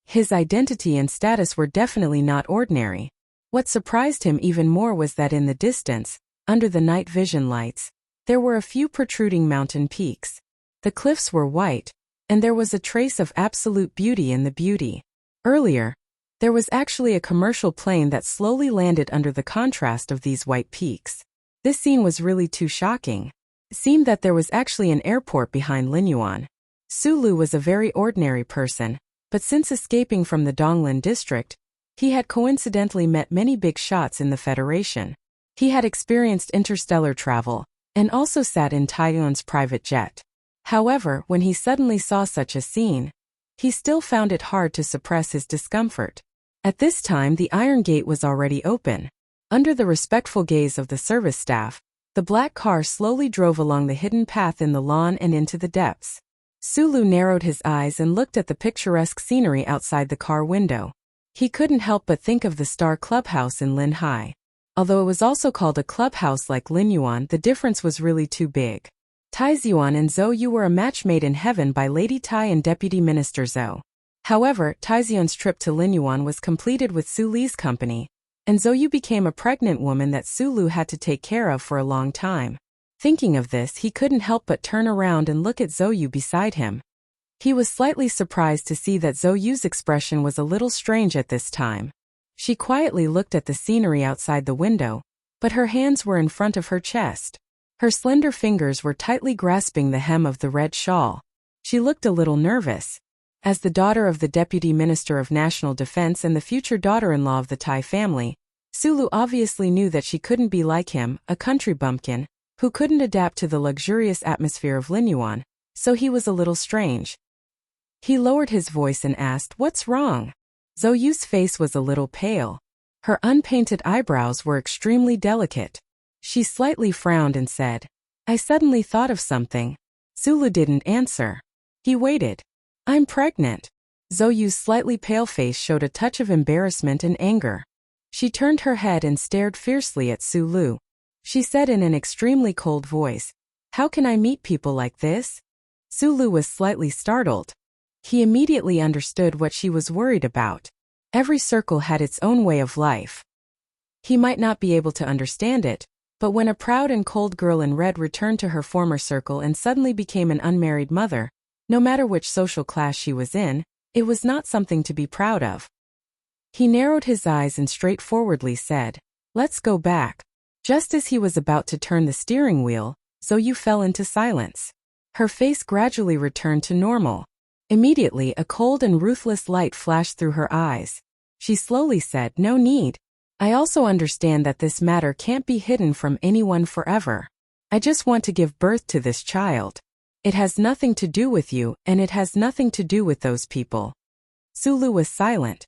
His identity and status were definitely not ordinary. What surprised him even more was that in the distance, under the night vision lights, there were a few protruding mountain peaks. The cliffs were white, and there was a trace of absolute beauty in the beauty. Earlier, there was actually a commercial plane that slowly landed under the contrast of these white peaks. This scene was really too shocking. It seemed that there was actually an airport behind Lin Yuan. Sulu was a very ordinary person, but since escaping from the Donglin district, he had coincidentally met many big shots in the Federation. He had experienced interstellar travel, and also sat in Taiyuan's private jet. However, when he suddenly saw such a scene, he still found it hard to suppress his discomfort. At this time, the iron gate was already open. Under the respectful gaze of the service staff, the black car slowly drove along the hidden path in the lawn and into the depths. Sulu narrowed his eyes and looked at the picturesque scenery outside the car window. He couldn't help but think of the Star Clubhouse in Linhai. Although it was also called a clubhouse like Lin Yuan, the difference was really too big. Taizuan and Zhou were a match made in heaven by Lady Tai and Deputy Minister Zhou. However, Taizuan's trip to Lin Yuan was completed with Suli's company, and Zhou became a pregnant woman that Sulu had to take care of for a long time. Thinking of this, he couldn't help but turn around and look at Zhou beside him. He was slightly surprised to see that Zhou's expression was a little strange at this time. She quietly looked at the scenery outside the window, but her hands were in front of her chest. Her slender fingers were tightly grasping the hem of the red shawl. She looked a little nervous. As the daughter of the Deputy Minister of National Defense and the future daughter-in-law of the Tai family, Sulu obviously knew that she couldn't be like him, a country bumpkin, who couldn't adapt to the luxurious atmosphere of Lin Yuan, so he was a little strange. He lowered his voice and asked, "What's wrong?" Zhou's face was a little pale. Her unpainted eyebrows were extremely delicate. She slightly frowned and said, "I suddenly thought of something." Sulu didn't answer. He waited. "I'm pregnant." Zoyu's slightly pale face showed a touch of embarrassment and anger. She turned her head and stared fiercely at Sulu. She said in an extremely cold voice, "How can I meet people like this?" Sulu was slightly startled. He immediately understood what she was worried about. Every circle had its own way of life. He might not be able to understand it, but when a proud and cold girl in red returned to her former circle and suddenly became an unmarried mother, no matter which social class she was in, it was not something to be proud of. He narrowed his eyes and straightforwardly said, "Let's go back." Just as he was about to turn the steering wheel, Zoyu fell into silence. Her face gradually returned to normal. Immediately, a cold and ruthless light flashed through her eyes. She slowly said, "No need. I also understand that this matter can't be hidden from anyone forever. I just want to give birth to this child. It has nothing to do with you, and it has nothing to do with those people." Sulu was silent.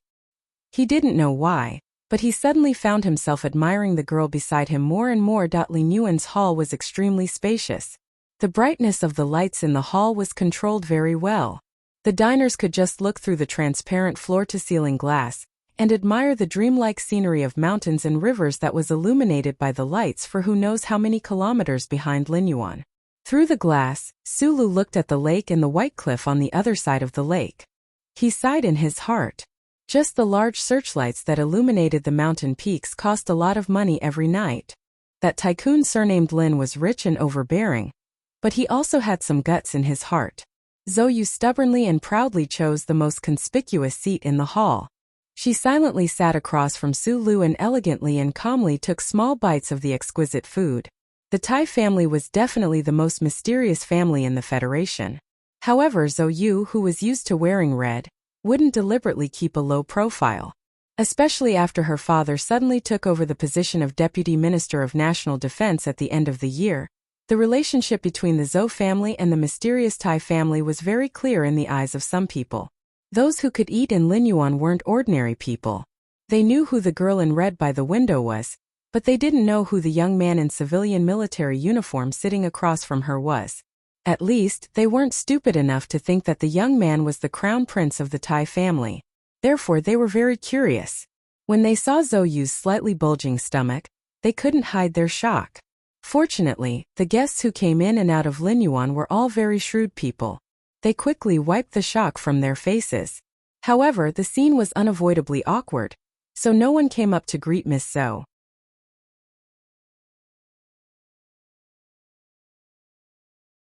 He didn't know why, but he suddenly found himself admiring the girl beside him more and more. Li Nguyen's hall was extremely spacious. The brightness of the lights in the hall was controlled very well. The diners could just look through the transparent floor-to-ceiling glass and admire the dreamlike scenery of mountains and rivers that was illuminated by the lights for who knows how many kilometers behind Linyuan. Through the glass, Sulu looked at the lake and the white cliff on the other side of the lake. He sighed in his heart. Just the large searchlights that illuminated the mountain peaks cost a lot of money every night. That tycoon surnamed Lin was rich and overbearing, but he also had some guts in his heart. Zoyu stubbornly and proudly chose the most conspicuous seat in the hall. She silently sat across from Sulu and elegantly and calmly took small bites of the exquisite food. The Tai family was definitely the most mysterious family in the Federation. However, Zoyu, who was used to wearing red, wouldn't deliberately keep a low profile. Especially after her father suddenly took over the position of Deputy Minister of National Defense at the end of the year. The relationship between the Zhou family and the mysterious Tai family was very clear in the eyes of some people. Those who could eat in Linyuan weren't ordinary people. They knew who the girl in red by the window was, but they didn't know who the young man in civilian military uniform sitting across from her was. At least, they weren't stupid enough to think that the young man was the crown prince of the Tai family. Therefore, they were very curious. When they saw Zoyu's slightly bulging stomach, they couldn't hide their shock. Fortunately, the guests who came in and out of Linyuan were all very shrewd people. They quickly wiped the shock from their faces. However, the scene was unavoidably awkward, so no one came up to greet Miss Zhou.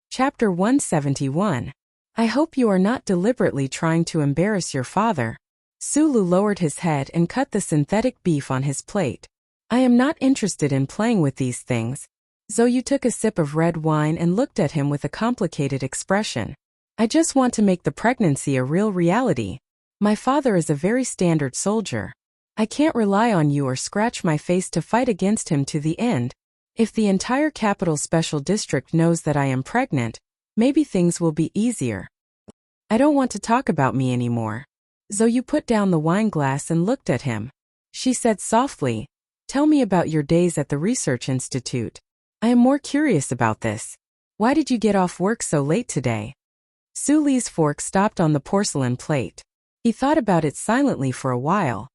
Chapter 171. I hope you are not deliberately trying to embarrass your father. Sulu lowered his head and cut the synthetic beef on his plate. I am not interested in playing with these things. Zoyu took a sip of red wine and looked at him with a complicated expression. I just want to make the pregnancy a real reality. My father is a very standard soldier. I can't rely on you or scratch my face to fight against him to the end. If the entire Capital Special District knows that I am pregnant, maybe things will be easier. I don't want to talk about me anymore. Zoyu put down the wine glass and looked at him. She said softly, "Tell me about your days at the Research Institute. I am more curious about this. Why did you get off work so late today?" Suli's fork stopped on the porcelain plate. He thought about it silently for a while.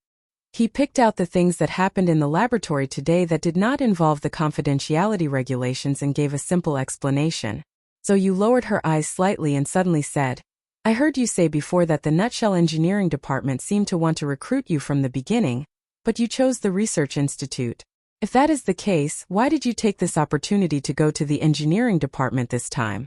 He picked out the things that happened in the laboratory today that did not involve the confidentiality regulations and gave a simple explanation. Zoyu lowered her eyes slightly and suddenly said, "I heard you say before that the Nutshell Engineering Department seemed to want to recruit you from the beginning, but you chose the Research Institute. If that is the case, why did you take this opportunity to go to the engineering department this time?"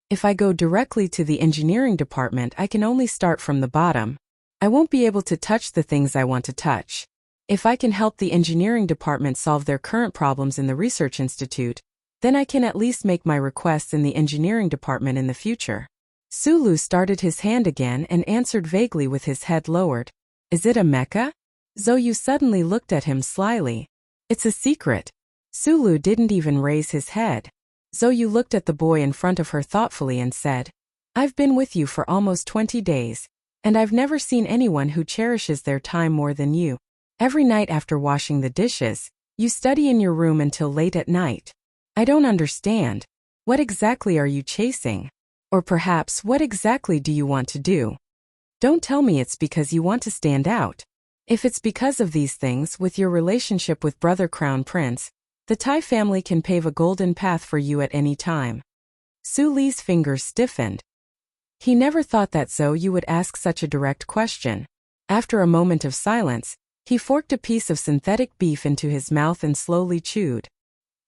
"If I go directly to the engineering department, I can only start from the bottom. I won't be able to touch the things I want to touch. If I can help the engineering department solve their current problems in the Research Institute, then I can at least make my requests in the engineering department in the future." Sulu started his hand again and answered vaguely with his head lowered. "Is it a mecha?" Zoyu suddenly looked at him slyly. "It's a secret." Sulu didn't even raise his head. Zoyu looked at the boy in front of her thoughtfully and said, "I've been with you for almost 20 days, and I've never seen anyone who cherishes their time more than you. Every night after washing the dishes, you study in your room until late at night. I don't understand. What exactly are you chasing? Or perhaps what exactly do you want to do?" Don't tell me it's because you want to stand out. If it's because of these things with your relationship with Brother Crown Prince, the Tai family can pave a golden path for you at any time. Su Li's fingers stiffened. He never thought that Zhou Yu would ask such a direct question. After a moment of silence, he forked a piece of synthetic beef into his mouth and slowly chewed.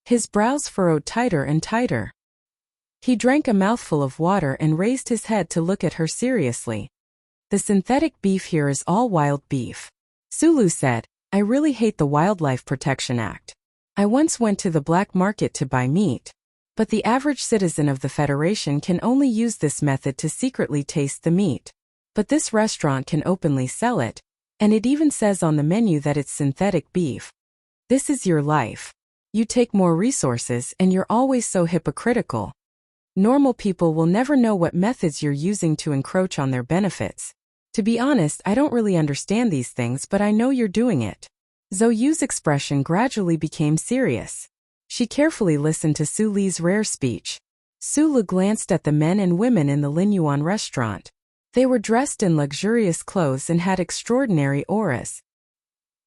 His brows furrowed tighter and tighter. He drank a mouthful of water and raised his head to look at her seriously. The synthetic beef here is all wild beef. Sulu said, I really hate the Wildlife Protection Act. I once went to the black market to buy meat. But the average citizen of the Federation can only use this method to secretly taste the meat. But this restaurant can openly sell it, and it even says on the menu that it's synthetic beef. This is your life. You take more resources and you're always so hypocritical. Normal people will never know what methods you're using to encroach on their benefits. To be honest, I don't really understand these things, but I know you're doing it. Zhou Yu's expression gradually became serious. She carefully listened to Su Li's rare speech. Su Li glanced at the men and women in the Linyuan restaurant. They were dressed in luxurious clothes and had extraordinary auras.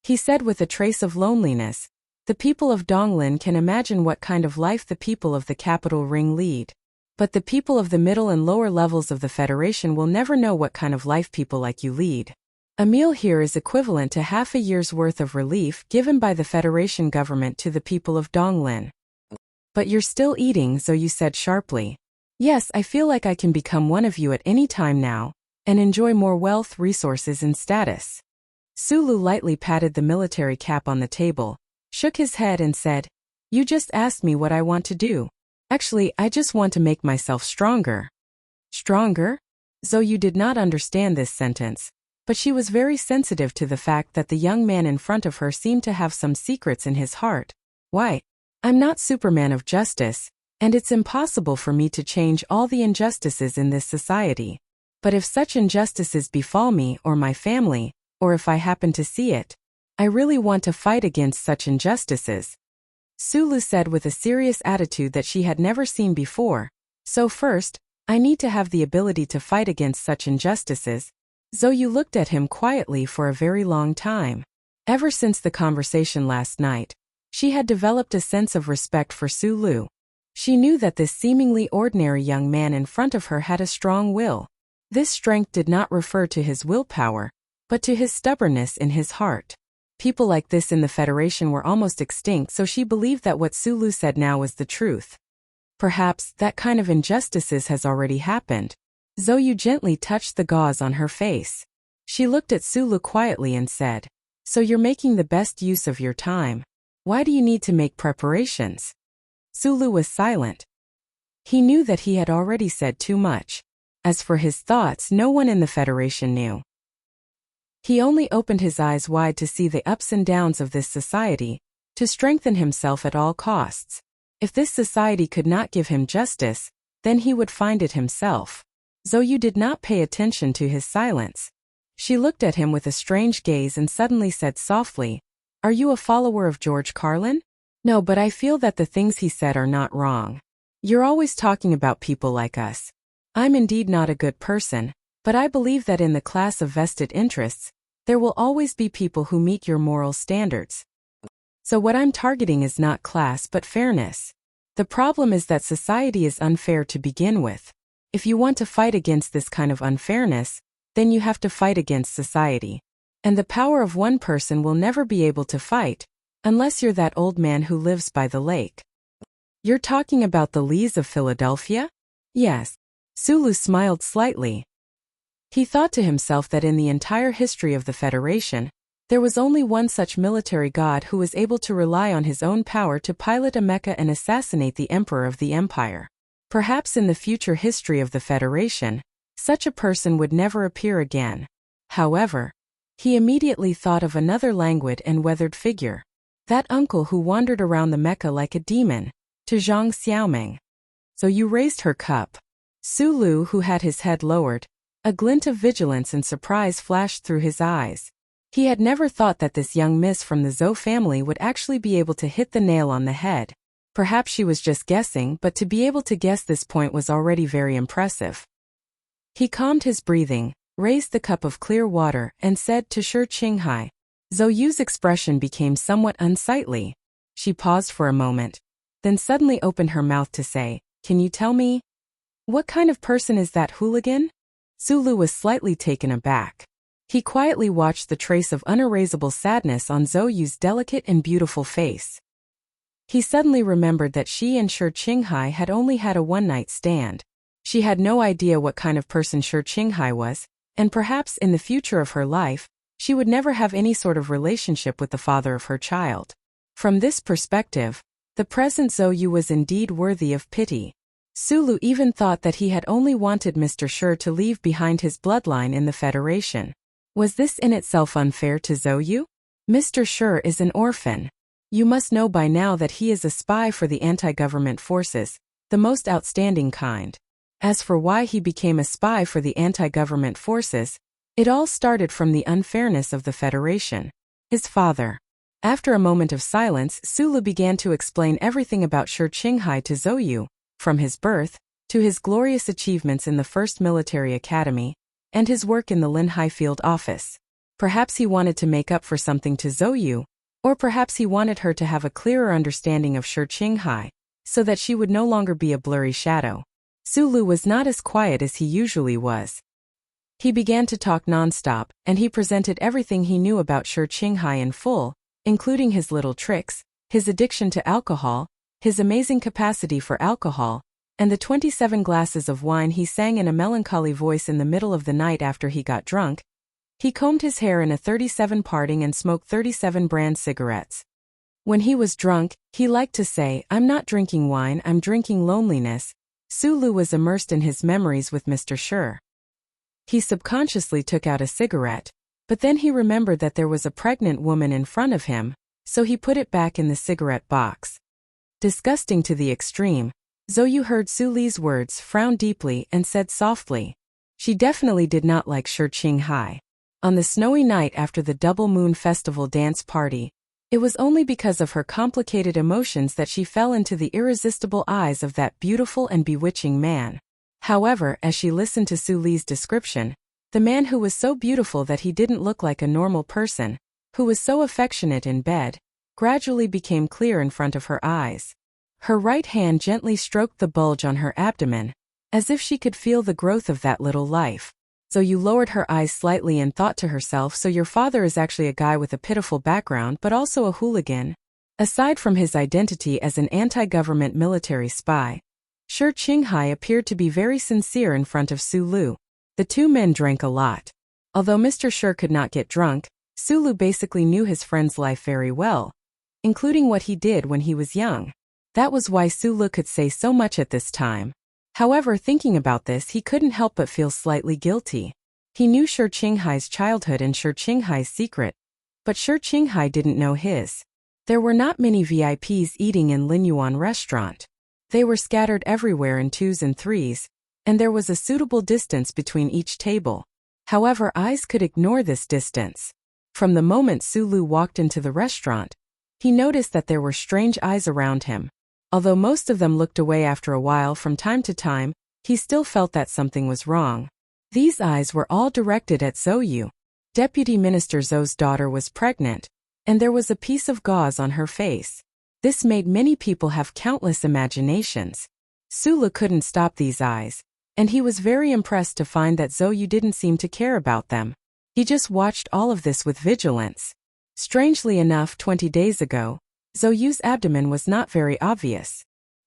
He said with a trace of loneliness, the people of Donglin can imagine what kind of life the people of the capital ring lead. But the people of the middle and lower levels of the Federation will never know what kind of life people like you lead. A meal here is equivalent to half a year's worth of relief given by the Federation government to the people of Donglin. But you're still eating, Zhou Yu said sharply. Yes, I feel like I can become one of you at any time now, and enjoy more wealth, resources and status. Sulu lightly patted the military cap on the table, shook his head and said, You just asked me what I want to do. Actually, I just want to make myself stronger. Stronger? Zhou Yu did not understand this sentence. But she was very sensitive to the fact that the young man in front of her seemed to have some secrets in his heart. Why? I'm not Superman of justice, and it's impossible for me to change all the injustices in this society. But if such injustices befall me or my family, or if I happen to see it, I really want to fight against such injustices. Sulu said with a serious attitude that she had never seen before. So first, I need to have the ability to fight against such injustices. Zhou Yu looked at him quietly for a very long time. Ever since the conversation last night, she had developed a sense of respect for Su Lu. She knew that this seemingly ordinary young man in front of her had a strong will. This strength did not refer to his willpower, but to his stubbornness in his heart. People like this in the Federation were almost extinct, so she believed that what Su Lu said now was the truth. Perhaps that kind of injustices has already happened. Zhou Yu gently touched the gauze on her face. She looked at Su Lu quietly and said, So you're making the best use of your time. Why do you need to make preparations? Su Lu was silent. He knew that he had already said too much. As for his thoughts, no one in the Federation knew. He only opened his eyes wide to see the ups and downs of this society, to strengthen himself at all costs. If this society could not give him justice, then he would find it himself. Zhou Yu did not pay attention to his silence. She looked at him with a strange gaze and suddenly said softly, Are you a follower of George Carlin? No, but I feel that the things he said are not wrong. You're always talking about people like us. I'm indeed not a good person, but I believe that in the class of vested interests, there will always be people who meet your moral standards. So what I'm targeting is not class but fairness. The problem is that society is unfair to begin with. If you want to fight against this kind of unfairness, then you have to fight against society. And the power of one person will never be able to fight, unless you're that old man who lives by the lake. You're talking about the Lees of Philadelphia? Yes. Sulu smiled slightly. He thought to himself that in the entire history of the Federation, there was only one such military god who was able to rely on his own power to pilot a mecha and assassinate the emperor of the empire. Perhaps in the future history of the Federation, such a person would never appear again. However, he immediately thought of another languid and weathered figure. That uncle who wandered around the Mecca like a demon, to Zhang Xiaoming. So you raised her cup. Su Lu, who had his head lowered, a glint of vigilance and surprise flashed through his eyes. He had never thought that this young miss from the Zhou family would actually be able to hit the nail on the head. Perhaps she was just guessing, but to be able to guess this point was already very impressive. He calmed his breathing, raised the cup of clear water, and said to Shi Qinghai. Zhou Yu's expression became somewhat unsightly. She paused for a moment, then suddenly opened her mouth to say, "Can you tell me? What kind of person is that hooligan?" Sulu was slightly taken aback. He quietly watched the trace of unerasable sadness on Zhou Yu's delicate and beautiful face. He suddenly remembered that she and Shi Qinghai had only had a one-night stand. She had no idea what kind of person Shi Qinghai was, and perhaps in the future of her life, she would never have any sort of relationship with the father of her child. From this perspective, the present Zhou Yu was indeed worthy of pity. Sulu even thought that he had only wanted Mr. Shi to leave behind his bloodline in the Federation. Was this in itself unfair to Zhou Yu? Mr. Shi is an orphan. You must know by now that he is a spy for the anti-government forces, the most outstanding kind. As for why he became a spy for the anti-government forces, it all started from the unfairness of the Federation. His father. After a moment of silence, Sulu began to explain everything about Shi Qinghai to Zhou Yu, from his birth, to his glorious achievements in the First Military Academy, and his work in the Linhai Field Office. Perhaps he wanted to make up for something to Zhou Yu, or perhaps he wanted her to have a clearer understanding of Shi Qinghai, so that she would no longer be a blurry shadow. Sulu was not as quiet as he usually was. He began to talk non-stop, and he presented everything he knew about Shi Qinghai in full, including his little tricks, his addiction to alcohol, his amazing capacity for alcohol, and the 27 glasses of wine he sang in a melancholy voice in the middle of the night after he got drunk. He combed his hair in a 37 parting and smoked 37 brand cigarettes. When he was drunk, he liked to say, "I'm not drinking wine, I'm drinking loneliness." Sulu was immersed in his memories with Mr. Shi. He subconsciously took out a cigarette, but then he remembered that there was a pregnant woman in front of him, so he put it back in the cigarette box. Disgusting to the extreme, Zhou Yu heard Suli's words, frowned deeply, and said softly, "She definitely did not like Shi Qinghai." On the snowy night after the double moon festival dance party, it was only because of her complicated emotions that she fell into the irresistible eyes of that beautiful and bewitching man. However, as she listened to Suli's description, the man who was so beautiful that he didn't look like a normal person, who was so affectionate in bed, gradually became clear in front of her eyes. Her right hand gently stroked the bulge on her abdomen, as if she could feel the growth of that little life. Zhou Yu lowered her eyes slightly and thought to herself, so your father is actually a guy with a pitiful background but also a hooligan. Aside from his identity as an anti-government military spy, Shi Qinghai appeared to be very sincere in front of Sulu. The two men drank a lot. Although Mr. Shi could not get drunk, Sulu basically knew his friend's life very well, including what he did when he was young. That was why Sulu could say so much at this time. However, thinking about this, he couldn't help but feel slightly guilty. He knew Shi Qinghai's childhood and Shi Qinghai's secret, but Shi Qinghai didn't know his. There were not many VIPs eating in Linyuan restaurant. They were scattered everywhere in twos and threes, and there was a suitable distance between each table. However, eyes could ignore this distance. From the moment Sulu walked into the restaurant, he noticed that there were strange eyes around him. Although most of them looked away after a while, from time to time, he still felt that something was wrong. These eyes were all directed at Zhou Yu. Deputy Minister Zhou's daughter was pregnant, and there was a piece of gauze on her face. This made many people have countless imaginations. Sulu couldn't stop these eyes, and he was very impressed to find that Zhou Yu didn't seem to care about them. He just watched all of this with vigilance. Strangely enough, 20 days ago, Zhou Yu's abdomen was not very obvious.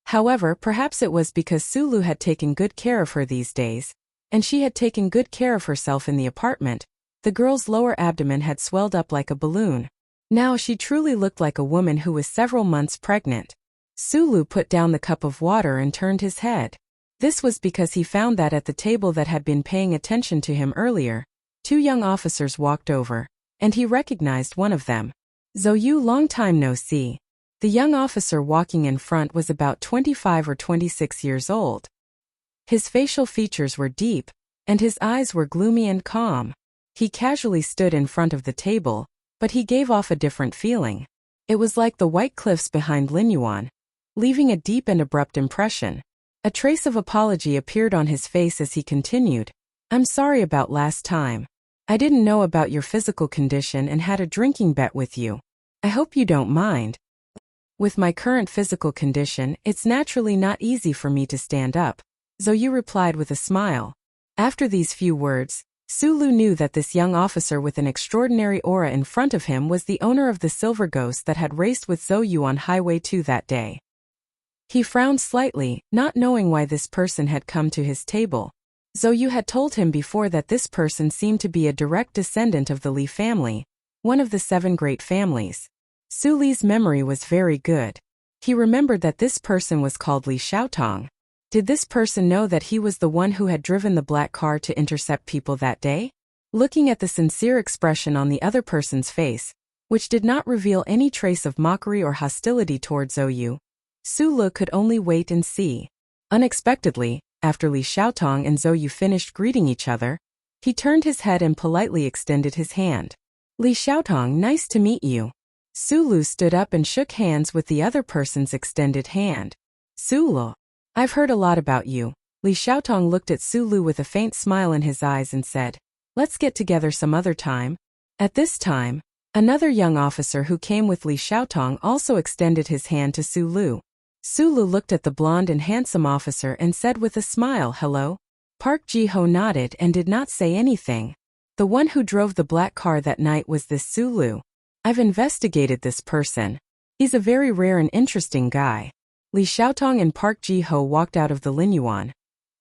However, perhaps it was because Sulu had taken good care of her these days, and she had taken good care of herself in the apartment. The girl's lower abdomen had swelled up like a balloon. Now she truly looked like a woman who was several months pregnant. Sulu put down the cup of water and turned his head. This was because he found that at the table that had been paying attention to him earlier, two young officers walked over, and he recognized one of them. Zhou Yu, long time no see. The young officer walking in front was about 25 or 26 years old. His facial features were deep, and his eyes were gloomy and calm. He casually stood in front of the table, but he gave off a different feeling. It was like the white cliffs behind Linyuan, leaving a deep and abrupt impression. A trace of apology appeared on his face as he continued. I'm sorry about last time. I didn't know about your physical condition and had a drinking bet with you. I hope you don't mind. With my current physical condition, it's naturally not easy for me to stand up, Zhou replied with a smile. After these few words, Su Lu knew that this young officer with an extraordinary aura in front of him was the owner of the silver ghost that had raced with Zhou on Highway 2 that day. He frowned slightly, not knowing why this person had come to his table. Zhou had told him before that this person seemed to be a direct descendant of the Li family, one of the 7 great families. Su Li's memory was very good. He remembered that this person was called Li Xiaotong. Did this person know that he was the one who had driven the black car to intercept people that day? Looking at the sincere expression on the other person's face, which did not reveal any trace of mockery or hostility toward Zhou, Su Lu could only wait and see. Unexpectedly, after Li Xiaotong and Zhou finished greeting each other, he turned his head and politely extended his hand. Li Xiaotong, nice to meet you. Su Lu stood up and shook hands with the other person's extended hand. Su Lu, I've heard a lot about you. Li Xiaotong looked at Su Lu with a faint smile in his eyes and said, let's get together some other time. At this time, another young officer who came with Li Xiaotong also extended his hand to Su Lu. Su Lu looked at the blonde and handsome officer and said with a smile, hello. Park Ji-ho nodded and did not say anything. The one who drove the black car that night was this Su Lu. I've investigated this person. He's a very rare and interesting guy. Li Xiaotong and Park Ji-ho walked out of the Linyuan,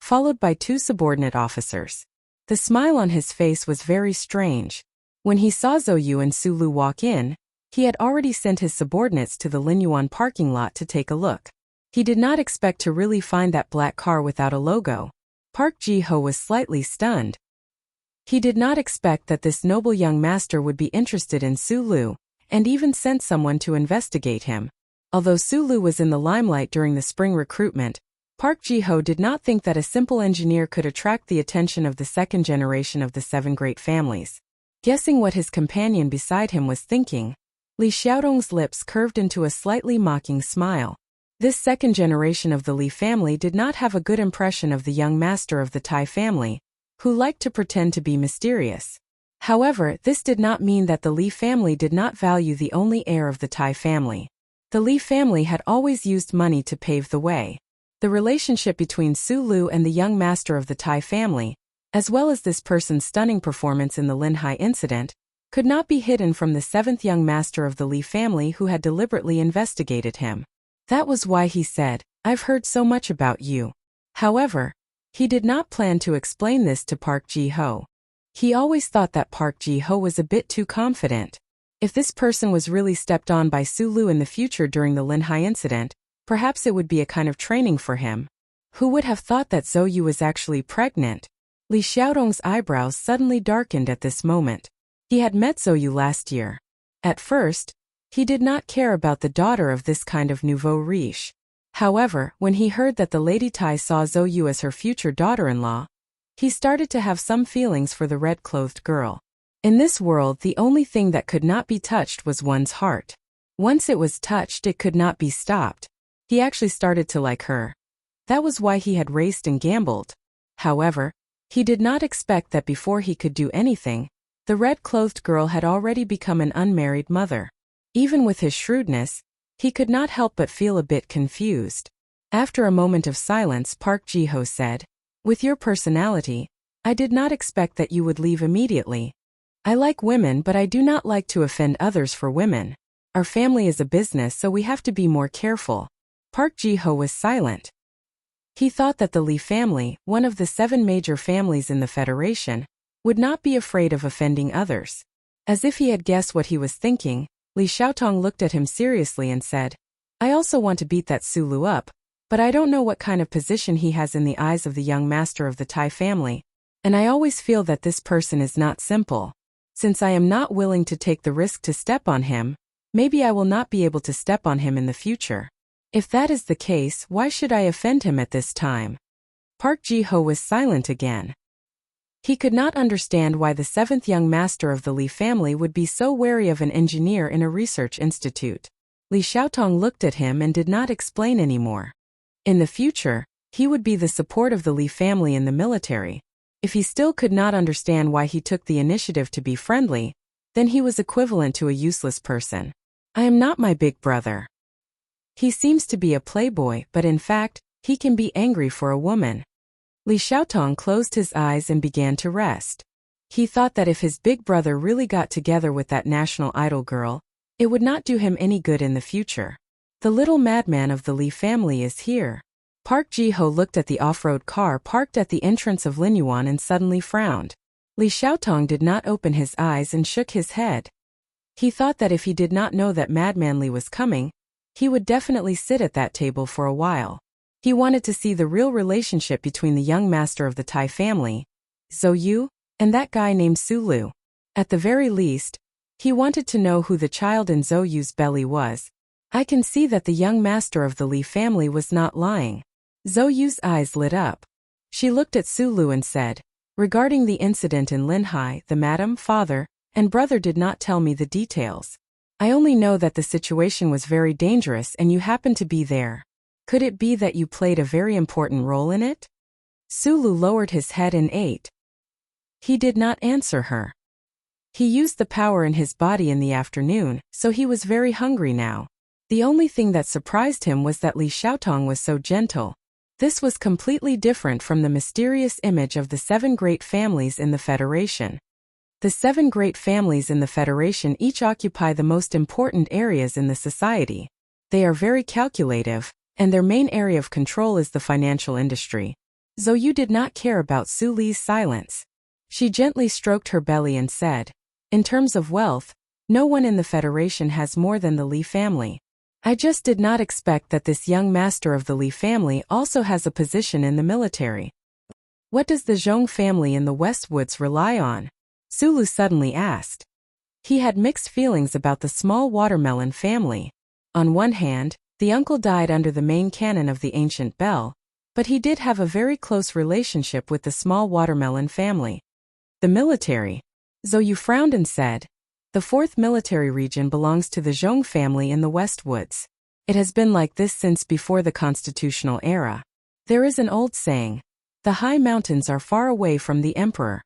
followed by 2 subordinate officers. The smile on his face was very strange. When he saw Zhou and Su Lu walk in, he had already sent his subordinates to the Linyuan parking lot to take a look. He did not expect to really find that black car without a logo. Park Ji-ho was slightly stunned. He did not expect that this noble young master would be interested in Su Lu, and even sent someone to investigate him. Although Su Lu was in the limelight during the spring recruitment, Park Ji-ho did not think that a simple engineer could attract the attention of the 2nd generation of the 7 great families. Guessing what his companion beside him was thinking, Li Xiaotong's lips curved into a slightly mocking smile. This 2nd generation of the Li family did not have a good impression of the young master of the Tai family, who liked to pretend to be mysterious. However, this did not mean that the Li family did not value the only heir of the Tai family. The Li family had always used money to pave the way. The relationship between Su Lu and the young master of the Tai family, as well as this person's stunning performance in the Linhai incident, could not be hidden from the 7th young master of the Li family who had deliberately investigated him. That was why he said, I've heard so much about you. However, he did not plan to explain this to Park Ji-ho. He always thought that Park Ji-ho was a bit too confident. If this person was really stepped on by Su Lu in the future during the Linhai incident, perhaps it would be a kind of training for him. Who would have thought that Zhou was actually pregnant? Li Xiaotong's eyebrows suddenly darkened at this moment. He had met Zhou last year. At first, he did not care about the daughter of this kind of nouveau riche. However, when he heard that the Lady Tai saw Zhou as her future daughter-in-law, he started to have some feelings for the red-clothed girl. In this world, the only thing that could not be touched was one's heart. Once it was touched, it could not be stopped. He actually started to like her. That was why he had raced and gambled. However, he did not expect that before he could do anything, the red-clothed girl had already become an unmarried mother. Even with his shrewdness, he could not help but feel a bit confused. After a moment of silence, Park Ji-ho said, with your personality, I did not expect that you would leave immediately. I like women, but I do not like to offend others for women. Our family is a business, so we have to be more careful. Park Ji-ho was silent. He thought that the Li family, one of the 7 major families in the Federation, would not be afraid of offending others. As if he had guessed what he was thinking, Li Xiaotong looked at him seriously and said, I also want to beat that Su Lu up, but I don't know what kind of position he has in the eyes of the young master of the Tai family, and I always feel that this person is not simple. Since I am not willing to take the risk to step on him, maybe I will not be able to step on him in the future. If that is the case, why should I offend him at this time? Park Ji-ho was silent again. He could not understand why the 7th young master of the Li family would be so wary of an engineer in a research institute. Li Xiaotong looked at him and did not explain anymore. In the future, he would be the support of the Li family in the military. If he still could not understand why he took the initiative to be friendly, then he was equivalent to a useless person. I am not my big brother. He seems to be a playboy, but in fact, he can be angry for a woman. Li Xiaotong closed his eyes and began to rest. He thought that if his big brother really got together with that national idol girl, it would not do him any good in the future. The little madman of the Li family is here. Park Ji-ho looked at the off-road car parked at the entrance of Linyuan and suddenly frowned. Li Xiaotong did not open his eyes and shook his head. He thought that if he did not know that Madman Li was coming, he would definitely sit at that table for a while. He wanted to see the real relationship between the young master of the Tai family, Zhou Yu, and that guy named Su Lu. At the very least, he wanted to know who the child in Zhou Yu's belly was. I can see that the young master of the Li family was not lying. Zhou Yu's eyes lit up. She looked at Su Lu and said, regarding the incident in Linhai, the madam, father, and brother did not tell me the details. I only know that the situation was very dangerous and you happened to be there. Could it be that you played a very important role in it? Su Lu lowered his head and ate. He did not answer her. He used the power in his body in the afternoon, so he was very hungry now. The only thing that surprised him was that Li Xiaotong was so gentle. This was completely different from the mysterious image of the 7 great families in the Federation. The 7 great families in the Federation each occupy the most important areas in the society. They are very calculative, and their main area of control is the financial industry. Zhou Yu did not care about Su Li's silence. She gently stroked her belly and said, in terms of wealth, no one in the Federation has more than the Li family. I just did not expect that this young master of the Li family also has a position in the military. What does the Zhong family in the Westwoods rely on? Su Lu suddenly asked. He had mixed feelings about the small watermelon family. On one hand, the uncle died under the main cannon of the ancient bell, but he did have a very close relationship with the small watermelon family. The military. Zhou Yu frowned and said, the 4th military region belongs to the Zhong family in the Westwoods. It has been like this since before the constitutional era. There is an old saying, the high mountains are far away from the emperor.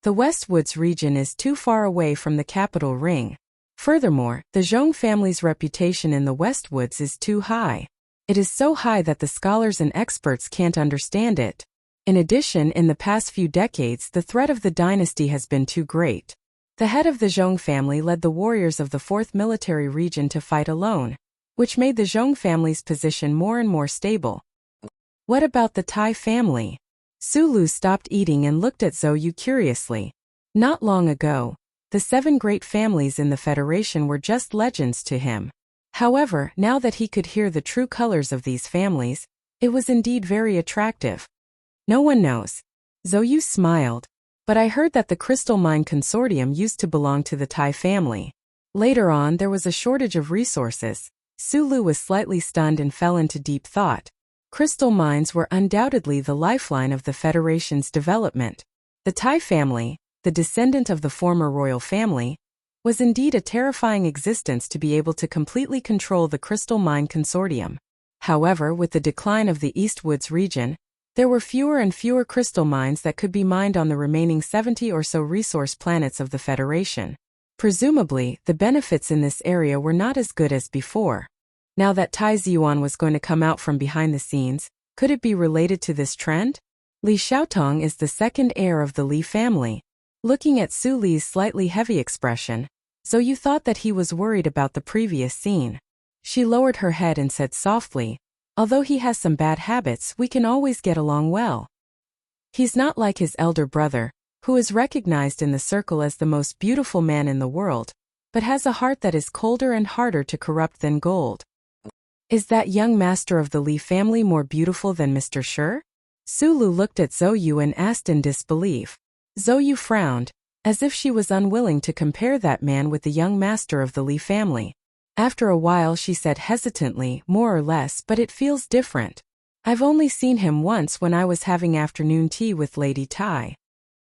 The Westwoods region is too far away from the capital ring. Furthermore, the Zhong family's reputation in the Westwoods is too high. It is so high that the scholars and experts can't understand it. In addition, in the past few decades, the threat of the dynasty has been too great. The head of the Zhong family led the warriors of the 4th military region to fight alone, which made the Zhong family's position more and more stable. What about the Tai family? Su Lu stopped eating and looked at Zhou Yu curiously. Not long ago, the 7 great families in the Federation were just legends to him. However, now that he could hear the true colors of these families, it was indeed very attractive. No one knows. Zhou Yu smiled. But I heard that the Crystal Mine Consortium used to belong to the Tai family. Later on, there was a shortage of resources. Su Lu was slightly stunned and fell into deep thought. Crystal mines were undoubtedly the lifeline of the Federation's development. The Tai family, the descendant of the former royal family, was indeed a terrifying existence to be able to completely control the Crystal Mine Consortium. However, with the decline of the Eastwoods region, there were fewer and fewer crystal mines that could be mined on the remaining 70 or so resource planets of the Federation. Presumably, the benefits in this area were not as good as before. Now that Tai Ziyuan was going to come out from behind the scenes, could it be related to this trend? Li Xiaotong is the 2nd heir of the Li family. Looking at Su Li's slightly heavy expression, Zhou Yu thought that he was worried about the previous scene. She lowered her head and said softly, although he has some bad habits, we can always get along well. He's not like his elder brother, who is recognized in the circle as the most beautiful man in the world, but has a heart that is colder and harder to corrupt than gold. Is that young master of the Li family more beautiful than Mr. Shi? Su Lu looked at Zhou Yu and asked in disbelief. Zhou Yu frowned, as if she was unwilling to compare that man with the young master of the Li family. After a while she said hesitantly, more or less, but it feels different. I've only seen him once when I was having afternoon tea with Lady Tai.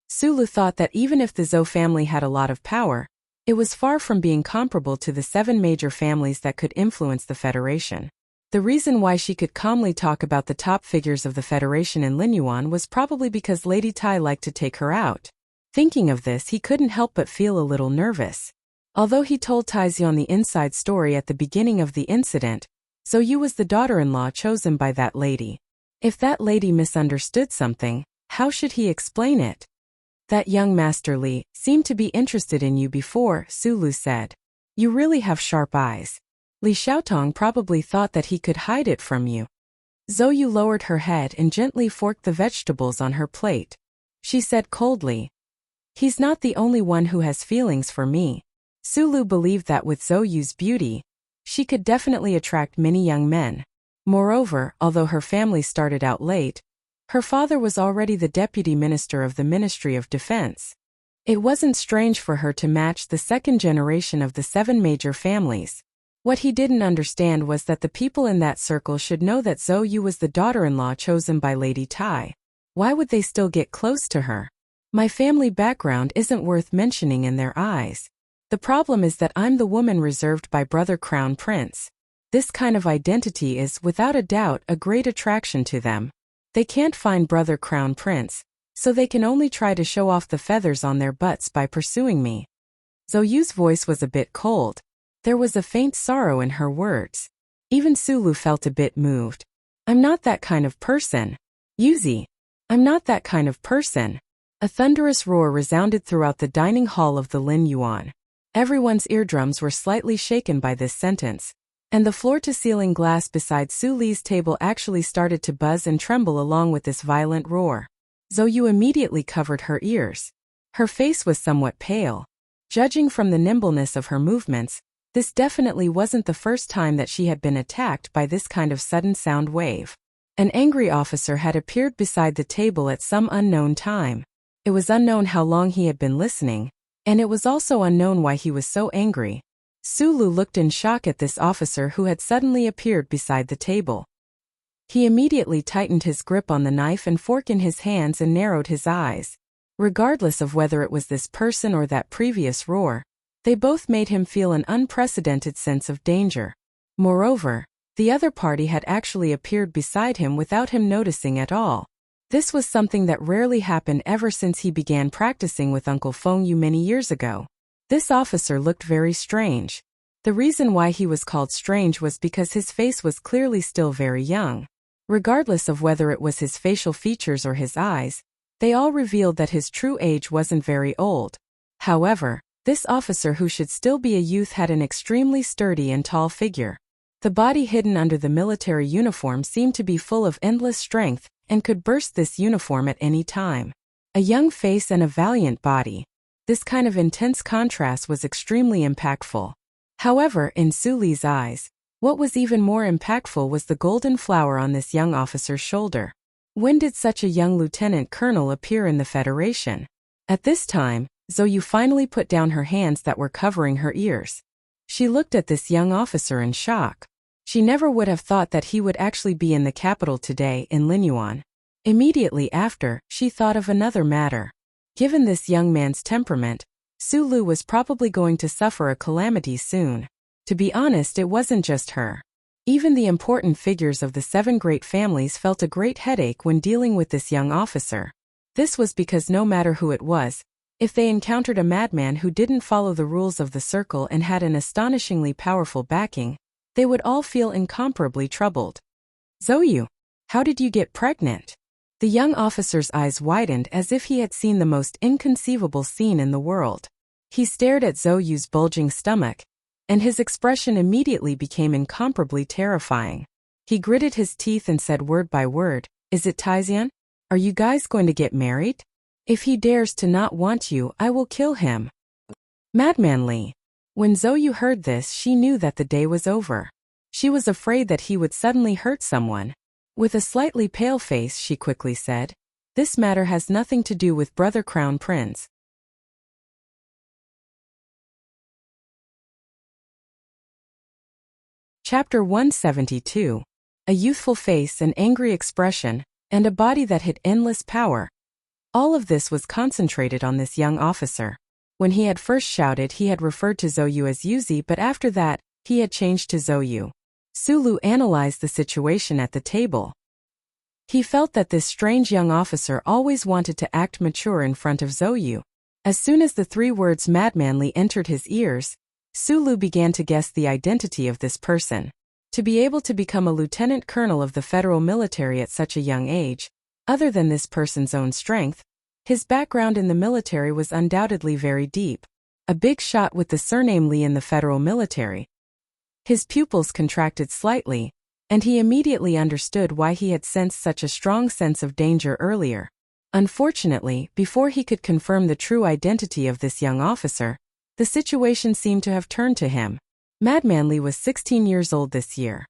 Su Lu thought that even if the Zhou family had a lot of power, it was far from being comparable to the 7 major families that could influence the Federation. The reason why she could calmly talk about the top figures of the Federation in Linyuan was probably because Lady Tai liked to take her out. Thinking of this, he couldn't help but feel a little nervous. Although he told Taizian the inside story at the beginning of the incident, Zhou was the daughter-in-law chosen by that lady. If that lady misunderstood something, how should he explain it? That young Master Li seemed to be interested in you before, Sulu said. You really have sharp eyes. Li Xiaotong probably thought that he could hide it from you. Zhou lowered her head and gently forked the vegetables on her plate. She said coldly, "He's not the only one who has feelings for me." Sulu believed that with Zhou's beauty, she could definitely attract many young men. Moreover, although her family started out late, her father was already the deputy minister of the Ministry of Defense. It wasn't strange for her to match the second generation of the 7 major families. What he didn't understand was that the people in that circle should know that Zhou was the daughter-in-law chosen by Lady Tai. Why would they still get close to her? My family background isn't worth mentioning in their eyes. The problem is that I'm the woman reserved by Brother Crown Prince. This kind of identity is, without a doubt, a great attraction to them. They can't find Brother Crown Prince, so they can only try to show off the feathers on their butts by pursuing me. Zhou's voice was a bit cold. There was a faint sorrow in her words. Even Sulu felt a bit moved. I'm not that kind of person. Yuzi. I'm not that kind of person. A thunderous roar resounded throughout the dining hall of the Lin Yuan. Everyone's eardrums were slightly shaken by this sentence, and the floor-to-ceiling glass beside Su Li's table actually started to buzz and tremble along with this violent roar. Zhou immediately covered her ears. Her face was somewhat pale. Judging from the nimbleness of her movements, this definitely wasn't the first time that she had been attacked by this kind of sudden sound wave. An angry officer had appeared beside the table at some unknown time. It was unknown how long he had been listening, and it was also unknown why he was so angry. Sulu looked in shock at this officer who had suddenly appeared beside the table. He immediately tightened his grip on the knife and fork in his hands and narrowed his eyes. Regardless of whether it was this person or that previous roar, they both made him feel an unprecedented sense of danger. Moreover, the other party had actually appeared beside him without him noticing at all. This was something that rarely happened ever since he began practicing with Uncle Feng Yu many years ago. This officer looked very strange. The reason why he was called strange was because his face was clearly still very young. Regardless of whether it was his facial features or his eyes, they all revealed that his true age wasn't very old. However, this officer who should still be a youth had an extremely sturdy and tall figure. The body hidden under the military uniform seemed to be full of endless strength and could burst this uniform at any time. A young face and a valiant body. This kind of intense contrast was extremely impactful. However, in Su Li's eyes, what was even more impactful was the golden flower on this young officer's shoulder. When did such a young lieutenant colonel appear in the Federation? At this time, Zhou finally put down her hands that were covering her ears. She looked at this young officer in shock. She never would have thought that he would actually be in the capital today in Linyuan. Immediately after, she thought of another matter. Given this young man's temperament, Sulu was probably going to suffer a calamity soon. To be honest, it wasn't just her. Even the important figures of the 7 great families felt a great headache when dealing with this young officer. This was because no matter who it was, if they encountered a madman who didn't follow the rules of the circle and had an astonishingly powerful backing, they would all feel incomparably troubled. Zhou, how did you get pregnant? The young officer's eyes widened as if he had seen the most inconceivable scene in the world. He stared at Zhou's bulging stomach, and his expression immediately became incomparably terrifying. He gritted his teeth and said word by word, "Is it Taizian? Are you guys going to get married? If he dares to not want you, I will kill him." Madman Li. When Zhou heard this, she knew that the day was over. She was afraid that he would suddenly hurt someone. With a slightly pale face, she quickly said, "This matter has nothing to do with Brother Crown Prince." Chapter 172. A youthful face, an angry expression, and a body that had endless power. All of this was concentrated on this young officer. When he had first shouted, he had referred to Zhou as Yuzi, but after that, he had changed to Zhou. Sulu analyzed the situation at the table. He felt that this strange young officer always wanted to act mature in front of Zhou. As soon as the three words madmanly entered his ears, Sulu began to guess the identity of this person. To be able to become a lieutenant colonel of the federal military at such a young age, other than this person's own strength, his background in the military was undoubtedly very deep. A big shot with the surname Li in the federal military. His pupils contracted slightly, and he immediately understood why he had sensed such a strong sense of danger earlier. Unfortunately, before he could confirm the true identity of this young officer, the situation seemed to have turned to him. Madman Li was 16 years old this year.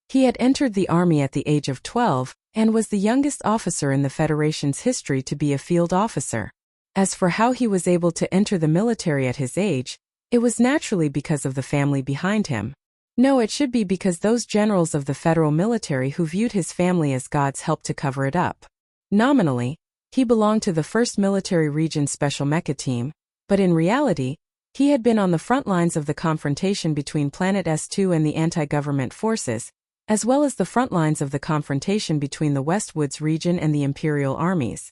He had entered the army at the age of 12, and was the youngest officer in the Federation's history to be a field officer. As for how he was able to enter the military at his age, it was naturally because of the family behind him. No, it should be because those generals of the federal military who viewed his family as gods helped to cover it up. Nominally, he belonged to the 1st Military Region Special Mecha Team, but in reality, he had been on the front lines of the confrontation between Planet S2 and the anti-government forces, as well as the front lines of the confrontation between the Westwoods region and the Imperial armies.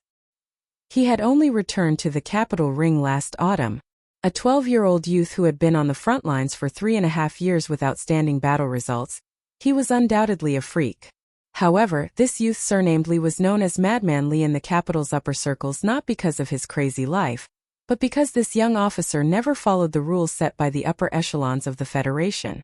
He had only returned to the capital ring last autumn. A 12-year-old youth who had been on the front lines for 3.5 years with outstanding battle results, he was undoubtedly a freak. However, this youth surnamed Li was known as Madman Li in the capital's upper circles not because of his crazy life, but because this young officer never followed the rules set by the upper echelons of the Federation.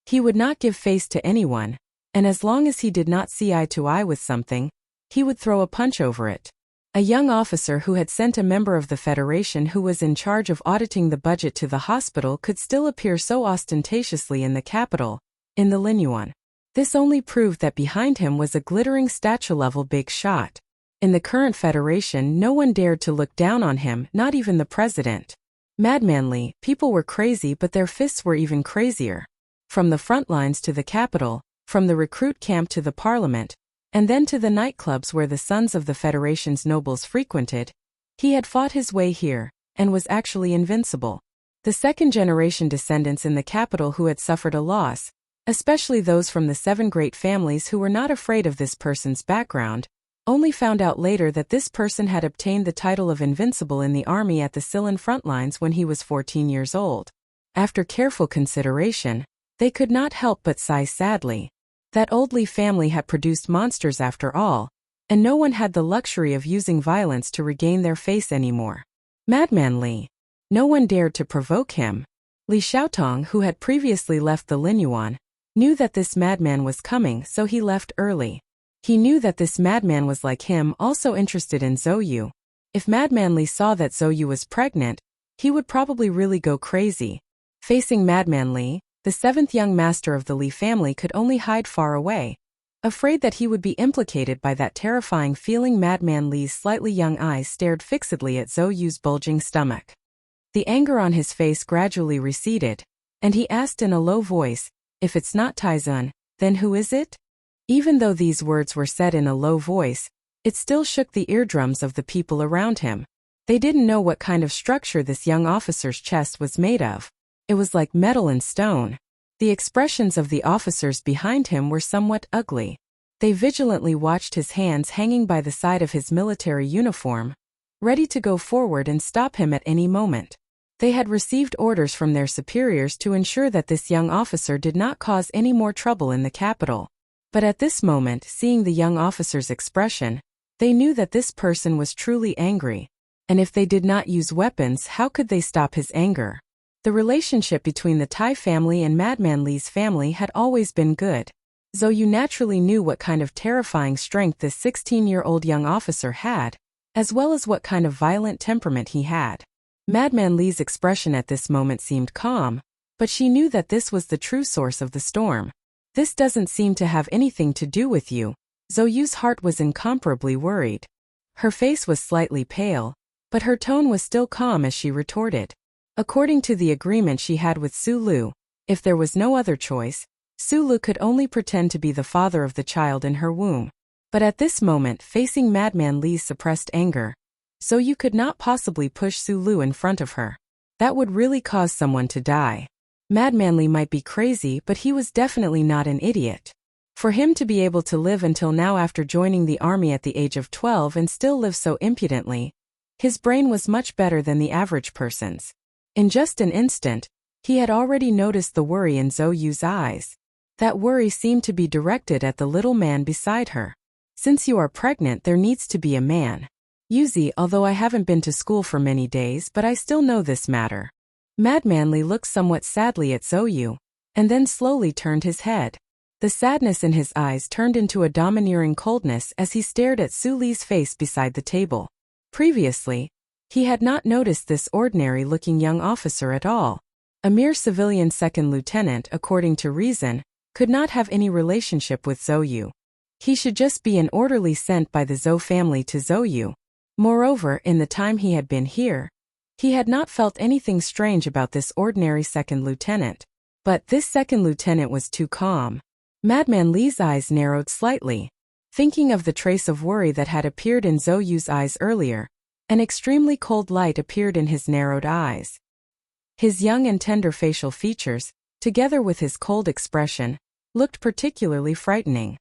He would not give face to anyone, and as long as he did not see eye to eye with something, he would throw a punch over it. A young officer who had sent a member of the Federation who was in charge of auditing the budget to the hospital could still appear so ostentatiously in the capital, in the Linyuan. This only proved that behind him was a glittering statue-level big shot. In the current Federation, no one dared to look down on him, not even the president. Madman Li, people were crazy, but their fists were even crazier. From the front lines to the capital, from the recruit camp to the parliament, and then to the nightclubs where the sons of the Federation's nobles frequented, he had fought his way here, and was actually invincible. The second-generation descendants in the capital who had suffered a loss, especially those from the 7 great families who were not afraid of this person's background, only found out later that this person had obtained the title of invincible in the army at the Silan front lines when he was 14 years old. After careful consideration, they could not help but sigh sadly. That old Li family had produced monsters after all, and no one had the luxury of using violence to regain their face anymore. Madman Li. No one dared to provoke him. Li Xiaotong, who had previously left the Linyuan, knew that this madman was coming, so he left early. He knew that this madman was like him, also interested in Zhou. If Madman Li saw that Zhou was pregnant, he would probably really go crazy. Facing Madman Li, the 7th young master of the Li family could only hide far away, afraid that he would be implicated by that terrifying feeling. Madman Li's slightly young eyes stared fixedly at Zhou's bulging stomach. The anger on his face gradually receded, and he asked in a low voice, "If it's not Taizun, then who is it?" Even though these words were said in a low voice, it still shook the eardrums of the people around him. They didn't know what kind of structure this young officer's chest was made of. It was like metal and stone. The expressions of the officers behind him were somewhat ugly. They vigilantly watched his hands hanging by the side of his military uniform, ready to go forward and stop him at any moment. They had received orders from their superiors to ensure that this young officer did not cause any more trouble in the capital. But at this moment, seeing the young officer's expression, they knew that this person was truly angry. And if they did not use weapons, how could they stop his anger? The relationship between the Tai family and Madman Li's family had always been good. Zhou naturally knew what kind of terrifying strength this 16-year-old young officer had, as well as what kind of violent temperament he had. Madman Li's expression at this moment seemed calm, but she knew that this was the true source of the storm. "This doesn't seem to have anything to do with you." Zhou's heart was incomparably worried. Her face was slightly pale, but her tone was still calm as she retorted. According to the agreement she had with Sulu, if there was no other choice, Sulu could only pretend to be the father of the child in her womb. But at this moment, facing Madman Li's suppressed anger, Zhou could not possibly push Sulu in front of her. That would really cause someone to die. Madmanly might be crazy, but he was definitely not an idiot. For him to be able to live until now after joining the army at the age of 12 and still live so impudently, his brain was much better than the average person's. In just an instant, he had already noticed the worry in Zhou Yu's eyes. That worry seemed to be directed at the little man beside her. Since you are pregnant, there needs to be a man. Yuzi, although I haven't been to school for many days, but I still know this matter. Madmanly looked somewhat sadly at Zhou Yu, and then slowly turned his head. The sadness in his eyes turned into a domineering coldness as he stared at Su Li's face beside the table. Previously, he had not noticed this ordinary-looking young officer at all. A mere civilian second lieutenant, according to reason, could not have any relationship with Zhou Yu. He should just be an orderly sent by the Zhou family to Zhou Yu. Moreover, in the time he had been here, he had not felt anything strange about this ordinary second lieutenant. But this second lieutenant was too calm. Madman Li's eyes narrowed slightly. Thinking of the trace of worry that had appeared in Zhou Yu's eyes earlier, an extremely cold light appeared in his narrowed eyes. His young and tender facial features, together with his cold expression, looked particularly frightening.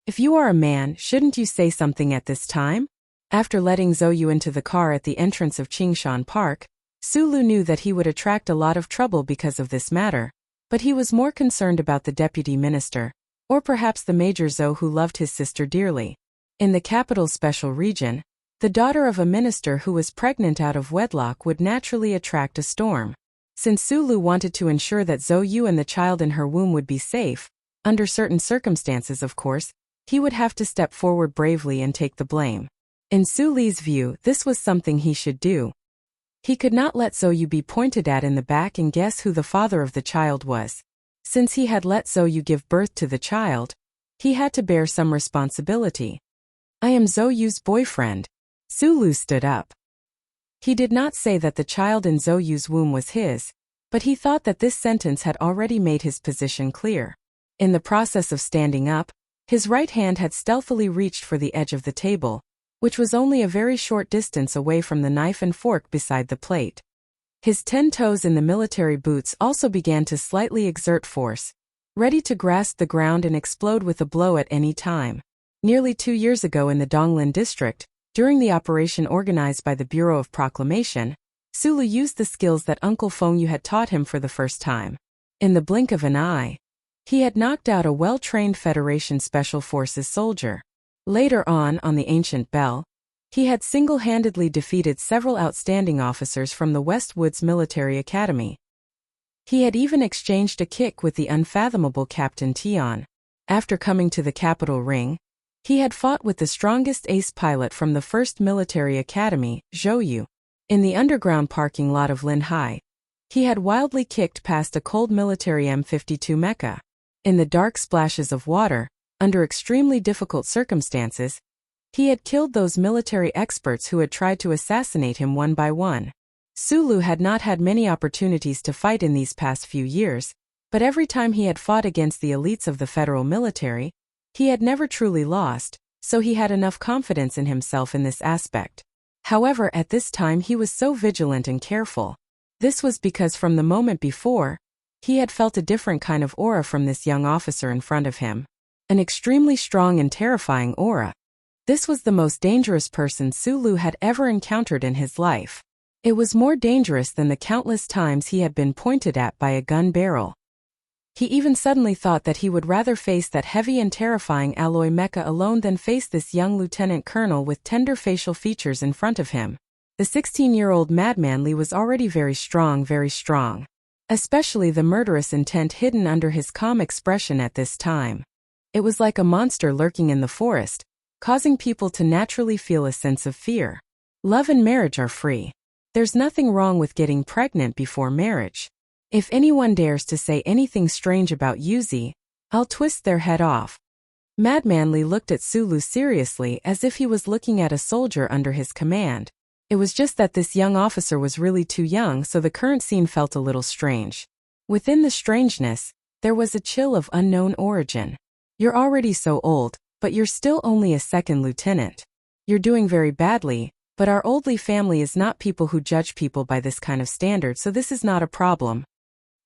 If you are a man, shouldn't you say something at this time? After letting Zhou Yu into the car at the entrance of Qingshan Park, Su Lu knew that he would attract a lot of trouble because of this matter, but he was more concerned about the deputy minister, or perhaps the Major Zhou who loved his sister dearly. In the capital's special region, the daughter of a minister who was pregnant out of wedlock would naturally attract a storm. Since Su Lu wanted to ensure that Zhou Yu and the child in her womb would be safe, under certain circumstances of course, he would have to step forward bravely and take the blame. In Su Li's view, this was something he should do. He could not let Zhou Yu be pointed at in the back and guess who the father of the child was. Since he had let Zhou Yu give birth to the child, he had to bear some responsibility. I am Zhou Yu's boyfriend. Su Lu stood up. He did not say that the child in Zhou Yu's womb was his, but he thought that this sentence had already made his position clear. In the process of standing up, his right hand had stealthily reached for the edge of the table, which was only a very short distance away from the knife and fork beside the plate. His 10 toes in the military boots also began to slightly exert force, ready to grasp the ground and explode with a blow at any time. Nearly 2 years ago in the Donglin district, during the operation organized by the Bureau of Proclamation, Su Lu used the skills that Uncle Feng Yu had taught him for the first time. In the blink of an eye, he had knocked out a well-trained Federation Special Forces soldier. Later on the Ancient Bell, he had single-handedly defeated several outstanding officers from the Westwoods Military Academy. He had even exchanged a kick with the unfathomable Captain Tian. After coming to the capital ring, he had fought with the strongest ace pilot from the 1st Military Academy, Zhou Yu. In the underground parking lot of Linhai, he had wildly kicked past a cold military M52 mecha. In the dark splashes of water, under extremely difficult circumstances, he had killed those military experts who had tried to assassinate him one by one. Su Lu had not had many opportunities to fight in these past few years, but every time he had fought against the elites of the federal military, he had never truly lost, so he had enough confidence in himself in this aspect. However, at this time he was so vigilant and careful. This was because from the moment before, he had felt a different kind of aura from this young officer in front of him. An extremely strong and terrifying aura. This was the most dangerous person Su Lu had ever encountered in his life. It was more dangerous than the countless times he had been pointed at by a gun barrel. He even suddenly thought that he would rather face that heavy and terrifying alloy mecha alone than face this young lieutenant colonel with tender facial features in front of him. The 16-year-old Madman Li was already very strong. Especially the murderous intent hidden under his calm expression at this time. It was like a monster lurking in the forest, causing people to naturally feel a sense of fear. Love and marriage are free. There's nothing wrong with getting pregnant before marriage. If anyone dares to say anything strange about Yuzi, I'll twist their head off. Madman Li looked at Su Lu seriously as if he was looking at a soldier under his command. It was just that this young officer was really too young, so the current scene felt a little strange. Within the strangeness, there was a chill of unknown origin. You're already so old, but you're still only a second lieutenant. You're doing very badly, but our Oldly family is not people who judge people by this kind of standard, so this is not a problem.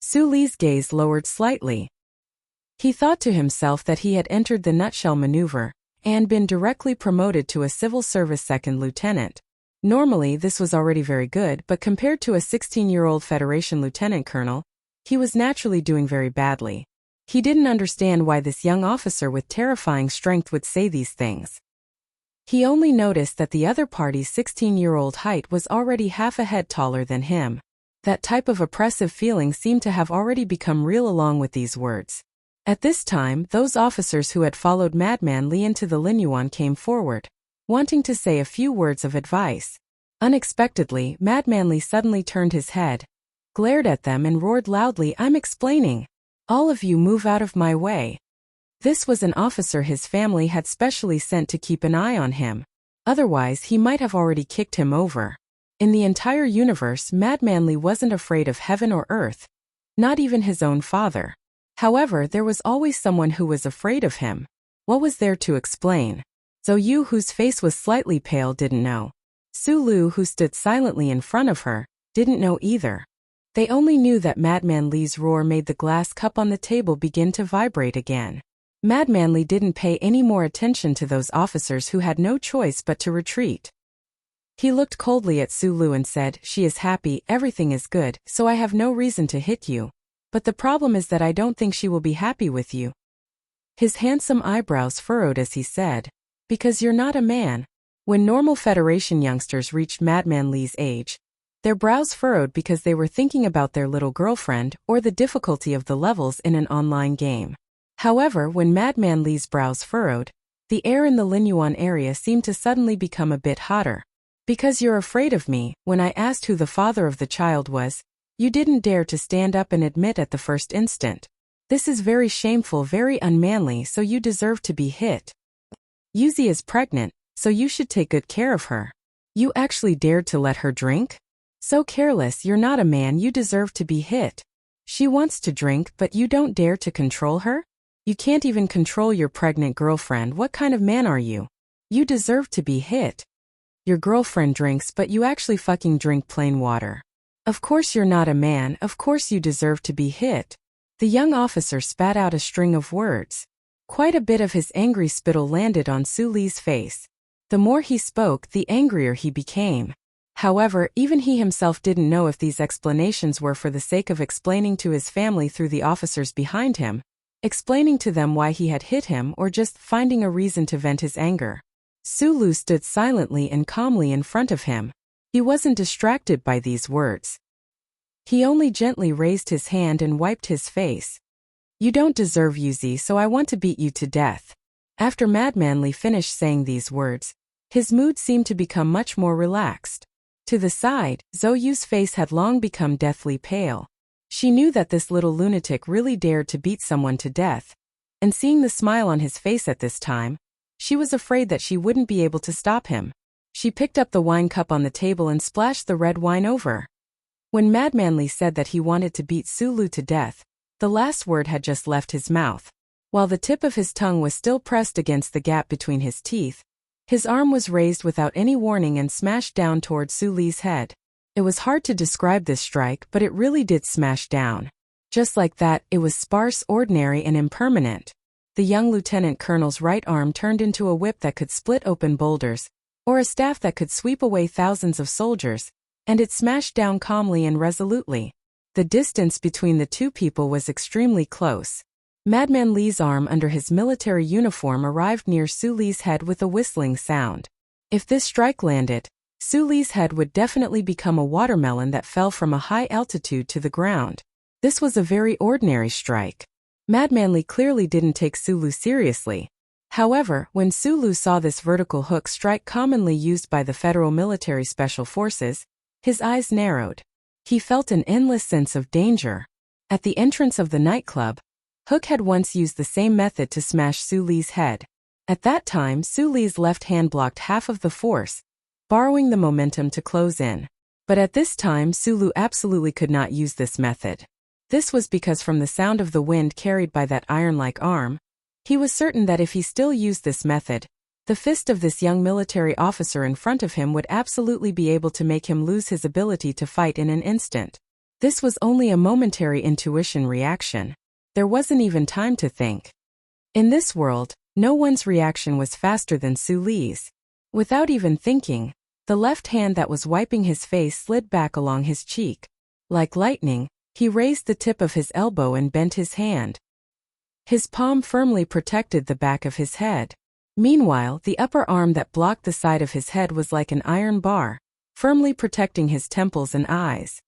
Su Li's gaze lowered slightly. He thought to himself that he had entered the nutshell maneuver and been directly promoted to a civil service second lieutenant. Normally this was already very good, but compared to a 16-year-old Federation lieutenant colonel, he was naturally doing very badly. He didn't understand why this young officer with terrifying strength would say these things. He only noticed that the other party's 16-year-old height was already half a head taller than him. That type of oppressive feeling seemed to have already become real along with these words. At this time, those officers who had followed Madman Li into the Linyuan came forward, wanting to say a few words of advice. Unexpectedly, Madman Li suddenly turned his head, glared at them and roared loudly, "I'm explaining! All of you move out of my way!" This was an officer his family had specially sent to keep an eye on him. Otherwise, he might have already kicked him over. In the entire universe, Madman Li wasn't afraid of heaven or earth, not even his own father. However, there was always someone who was afraid of him. What was there to explain? Zhou Yu, whose face was slightly pale, didn't know. Su Lu, who stood silently in front of her, didn't know either. They only knew that Madman Li's roar made the glass cup on the table begin to vibrate again. Madman Li didn't pay any more attention to those officers who had no choice but to retreat. He looked coldly at Su Lu and said, "She is happy, everything is good, so I have no reason to hit you. But the problem is that I don't think she will be happy with you." His handsome eyebrows furrowed as he said, "Because you're not a man." When normal Federation youngsters reached Madman Li's age, their brows furrowed because they were thinking about their little girlfriend or the difficulty of the levels in an online game. However, when Madman Li's brows furrowed, the air in the Linyuan area seemed to suddenly become a bit hotter. "Because you're afraid of me, when I asked who the father of the child was, you didn't dare to stand up and admit at the first instant. This is very shameful, very unmanly, so you deserve to be hit. Yuzi is pregnant, so you should take good care of her. You actually dared to let her drink? So careless, you're not a man, you deserve to be hit. She wants to drink, but you don't dare to control her? You can't even control your pregnant girlfriend, what kind of man are you? You deserve to be hit. Your girlfriend drinks, but you actually fucking drink plain water. Of course you're not a man, of course you deserve to be hit." The young officer spat out a string of words. Quite a bit of his angry spittle landed on Su Li's face. The more he spoke, the angrier he became. However, even he himself didn't know if these explanations were for the sake of explaining to his family through the officers behind him, explaining to them why he had hit him, or just finding a reason to vent his anger. Su Lu stood silently and calmly in front of him. He wasn't distracted by these words. He only gently raised his hand and wiped his face. "You don't deserve Yuzi, so I want to beat you to death." After Madman Li finished saying these words, his mood seemed to become much more relaxed. To the side, Zhou Yu's face had long become deathly pale. She knew that this little lunatic really dared to beat someone to death, and seeing the smile on his face at this time, she was afraid that she wouldn't be able to stop him. She picked up the wine cup on the table and splashed the red wine over. When Madman Li said that he wanted to beat Su Lu to death, the last word had just left his mouth. While the tip of his tongue was still pressed against the gap between his teeth, his arm was raised without any warning and smashed down toward Su Li's head. It was hard to describe this strike, but it really did smash down. Just like that, it was sparse, ordinary, and impermanent. The young lieutenant colonel's right arm turned into a whip that could split open boulders, or a staff that could sweep away thousands of soldiers, and it smashed down calmly and resolutely. The distance between the two people was extremely close. Madman Li's arm under his military uniform arrived near Su Li's head with a whistling sound. If this strike landed, Su Li's head would definitely become a watermelon that fell from a high altitude to the ground. This was a very ordinary strike. Madman Li clearly didn't take Su Lu seriously. However, when Su Lu saw this vertical hook strike commonly used by the Federal Military Special Forces, his eyes narrowed. He felt an endless sense of danger. At the entrance of the nightclub, Hook had once used the same method to smash Su Li's head. At that time, Su Li's left hand blocked half of the force, borrowing the momentum to close in. But at this time, Su Lu absolutely could not use this method. This was because from the sound of the wind carried by that iron-like arm, he was certain that if he still used this method, the fist of this young military officer in front of him would absolutely be able to make him lose his ability to fight in an instant. This was only a momentary intuition reaction. There wasn't even time to think. In this world, no one's reaction was faster than Su Li's. Without even thinking, the left hand that was wiping his face slid back along his cheek. Like lightning, he raised the tip of his elbow and bent his hand. His palm firmly protected the back of his head. Meanwhile, the upper arm that blocked the side of his head was like an iron bar, firmly protecting his temples and eyes.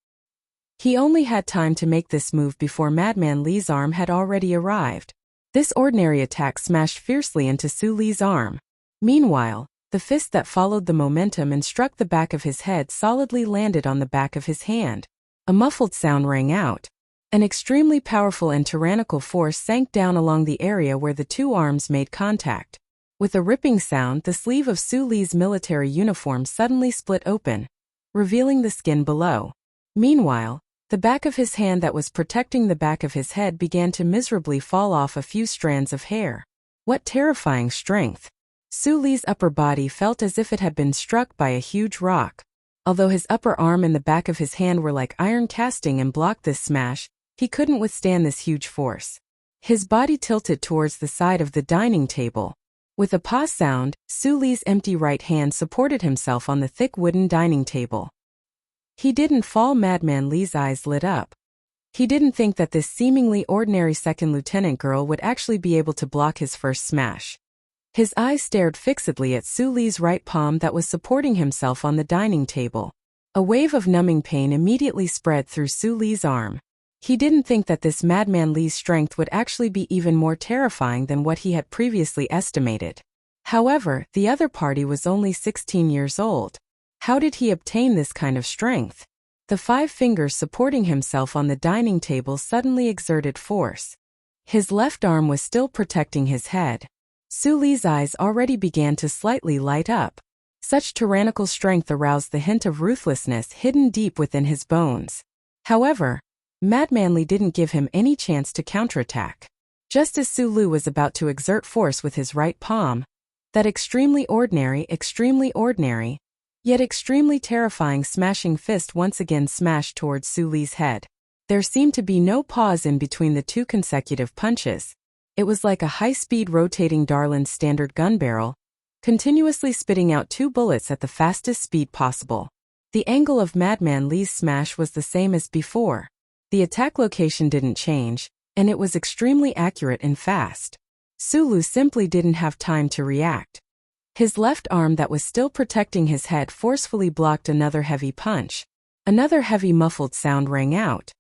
He only had time to make this move before Madman Li's arm had already arrived. This ordinary attack smashed fiercely into Su Li's arm. Meanwhile, the fist that followed the momentum and struck the back of his head solidly landed on the back of his hand. A muffled sound rang out. An extremely powerful and tyrannical force sank down along the area where the two arms made contact. With a ripping sound, the sleeve of Su Li's military uniform suddenly split open, revealing the skin below. Meanwhile, the back of his hand that was protecting the back of his head began to miserably fall off a few strands of hair. What terrifying strength! Su Li's upper body felt as if it had been struck by a huge rock. Although his upper arm and the back of his hand were like iron casting and blocked this smash, he couldn't withstand this huge force. His body tilted towards the side of the dining table. With a pause sound, Su Li's empty right hand supported himself on the thick wooden dining table. He didn't fall. Madman Li's eyes lit up. He didn't think that this seemingly ordinary second lieutenant girl would actually be able to block his first smash. His eyes stared fixedly at Su Li's right palm that was supporting himself on the dining table. A wave of numbing pain immediately spread through Su Li's arm. He didn't think that this Madman Li's strength would actually be even more terrifying than what he had previously estimated. However, the other party was only 16 years old. How did he obtain this kind of strength? The 5 fingers supporting himself on the dining table suddenly exerted force. His left arm was still protecting his head. Su Li's eyes already began to slightly light up. Such tyrannical strength aroused the hint of ruthlessness hidden deep within his bones. However, Madman Li didn't give him any chance to counterattack. Just as Su Li was about to exert force with his right palm, that extremely ordinary, yet extremely terrifying smashing fist once again smashed towards Su Li's head. There seemed to be no pause in between the 2 consecutive punches. It was like a high-speed rotating Darlin's standard gun barrel, continuously spitting out 2 bullets at the fastest speed possible. The angle of Madman Li's smash was the same as before. The attack location didn't change, and it was extremely accurate and fast. Su Li simply didn't have time to react. His left arm that was still protecting his head forcefully blocked another heavy punch. Another heavy muffled sound rang out.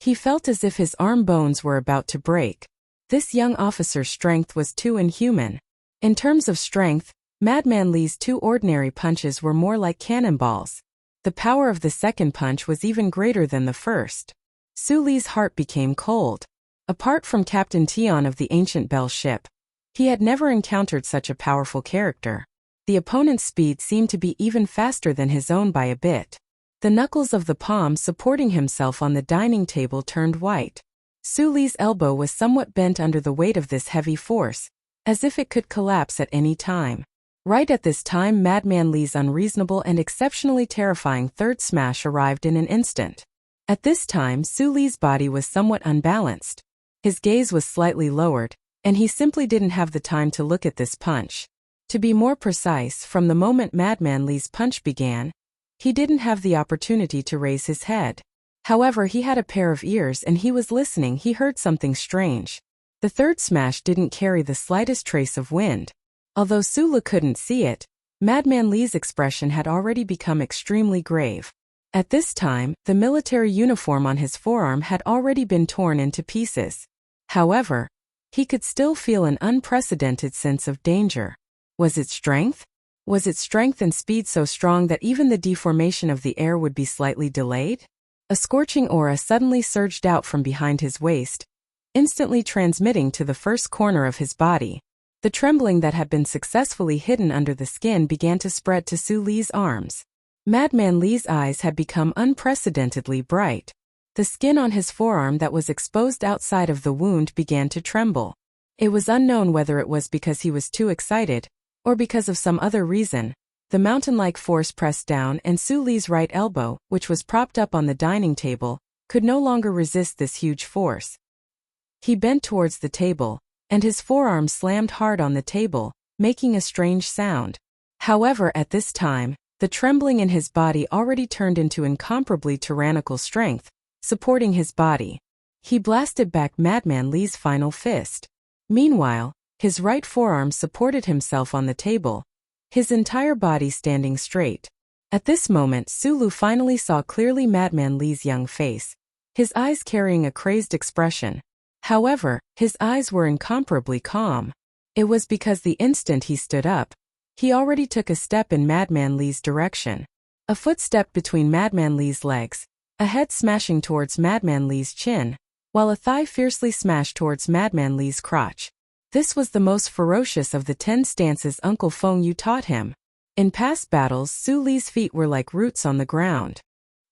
He felt as if his arm bones were about to break. This young officer's strength was too inhuman. In terms of strength, Madman Li's 2 ordinary punches were more like cannonballs. The power of the second punch was even greater than the first. Su Li's heart became cold. Apart from Captain Tian of the ancient Bell ship, he had never encountered such a powerful character. The opponent's speed seemed to be even faster than his own by a bit. The knuckles of the palm supporting himself on the dining table turned white. Su Li's elbow was somewhat bent under the weight of this heavy force, as if it could collapse at any time. Right at this time, Madman Li's unreasonable and exceptionally terrifying third smash arrived in an instant. At this time, Su Li's body was somewhat unbalanced. His gaze was slightly lowered, and he simply didn't have the time to look at this punch. To be more precise, from the moment Madman Li's punch began, he didn't have the opportunity to raise his head. However, he had a pair of ears and he was listening. He heard something strange. The third smash didn't carry the slightest trace of wind. Although Su Li couldn't see it, Madman Li's expression had already become extremely grave. At this time, the military uniform on his forearm had already been torn into pieces. However, he could still feel an unprecedented sense of danger. Was it strength? Was its strength and speed so strong that even the deformation of the air would be slightly delayed? A scorching aura suddenly surged out from behind his waist, instantly transmitting to the first corner of his body. The trembling that had been successfully hidden under the skin began to spread to Su Li's arms. Madman Li's eyes had become unprecedentedly bright. The skin on his forearm that was exposed outside of the wound began to tremble. It was unknown whether it was because he was too excited, or because of some other reason, the mountain-like force pressed down, and Su Li's right elbow, which was propped up on the dining table, could no longer resist this huge force. He bent towards the table, and his forearm slammed hard on the table, making a strange sound. However, at this time, the trembling in his body already turned into incomparably tyrannical strength, supporting his body. He blasted back Madman Li's final fist. Meanwhile, his right forearm supported himself on the table, his entire body standing straight. At this moment, Su Lu finally saw clearly Madman Li's young face, his eyes carrying a crazed expression. However, his eyes were incomparably calm. It was because the instant he stood up, he already took a step in Madman Li's direction. A footstep between Madman Li's legs, a head smashing towards Madman Li's chin, while a thigh fiercely smashed towards Madman Li's crotch. This was the most ferocious of the 10 stances Uncle Feng Yu taught him. In past battles, Su Li's feet were like roots on the ground.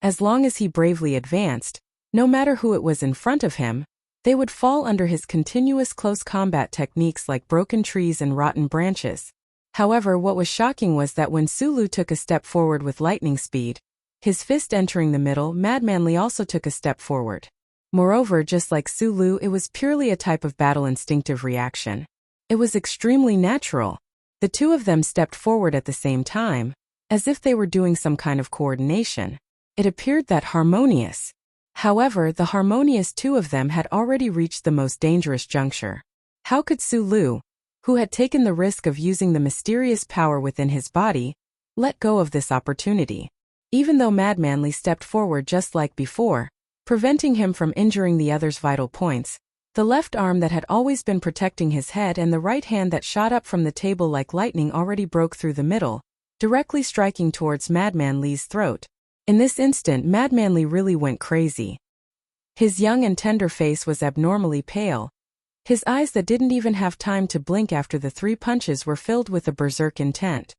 As long as he bravely advanced, no matter who it was in front of him, they would fall under his continuous close combat techniques like broken trees and rotten branches. However, what was shocking was that when Su Lu took a step forward with lightning speed, his fist entering the middle, Madman Li also took a step forward. Moreover, just like Su Lu, it was purely a type of battle instinctive reaction. It was extremely natural. The two of them stepped forward at the same time, as if they were doing some kind of coordination. It appeared that harmonious. However, the harmonious two of them had already reached the most dangerous juncture. How could Su Lu, who had taken the risk of using the mysterious power within his body, let go of this opportunity? Even though Madman Li stepped forward just like before, preventing him from injuring the other's vital points, the left arm that had always been protecting his head and the right hand that shot up from the table like lightning already broke through the middle, directly striking towards Madman Li's throat. In this instant, Madman Li really went crazy. His young and tender face was abnormally pale. His eyes that didn't even have time to blink after the 3 punches were filled with a berserk intent.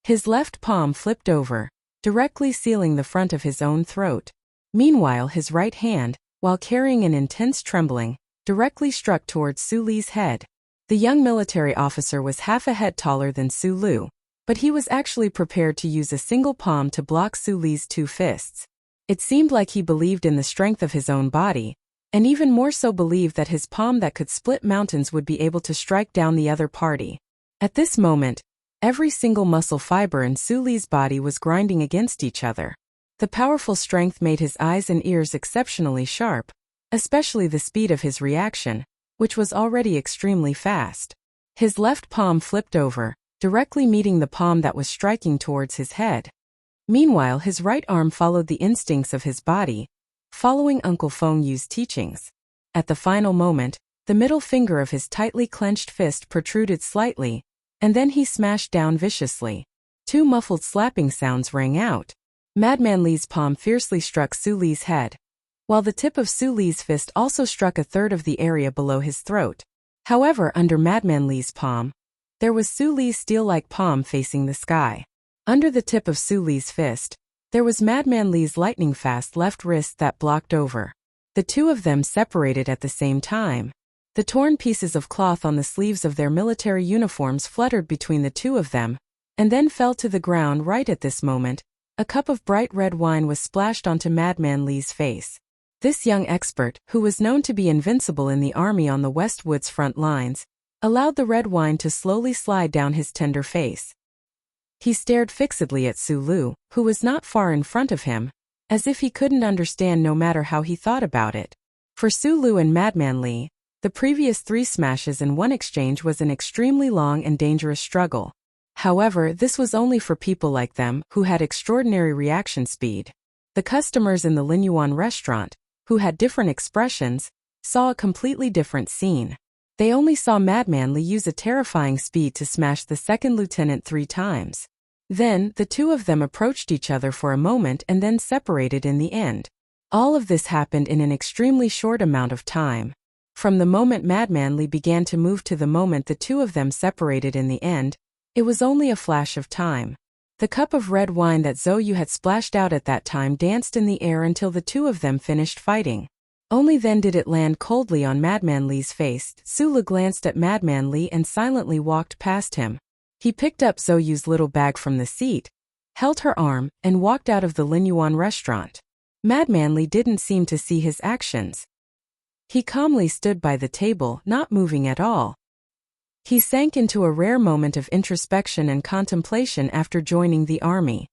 His left palm flipped over, directly sealing the front of his own throat. Meanwhile, his right hand, while carrying an intense trembling, directly struck towards Su Li's head. The young military officer was half a head taller than Su Lu, but he was actually prepared to use a single palm to block Su Li's 2 fists. It seemed like he believed in the strength of his own body, and even more so believed that his palm that could split mountains would be able to strike down the other party. At this moment, every single muscle fiber in Su Li's body was grinding against each other. The powerful strength made his eyes and ears exceptionally sharp, especially the speed of his reaction, which was already extremely fast. His left palm flipped over, directly meeting the palm that was striking towards his head. Meanwhile, his right arm followed the instincts of his body, following Uncle Feng Yu's teachings. At the final moment, the middle finger of his tightly clenched fist protruded slightly, and then he smashed down viciously. 2 muffled slapping sounds rang out. Madman Li's palm fiercely struck Su Li's head, while the tip of Su Li's fist also struck a third of the area below his throat. However, under Madman Li's palm, there was Su Li's steel-like palm facing the sky. Under the tip of Su Li's fist, there was Madman Li's lightning-fast left wrist that blocked over. The two of them separated at the same time. The torn pieces of cloth on the sleeves of their military uniforms fluttered between the two of them, and then fell to the ground. Right at this moment, a cup of bright red wine was splashed onto Madman Li's face. This young expert, who was known to be invincible in the army on the Westwood's front lines, allowed the red wine to slowly slide down his tender face. He stared fixedly at Su Lu, who was not far in front of him, as if he couldn't understand no matter how he thought about it. For Su Lu and Madman Li, the previous 3 smashes in one exchange was an extremely long and dangerous struggle. However, this was only for people like them, who had extraordinary reaction speed. The customers in the Linyuan restaurant, who had different expressions, saw a completely different scene. They only saw Madman Li use a terrifying speed to smash the second lieutenant 3 times. Then, the two of them approached each other for a moment and then separated in the end. All of this happened in an extremely short amount of time. From the moment Madman Li began to move to the moment the two of them separated in the end, it was only a flash of time. The cup of red wine that Zhou Yu had splashed out at that time danced in the air until the two of them finished fighting. Only then did it land coldly on Madman Li's face. Su Lu glanced at Madman Li and silently walked past him. He picked up Zoyu's little bag from the seat, held her arm, and walked out of the Linyuan restaurant. Madman Li didn't seem to see his actions. He calmly stood by the table, not moving at all. He sank into a rare moment of introspection and contemplation after joining the army.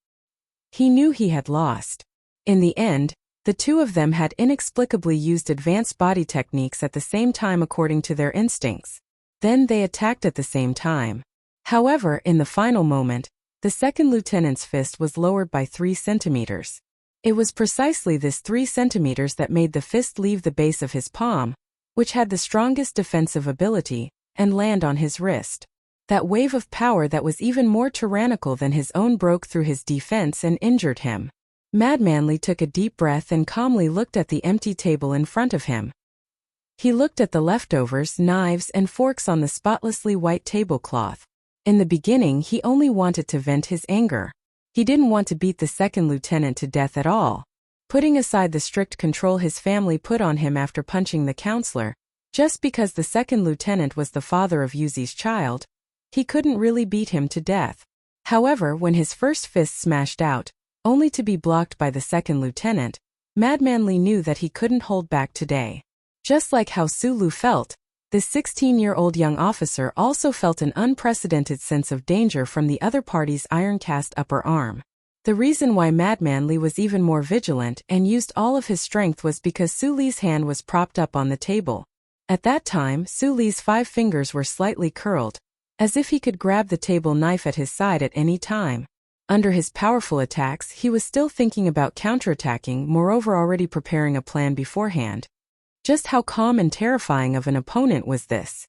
He knew he had lost. In the end, the two of them had inexplicably used advanced body techniques at the same time according to their instincts. Then they attacked at the same time. However, in the final moment, the second lieutenant's fist was lowered by 3 centimeters. It was precisely this 3 centimeters that made the fist leave the base of his palm, which had the strongest defensive ability, and land on his wrist. That wave of power that was even more tyrannical than his own broke through his defense and injured him. Madman Li took a deep breath and calmly looked at the empty table in front of him. He looked at the leftovers, knives, and forks on the spotlessly white tablecloth. In the beginning, he only wanted to vent his anger. He didn't want to beat the second lieutenant to death at all. Putting aside the strict control his family put on him after punching the counselor, just because the second lieutenant was the father of Yuzi's child, he couldn't really beat him to death. However, when his first fist smashed out, only to be blocked by the second lieutenant, Madman Li knew that he couldn't hold back today. Just like how Su Lu felt, this 16-year-old young officer also felt an unprecedented sense of danger from the other party's iron-cast upper arm. The reason why Madman Li was even more vigilant and used all of his strength was because Su Li's hand was propped up on the table. At that time, Su Li's 5 fingers were slightly curled, as if he could grab the table knife at his side at any time. Under his powerful attacks, he was still thinking about counterattacking, moreover already preparing a plan beforehand. Just how calm and terrifying of an opponent was this?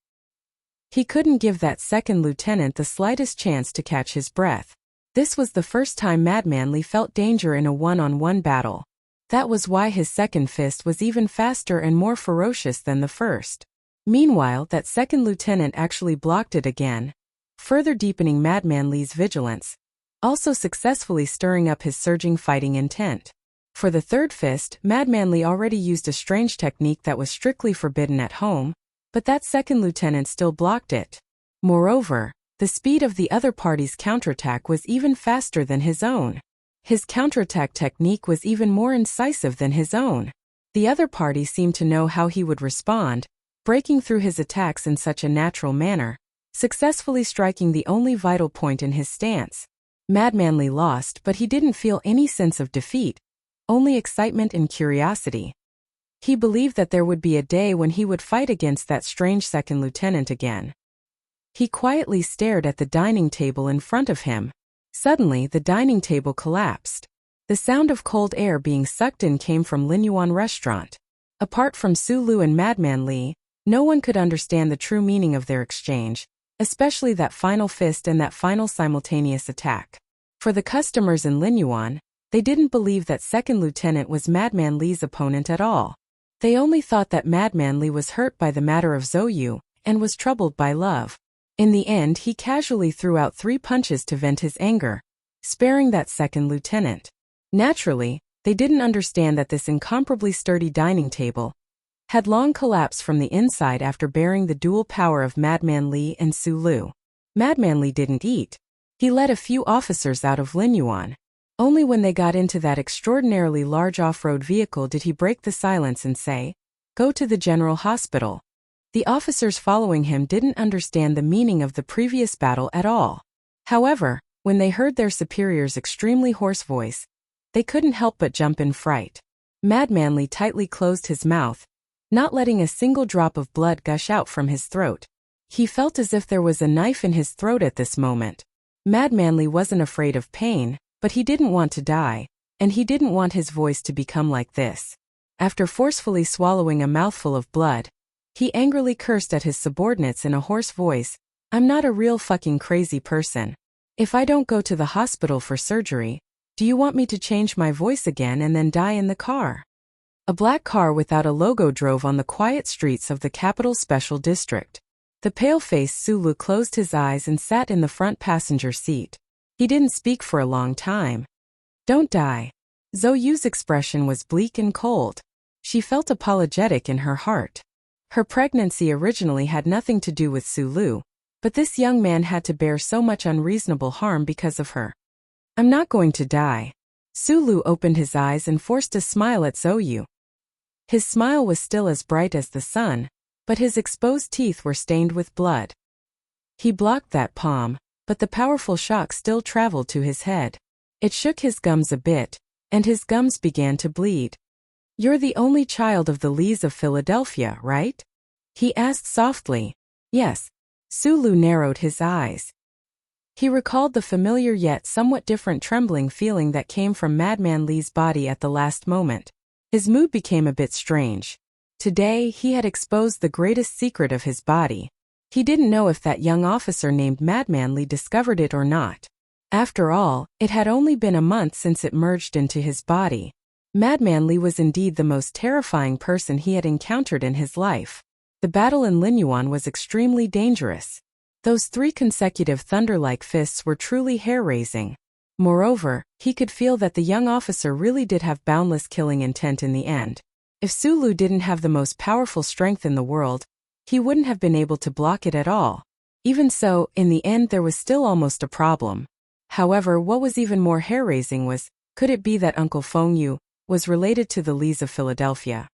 He couldn't give that second lieutenant the slightest chance to catch his breath. This was the first time Madman Li felt danger in a one-on-one battle. That was why his second fist was even faster and more ferocious than the first. Meanwhile, that second lieutenant actually blocked it again, further deepening Madman Li's vigilance, also successfully stirring up his surging fighting intent. For the third fist, Madman Li already used a strange technique that was strictly forbidden at home, but that second lieutenant still blocked it. Moreover, the speed of the other party's counterattack was even faster than his own. His counterattack technique was even more incisive than his own. The other party seemed to know how he would respond, breaking through his attacks in such a natural manner, successfully striking the only vital point in his stance. Madman Li lost, but he didn't feel any sense of defeat, only excitement and curiosity. He believed that there would be a day when he would fight against that strange second lieutenant again. He quietly stared at the dining table in front of him. Suddenly, the dining table collapsed. The sound of cold air being sucked in came from Linyuan restaurant. Apart from Su Lu and Madman Li, no one could understand the true meaning of their exchange, especially that final fist and that final simultaneous attack. For the customers in Linyuan, they didn't believe that second lieutenant was Madman Li's opponent at all. They only thought that Madman Li was hurt by the matter of Zoyu, and was troubled by love. In the end, he casually threw out 3 punches to vent his anger, sparing that second lieutenant. Naturally, they didn't understand that this incomparably sturdy dining table had long collapsed from the inside after bearing the dual power of Madman Li and Su Lu. Madman Li didn't eat. He led a few officers out of Linyuan. Only when they got into that extraordinarily large off-road vehicle did he break the silence and say, "Go to the general hospital." The officers following him didn't understand the meaning of the previous battle at all. However, when they heard their superior's extremely hoarse voice, they couldn't help but jump in fright. Madman Li tightly closed his mouth, not letting a single drop of blood gush out from his throat. He felt as if there was a knife in his throat at this moment. Madman Li wasn't afraid of pain, but he didn't want to die, and he didn't want his voice to become like this. After forcefully swallowing a mouthful of blood, he angrily cursed at his subordinates in a hoarse voice, "I'm not a real fucking crazy person. If I don't go to the hospital for surgery, do you want me to change my voice again and then die in the car?" A black car without a logo drove on the quiet streets of the capital special district. The pale-faced Su Lu closed his eyes and sat in the front passenger seat. He didn't speak for a long time. "Don't die." Zoyu's expression was bleak and cold. She felt apologetic in her heart. Her pregnancy originally had nothing to do with Su Lu, But this young man had to bear so much unreasonable harm because of her. I'm not going to die. Sulu opened his eyes and forced a smile at Zhou. His smile was still as bright as the sun, but his exposed teeth were stained with blood. He blocked that palm, but the powerful shock still traveled to his head. It shook his gums a bit, and his gums began to bleed. You're the only child of the Lees of Philadelphia, right? He asked softly. Yes. Sulu narrowed his eyes. He recalled the familiar yet somewhat different trembling feeling that came from Madman Lee's body at the last moment. His mood became a bit strange. Today he had exposed the greatest secret of his body. He didn't know if that young officer named Madman Lee discovered it or not. After all, it had only been a month since it merged into his body. Madman Lee was indeed the most terrifying person he had encountered in his life. The battle in Linyuan was extremely dangerous. Those 3 consecutive thunder-like fists were truly hair-raising. Moreover, he could feel that the young officer really did have boundless killing intent in the end. If Sulu didn't have the most powerful strength in the world, he wouldn't have been able to block it at all. Even so, in the end there was still almost a problem. However, what was even more hair-raising was, could it be that Uncle Feng Yu was related to the Lees of Philadelphia?